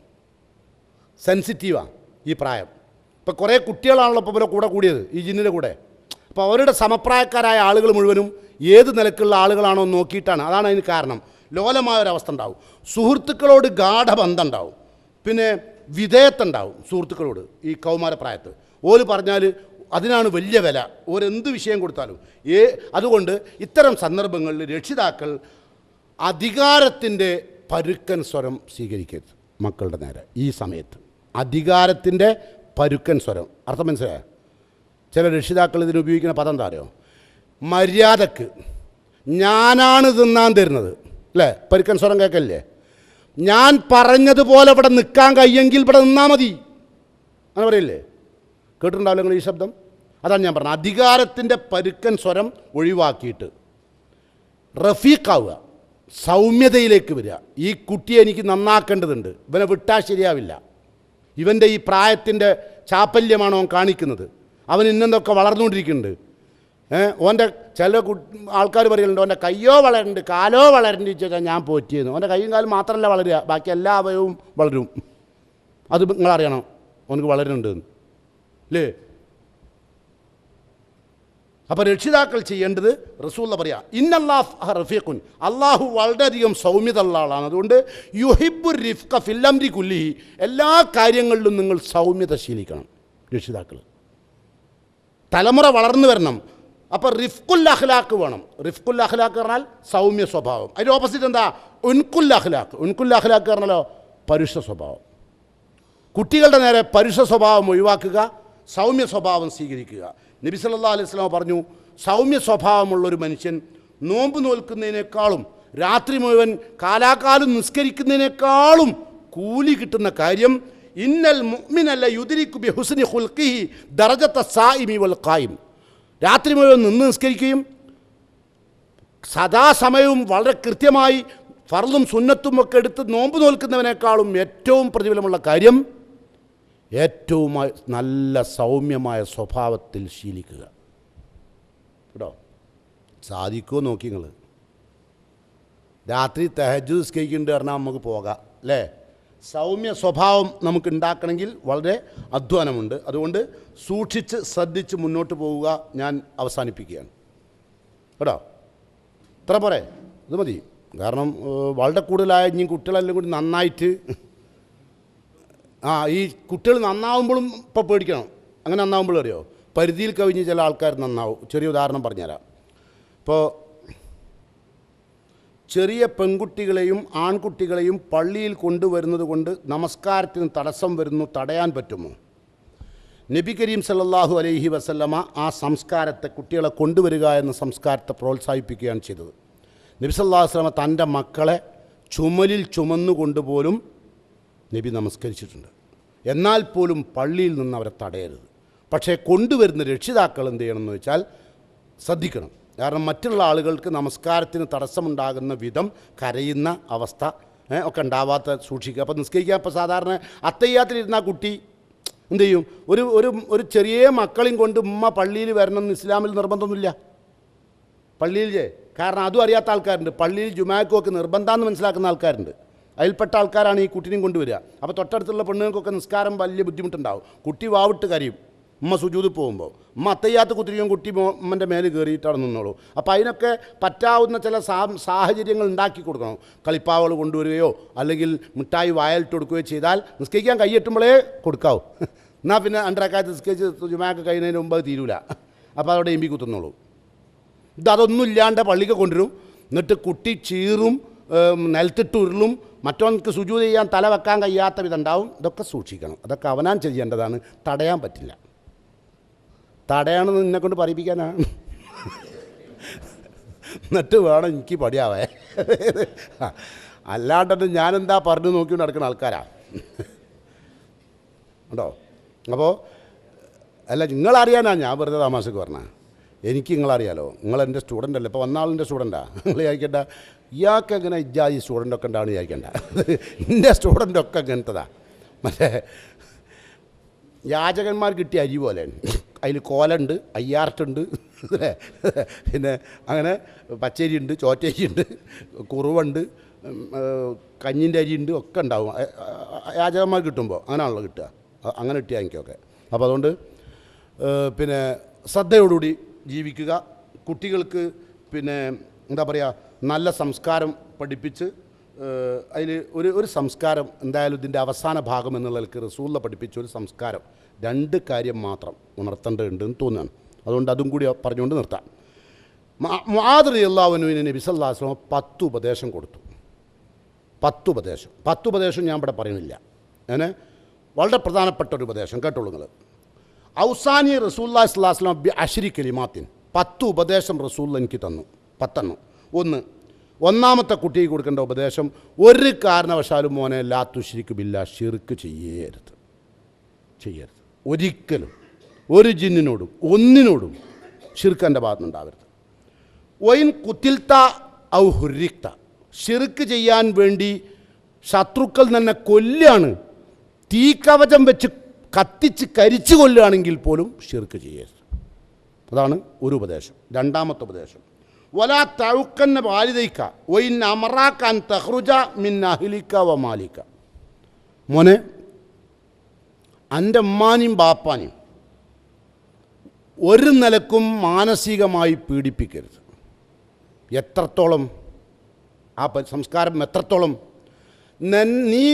സെൻസിറ്റീവാണ് ഈ പ്രായം. ഇപ്പോൾ കുറേ കുട്ടികളാണല്ലോ ഇപ്പോൾ ഇവരെ കൂടെ കൂടിയത്, ഈ ജിന്നിൻ്റെ കൂടെ. അപ്പോൾ അവരുടെ സമപ്രായക്കാരായ ആളുകൾ മുഴുവനും ഏത് നിലക്കുള്ള ആളുകളാണോ നോക്കിയിട്ടാണ്. അതാണ് അതിന് കാരണം. ലോലമായ ഒരവസ്ഥ ഉണ്ടാവും. സുഹൃത്തുക്കളോട് ഗാഠബന്ധം ഉണ്ടാവും. പിന്നെ വിധേയത്തുണ്ടാവും സുഹൃത്തുക്കളോട് ഈ കൗമാരപ്രായത്ത്. ഓര് പറഞ്ഞാൽ അതിനാണ് വലിയ വില, ഓരെന്ത് വിഷയം കൊടുത്താലും. അതുകൊണ്ട് ഇത്തരം സന്ദർഭങ്ങളിൽ രക്ഷിതാക്കൾ അധികാരത്തിൻ്റെ പരുക്കൻ സ്വരം സ്വീകരിക്കരുത് മക്കളുടെ നേരെ. ഈ സമയത്ത് അധികാരത്തിൻ്റെ പരുക്കൻ സ്വരം, അർത്ഥം മനസ്സിലായോ? ചില രക്ഷിതാക്കൾ ഇതിന് ഉപയോഗിക്കുന്ന പദം എന്താ അറിയോ? മര്യാദക്ക് ഞാനാണ് തിന്നാൻ തരുന്നത്, അല്ലേ? പരുക്കൻ സ്വരം കേൾക്കല്ലേ? ഞാൻ പറഞ്ഞതുപോലെ ഇവിടെ നിൽക്കാൻ കഴിയെങ്കിൽ ഇവിടെ നിന്നാൽ മതി, അങ്ങനെ പറയില്ലേ? കേട്ടിട്ടുണ്ടാവില്ല നിങ്ങൾ ഈ ശബ്ദം? അതാണ് ഞാൻ പറഞ്ഞത്. അധികാരത്തിൻ്റെ പരുക്കൻ സ്വരം ഒഴിവാക്കിയിട്ട് റഫീഖാവുക, സൗമ്യതയിലേക്ക് വരിക. ഈ കുട്ടിയെ എനിക്ക് നന്നാക്കേണ്ടതുണ്ട്, ഇവനെ വിട്ടാൽ ശരിയാവില്ല. ഇവൻ്റെ ഈ പ്രായത്തിൻ്റെ ചാപ്പല്യമാണ് അവൻ കാണിക്കുന്നത്. അവൻ ഇന്നെന്തൊക്കെ വളർന്നുകൊണ്ടിരിക്കുന്നുണ്ട്. ഓൻ്റെ ചില ആൾക്കാർ പറയലുണ്ട്, ഓൻ്റെ കയ്യോ വളരുന്നുണ്ട് കാലോ വളരുന്നുണ്ട് ചോദിച്ചാൽ ഞാൻ പോറ്റിയെന്ന്. ഓൻ്റെ കയ്യും കാലും മാത്രമല്ല വളരുക, ബാക്കി എല്ലാ അവയവവും വളരും. അത് നിങ്ങളറിയണം, ഓനക്ക് വളരുന്നുണ്ട് അല്ലേ? അപ്പോൾ രക്ഷിതാക്കൾ ചെയ്യേണ്ടത്, റസൂലുള്ള പറയാ ഇന്നല്ലാഹു റഫീഖുൻ, അള്ളാഹു വളരെയധികം സൗമ്യത ഉള്ള ആളാണ്. അതുകൊണ്ട് യുഹിബ്ബു റിഫ്ഖ ഫിൽ അംരി കുല്ലിഹി, എല്ലാ കാര്യങ്ങളിലും നിങ്ങൾ സൗമ്യത ശീലിക്കണം രക്ഷിതാക്കൾ. തലമുറ വളർന്നു വരണം. അപ്പോൾ റിഫ്ഖുൽ അഖ്ലാഖ് വേണം. റിഫ്ഖുൽ അഖ്ലാഖ് പറഞ്ഞാൽ സൗമ്യ സ്വഭാവം. അതിൻ്റെ ഓപ്പോസിറ്റ് എന്താ? ഉൻകുൽ അഖ്ലാഖ്. ഉൻകുൽ അഖ്ലാഖ് പറഞ്ഞാലോ പരുഷ സ്വഭാവം. കുട്ടികളുടെ നേരെ പരുഷ സ്വഭാവം ഒഴിവാക്കുക, സൗമ്യ സ്വഭാവം സ്വീകരിക്കുക. നബി സല്ലല്ലാഹു അലൈഹി വസല്ലം പറഞ്ഞു, സൗമ്യ സ്വഭാവമുള്ളൊരു മനുഷ്യൻ നോമ്പ് നോൽക്കുന്നതിനേക്കാളും രാത്രി മുഴുവൻ കാലാകാലം നിസ്കരിക്കുന്നതിനേക്കാളും കൂലി കിട്ടുന്ന കാര്യം ഇന്നൽ മുഅ്മിന ല യുദ്രികു ബി ഹുസ്നി ഖുൽഖിഹി ദറജത സായിമി വൽ ഖായിം. രാത്രി മുഴുവൻ നിന്ന് നിസ്കരിക്കുകയും സദാസമയവും വളരെ കൃത്യമായി ഫർളും സുന്നത്തും ഒക്കെ എടുത്ത് നോമ്പ് നോൽക്കുന്നവനേക്കാളും ഏറ്റവും പ്രതിഫലമുള്ള കാര്യം ഏറ്റവും നല്ല സൗമ്യമായ സ്വഭാവത്തിൽ ശീലിക്കുക. കേട്ടോ, സാധിക്കുമോ നോക്കി നിങ്ങൾ. രാത്രി തഹജ്ജുദ് നിസ്കരിക്കുന്നുണ്ട് പറഞ്ഞാൽ നമുക്ക് പോകാം അല്ലേ. സൗമ്യ സ്വഭാവം നമുക്ക് ഉണ്ടാക്കണമെങ്കിൽ വളരെ അധ്വാനമുണ്ട്. അതുകൊണ്ട് സൂക്ഷിച്ച് ശ്രദ്ധിച്ച് മുന്നോട്ട് പോവുക. ഞാൻ അവസാനിപ്പിക്കുകയാണ്. കേട്ടോ, ഇത്ര പോരെ, ഇത് മതി. കാരണം വളരെ കൂടുതലായ ഇനി കുട്ടികളെല്ലാം കൂടി നന്നായിട്ട് ഈ കുട്ടികൾ നന്നാവുമ്പോഴും ഇപ്പോൾ പേടിക്കണം. അങ്ങനെ നന്നാവുമ്പോഴും അറിയോ, പരിധിയിൽ കവിഞ്ഞ് ചില ആൾക്കാർ നന്നാവും. ചെറിയ ഉദാഹരണം പറഞ്ഞുതരാം. ഇപ്പോൾ ചെറിയ പെൺകുട്ടികളെയും ആൺകുട്ടികളെയും പള്ളിയിൽ കൊണ്ടുവരുന്നത് കൊണ്ട് നമസ്കാരത്തിന് തടസ്സം വരുന്നു, തടയാൻ പറ്റുമോ? നബി കരീം സല്ലല്ലാഹു അലൈഹി വസല്ലമ ആ സംസ്കാരത്തെ, കുട്ടികളെ കൊണ്ടുവരിക എന്ന സംസ്കാരത്തെ പ്രോത്സാഹിപ്പിക്കുകയാണ് ചെയ്തത്. നബി സല്ലല്ലാഹു അലൈഹി വസല്ലമ തൻ്റെ മക്കളെ ചുമലിൽ ചുമന്നുകൊണ്ടുപോലും നബി നമസ്കരിച്ചിട്ടുണ്ട്. എന്നാൽ പോലും പള്ളിയിൽ നിന്ന് അവരെ തടയരുത്. പക്ഷേ കൊണ്ടുവരുന്ന രക്ഷിതാക്കൾ എന്ത് ചെയ്യണമെന്ന് വെച്ചാൽ ശ്രദ്ധിക്കണം. കാരണം മറ്റുള്ള ആളുകൾക്ക് നമസ്കാരത്തിന് തടസ്സമുണ്ടാകുന്ന വിധം കരയുന്ന അവസ്ഥ ഒക്കെ ഉണ്ടാവാത്ത സൂക്ഷിക്കുക. അപ്പോൾ നിസ്കരിക്കാൻ ഇപ്പോൾ സാധാരണ അത്തയ്യാത്തിലിരുന്ന കുട്ടി എന്ത് ചെയ്യും, ഒരു ചെറിയ മക്കളെയും കൊണ്ട് ഉമ്മ പള്ളിയിൽ വരണമെന്ന് ഇസ്ലാമിൽ നിർബന്ധമൊന്നുമില്ല. പള്ളിയിൽ കാരണം അതും അറിയാത്ത ആൾക്കാരുണ്ട്. പള്ളിയിൽ ജുമാക്കൊക്കെ നിർബന്ധമെന്ന് മനസ്സിലാക്കുന്ന ആൾക്കാരുണ്ട്. അതിൽപ്പെട്ട ആൾക്കാരാണ് ഈ കുട്ടീനെയും കൊണ്ടുവരിക. അപ്പോൾ തൊട്ടടുത്തുള്ള പെണ്ണുങ്ങൾക്കൊക്കെ നിസ്കാരം വലിയ ബുദ്ധിമുട്ടുണ്ടാവും. കുട്ടി വാവിട്ട് കരയും ഉമ്മ സുജൂദ് പോകുമ്പോൾ. ഉമ്മ അത്തയ്യാത്ത് കുത്തിരിക്കും, കുട്ടി ഉമ്മൻ്റെ മേല് കയറിയിട്ടാണ് നിന്നോളൂ. അപ്പോൾ അതിനൊക്കെ പറ്റാവുന്ന ചില സാഹചര്യങ്ങൾ ഉണ്ടാക്കി കൊടുക്കണം. കളിപ്പാവകൾ കൊണ്ടുവരികയോ അല്ലെങ്കിൽ മിഠായി വായലിട്ട് കൊടുക്കുകയോ ചെയ്താൽ നിസ്കരിക്കാൻ കൈയെട്ടുമ്പോഴേ കൊടുക്കാവൂ. എന്നാൽ പിന്നെ അണ്ടരക്കാലത്ത് നിസ്കരിച്ച് ജുമാക്ക് കഴിയുന്നതിന് മുമ്പ് അത് തീരൂല. അപ്പോൾ അതോടെ എമ്പി കുത്തുന്നുള്ളൂ. ഇതൊന്നും ഇല്ലാണ്ട് പള്ളിക്ക് കൊണ്ടുവരും. എന്നിട്ട് കുട്ടി ചീറും, നിലത്തിട്ട് ഉരുളും, മറ്റവർക്ക് സുജൂദ് ചെയ്യാൻ തല വെക്കാൻ കഴിയാത്ത വിധം ഉണ്ടാവും. ഇതൊക്കെ സൂക്ഷിക്കണം. അതൊക്കെ അവനാൻ ചെയ്യേണ്ടതാണ്, തടയാൻ പറ്റില്ല. തടയാണെന്ന് നിന്നെക്കൊണ്ട് പറയിപ്പിക്കാനാണ്. എന്നിട്ട് വേണം എനിക്ക് പടിയാവേ. അല്ലാണ്ടത് ഞാനെന്താ പറഞ്ഞു നോക്കി നടക്കുന്ന ആൾക്കാരാണ് കേട്ടോ. അപ്പോൾ അല്ല, നിങ്ങളറിയാനാണ് ഞാൻ വെറുതെ താമസക്ക് പറഞ്ഞത്. എനിക്ക് നിങ്ങളറിയാലോ, നിങ്ങളെൻ്റെ സ്റ്റുഡൻ്റ് അല്ലേ. ഇപ്പോൾ വന്നാളിൻ്റെ സ്റ്റുഡൻറ്റാണ്. നിങ്ങൾ വിചാരിക്കേണ്ട ഇയാൾക്ക് എങ്ങനെ ഇജാതി സ്റ്റുഡൻ്റൊക്കെ ഉണ്ടാവുമെന്ന് വിചാരിക്കേണ്ട. എൻ്റെ സ്റ്റുഡൻ്റൊക്കെ അങ്ങനത്തതാ. മറ്റേ യാചകന്മാർ കിട്ടിയ അരി പോലെ. അതിൽ കോലുണ്ട്, അയ്യാർട്ടുണ്ട്, പിന്നെ അങ്ങനെ പച്ചരിയുണ്ട്, ചോറ്റരിയുണ്ട്, കുറുവുണ്ട്, കഞ്ഞിൻ്റെ അരിയുണ്ട്, ഒക്കെ ഉണ്ടാവും. യാചകന്മാർ കിട്ടുമ്പോൾ അങ്ങനെയാണല്ലോ കിട്ടുക. അങ്ങനെ കിട്ടിയാൽ എനിക്കൊക്കെ. അപ്പോൾ അതുകൊണ്ട് പിന്നെ ശ്രദ്ധയോടുകൂടി ജീവിക്കുക. കുട്ടികൾക്ക് പിന്നെ എന്താ പറയുക, നല്ല സംസ്കാരം പഠിപ്പിച്ച് അതിൽ ഒരു സംസ്കാരം എന്തായാലും ഇതിൻ്റെ അവസാന ഭാഗം എന്നുള്ളതിലേക്ക് റസൂലുള്ള പഠിപ്പിച്ച ഒരു സംസ്കാരം, 2 കാര്യം മാത്രം ഉണർത്തേണ്ടതുണ്ടെന്ന് തോന്നുകയാണ്. അതുകൊണ്ട് അതും കൂടി പറഞ്ഞുകൊണ്ട് നിർത്താം. മുആദ് റളിയല്ലാഹു അൻഹുവിന് നബി സല്ലല്ലാഹു അലൈഹി വസല്ലം 10 ഉപദേശം കൊടുത്തു. 10 ഉപദേശം ഞാൻ ഇവിടെ പറയുന്നില്ല. അങ്ങനെ വളരെ പ്രധാനപ്പെട്ട ഒരു ഉപദേശം കേട്ടോളൂ നിങ്ങൾ. ഔസാനി റസൂലുള്ളാഹി സ്വല്ലല്ലാഹു അലൈഹി വസല്ലം ബി അശ്രി കലിമാത്തിൻ, 10 ഉപദേശം റസൂൽ എനിക്ക് തന്നു. 10. ഒന്നാമത്തെ കുട്ടിക്ക് കൊടുക്കേണ്ട ഉപദേശം, ഒരു കാരണവശാലും മോനെ ലാ തുശ്രിക് ബില്ലാഹ്, ശിർക്ക് ചെയ്യരുത്. ഒരിക്കലും ഒരു ജിന്നിനോടും ഒന്നിനോടും ശിർക്ക് എൻ്റെ ഭാഗത്തുനിന്നുണ്ടാവരുത്. വൈൻ കുത്തിൽത്ത ഔ ഹുരിക്ത, ശിർക്ക് ചെയ്യാൻ വേണ്ടി ശത്രുക്കൾ തന്നെ കൊല്ലുകയാണ്, തീക്കവചം വെച്ച് കത്തിച്ച് കരിച്ചു കൊല്ലുകയാണെങ്കിൽ പോലും ശിർക്ക് ചെയ്യരുത്. അതാണ് ഒരു ഉപദേശം. രണ്ടാമത്തെ ഉപദേശം, വലാ തഴുക്കന്ന വാലിദൈക്ക വൈൻ അമറാക്കാൻ തഹ്റുജ മിൻ അഹ്ലിക വ മാലിക, മോനെ എൻ്റെ ഉമ്മാനെയും ബാപ്പാനെയും ഒരു നിലക്കും മാനസികമായി പീഡിപ്പിക്കരുത്. എത്രത്തോളം ആ സംസ്കാരം എത്രത്തോളം നീ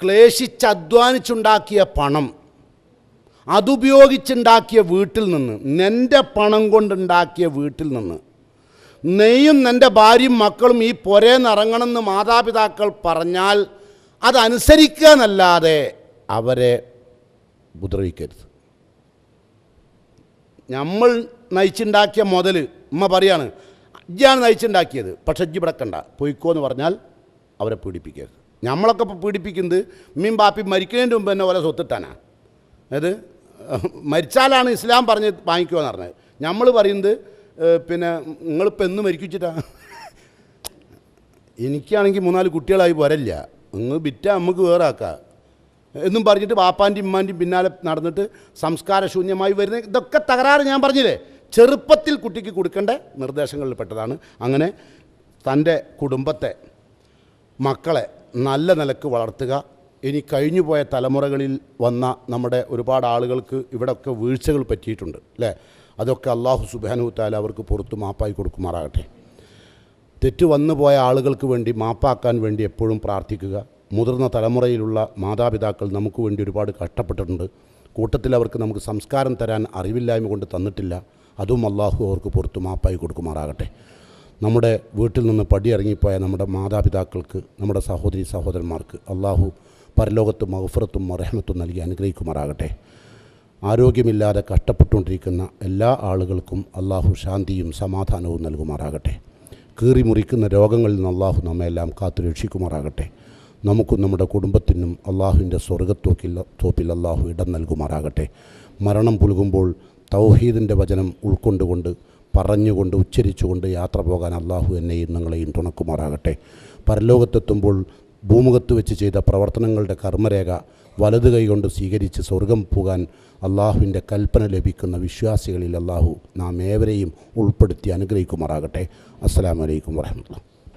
ക്ലേശിച്ചധ്വാനിച്ചുണ്ടാക്കിയ പണം, അതുപയോഗിച്ചുണ്ടാക്കിയ വീട്ടിൽ നിന്ന്, നിൻ്റെ പണം കൊണ്ടുണ്ടാക്കിയ വീട്ടിൽ നിന്ന് നെയ്യും നിൻ്റെ ഭാര്യയും മക്കളും ഈ പുരേന്നിറങ്ങണമെന്ന് മാതാപിതാക്കൾ പറഞ്ഞാൽ അതനുസരിക്കുക എന്നല്ലാതെ അവരെ ഉപദ്രവിക്കരുത്. നമ്മൾ നയിച്ചുണ്ടാക്കിയ മുതൽ ഉമ്മ പറയാണ് ഇജ്ജാണ് നയിച്ചുണ്ടാക്കിയത്, പക്ഷെ ഇജ്ജ് ഇവിടെ കണ്ട പൊയ്ക്കോ എന്ന് പറഞ്ഞാൽ അവരെ പീഡിപ്പിക്കരുത്. നമ്മളൊക്കെ ഇപ്പോൾ പീഡിപ്പിക്കുന്നത് ഉമ്മയും ബാപ്പയും മരിക്കുന്നതിൻ്റെ മുമ്പ് തന്നെ ഓരോ സ്വത്തിട്ടാനാണ്. അതായത് മരിച്ചാലാണ് ഇസ്ലാം പറഞ്ഞ് വാങ്ങിക്കുക എന്ന് പറഞ്ഞത്. നമ്മൾ പറയുന്നത് പിന്നെ നിങ്ങളിപ്പോൾ എന്ന് മരിക്കിച്ചിട്ടാ, എനിക്കാണെങ്കിൽ 3-4 കുട്ടികളായി പോരല്ല, നിങ്ങൾ വിറ്റാൽ നമുക്ക് വേറെ ആക്കാം എന്നും പറഞ്ഞിട്ട് വാപ്പാൻ്റെയും ഉമ്മാൻ്റെയും പിന്നാലെ നടന്നിട്ട് സംസ്കാരശൂന്യമായി വരുന്ന ഇതൊക്കെ തകരാറ് ഞാൻ പറഞ്ഞില്ലേ. ചെറുപ്പത്തിൽ കുട്ടിക്ക് കൊടുക്കേണ്ട നിർദ്ദേശങ്ങളിൽ പെട്ടതാണ്. അങ്ങനെ തൻ്റെ കുടുംബത്തെ, മക്കളെ നല്ല നിലക്ക് വളർത്തുക. ഇനി കഴിഞ്ഞു പോയ തലമുറകളിൽ വന്ന നമ്മുടെ ഒരുപാട് ആളുകൾക്ക് ഇവിടെയൊക്കെ വീഴ്ചകൾ പറ്റിയിട്ടുണ്ട് അല്ലേ. അതൊക്കെ അള്ളാഹു സുബ്ഹാനഹു തആല അവർക്ക് പുറത്ത് മാപ്പായി കൊടുക്കുമാറാകട്ടെ. തെറ്റ് വന്നു പോയ ആളുകൾക്ക് വേണ്ടി മാപ്പാക്കാൻ വേണ്ടി എപ്പോഴും പ്രാർത്ഥിക്കുക. മുതിർന്ന തലമുറയിലുള്ള മാതാപിതാക്കൾ നമുക്ക് വേണ്ടി ഒരുപാട് കഷ്ടപ്പെട്ടിട്ടുണ്ട്. കൂട്ടത്തിൽ അവർക്ക് നമുക്ക് സംസ്കാരം തരാൻ അറിവില്ലായ്മ കൊണ്ട് തന്നിട്ടില്ല. അതും അള്ളാഹു അവർക്ക് പുറത്ത് മാപ്പായി കൊടുക്കുമാറാകട്ടെ. നമ്മുടെ വീട്ടിൽ നിന്ന് പടിയിറങ്ങിപ്പോയ നമ്മുടെ മാതാപിതാക്കൾക്ക്, നമ്മുടെ സഹോദരി സഹോദരന്മാർക്ക് അള്ളാഹു പരലോകത്ത് മഗ്ഫിറത്തും റഹ്മത്തും നൽകി അനുഗ്രഹിക്കുമാറാകട്ടെ. ആരോഗ്യമില്ലാതെ കഷ്ടപ്പെട്ടുകൊണ്ടിരിക്കുന്ന എല്ലാ ആളുകൾക്കും അള്ളാഹു ശാന്തിയും സമാധാനവും നൽകുമാറാകട്ടെ. കീറി മുറിക്കുന്ന രോഗങ്ങളിൽ നിന്ന് അള്ളാഹു നമ്മെല്ലാം കാത്തു രക്ഷിക്കുമാറാകട്ടെ. നമുക്കും നമ്മുടെ കുടുംബത്തിനും അള്ളാഹുവിൻ്റെ സ്വർഗത്തോപ്പിൽ അള്ളാഹു ഇടം നൽകുമാറാകട്ടെ. മരണം പുലുകുമ്പോൾ തൗഹീദിൻ്റെ വചനം ഉൾക്കൊണ്ടുകൊണ്ട്, പറഞ്ഞുകൊണ്ട്, ഉച്ചരിച്ചുകൊണ്ട് യാത്ര പോകാൻ അള്ളാഹു എന്നെയും നിങ്ങളെയും തുണക്കുമാറാകട്ടെ. പരലോകത്തെത്തുമ്പോൾ ഭൂമുഖത്ത് വെച്ച് ചെയ്ത പ്രവർത്തനങ്ങളുടെ കർമ്മരേഖ വലത് കൈകൊണ്ട് സ്വീകരിച്ച് സ്വർഗം പോകാൻ അള്ളാഹുവിൻ്റെ കൽപ്പന ലഭിക്കുന്ന വിശ്വാസികളിൽ അള്ളാഹു നാം ഏവരെയും ഉൾപ്പെടുത്തി അനുഗ്രഹിക്കുമാറാകട്ടെ. അസ്സലാമു അലൈക്കും വറഹ്മത്തുള്ളാഹി.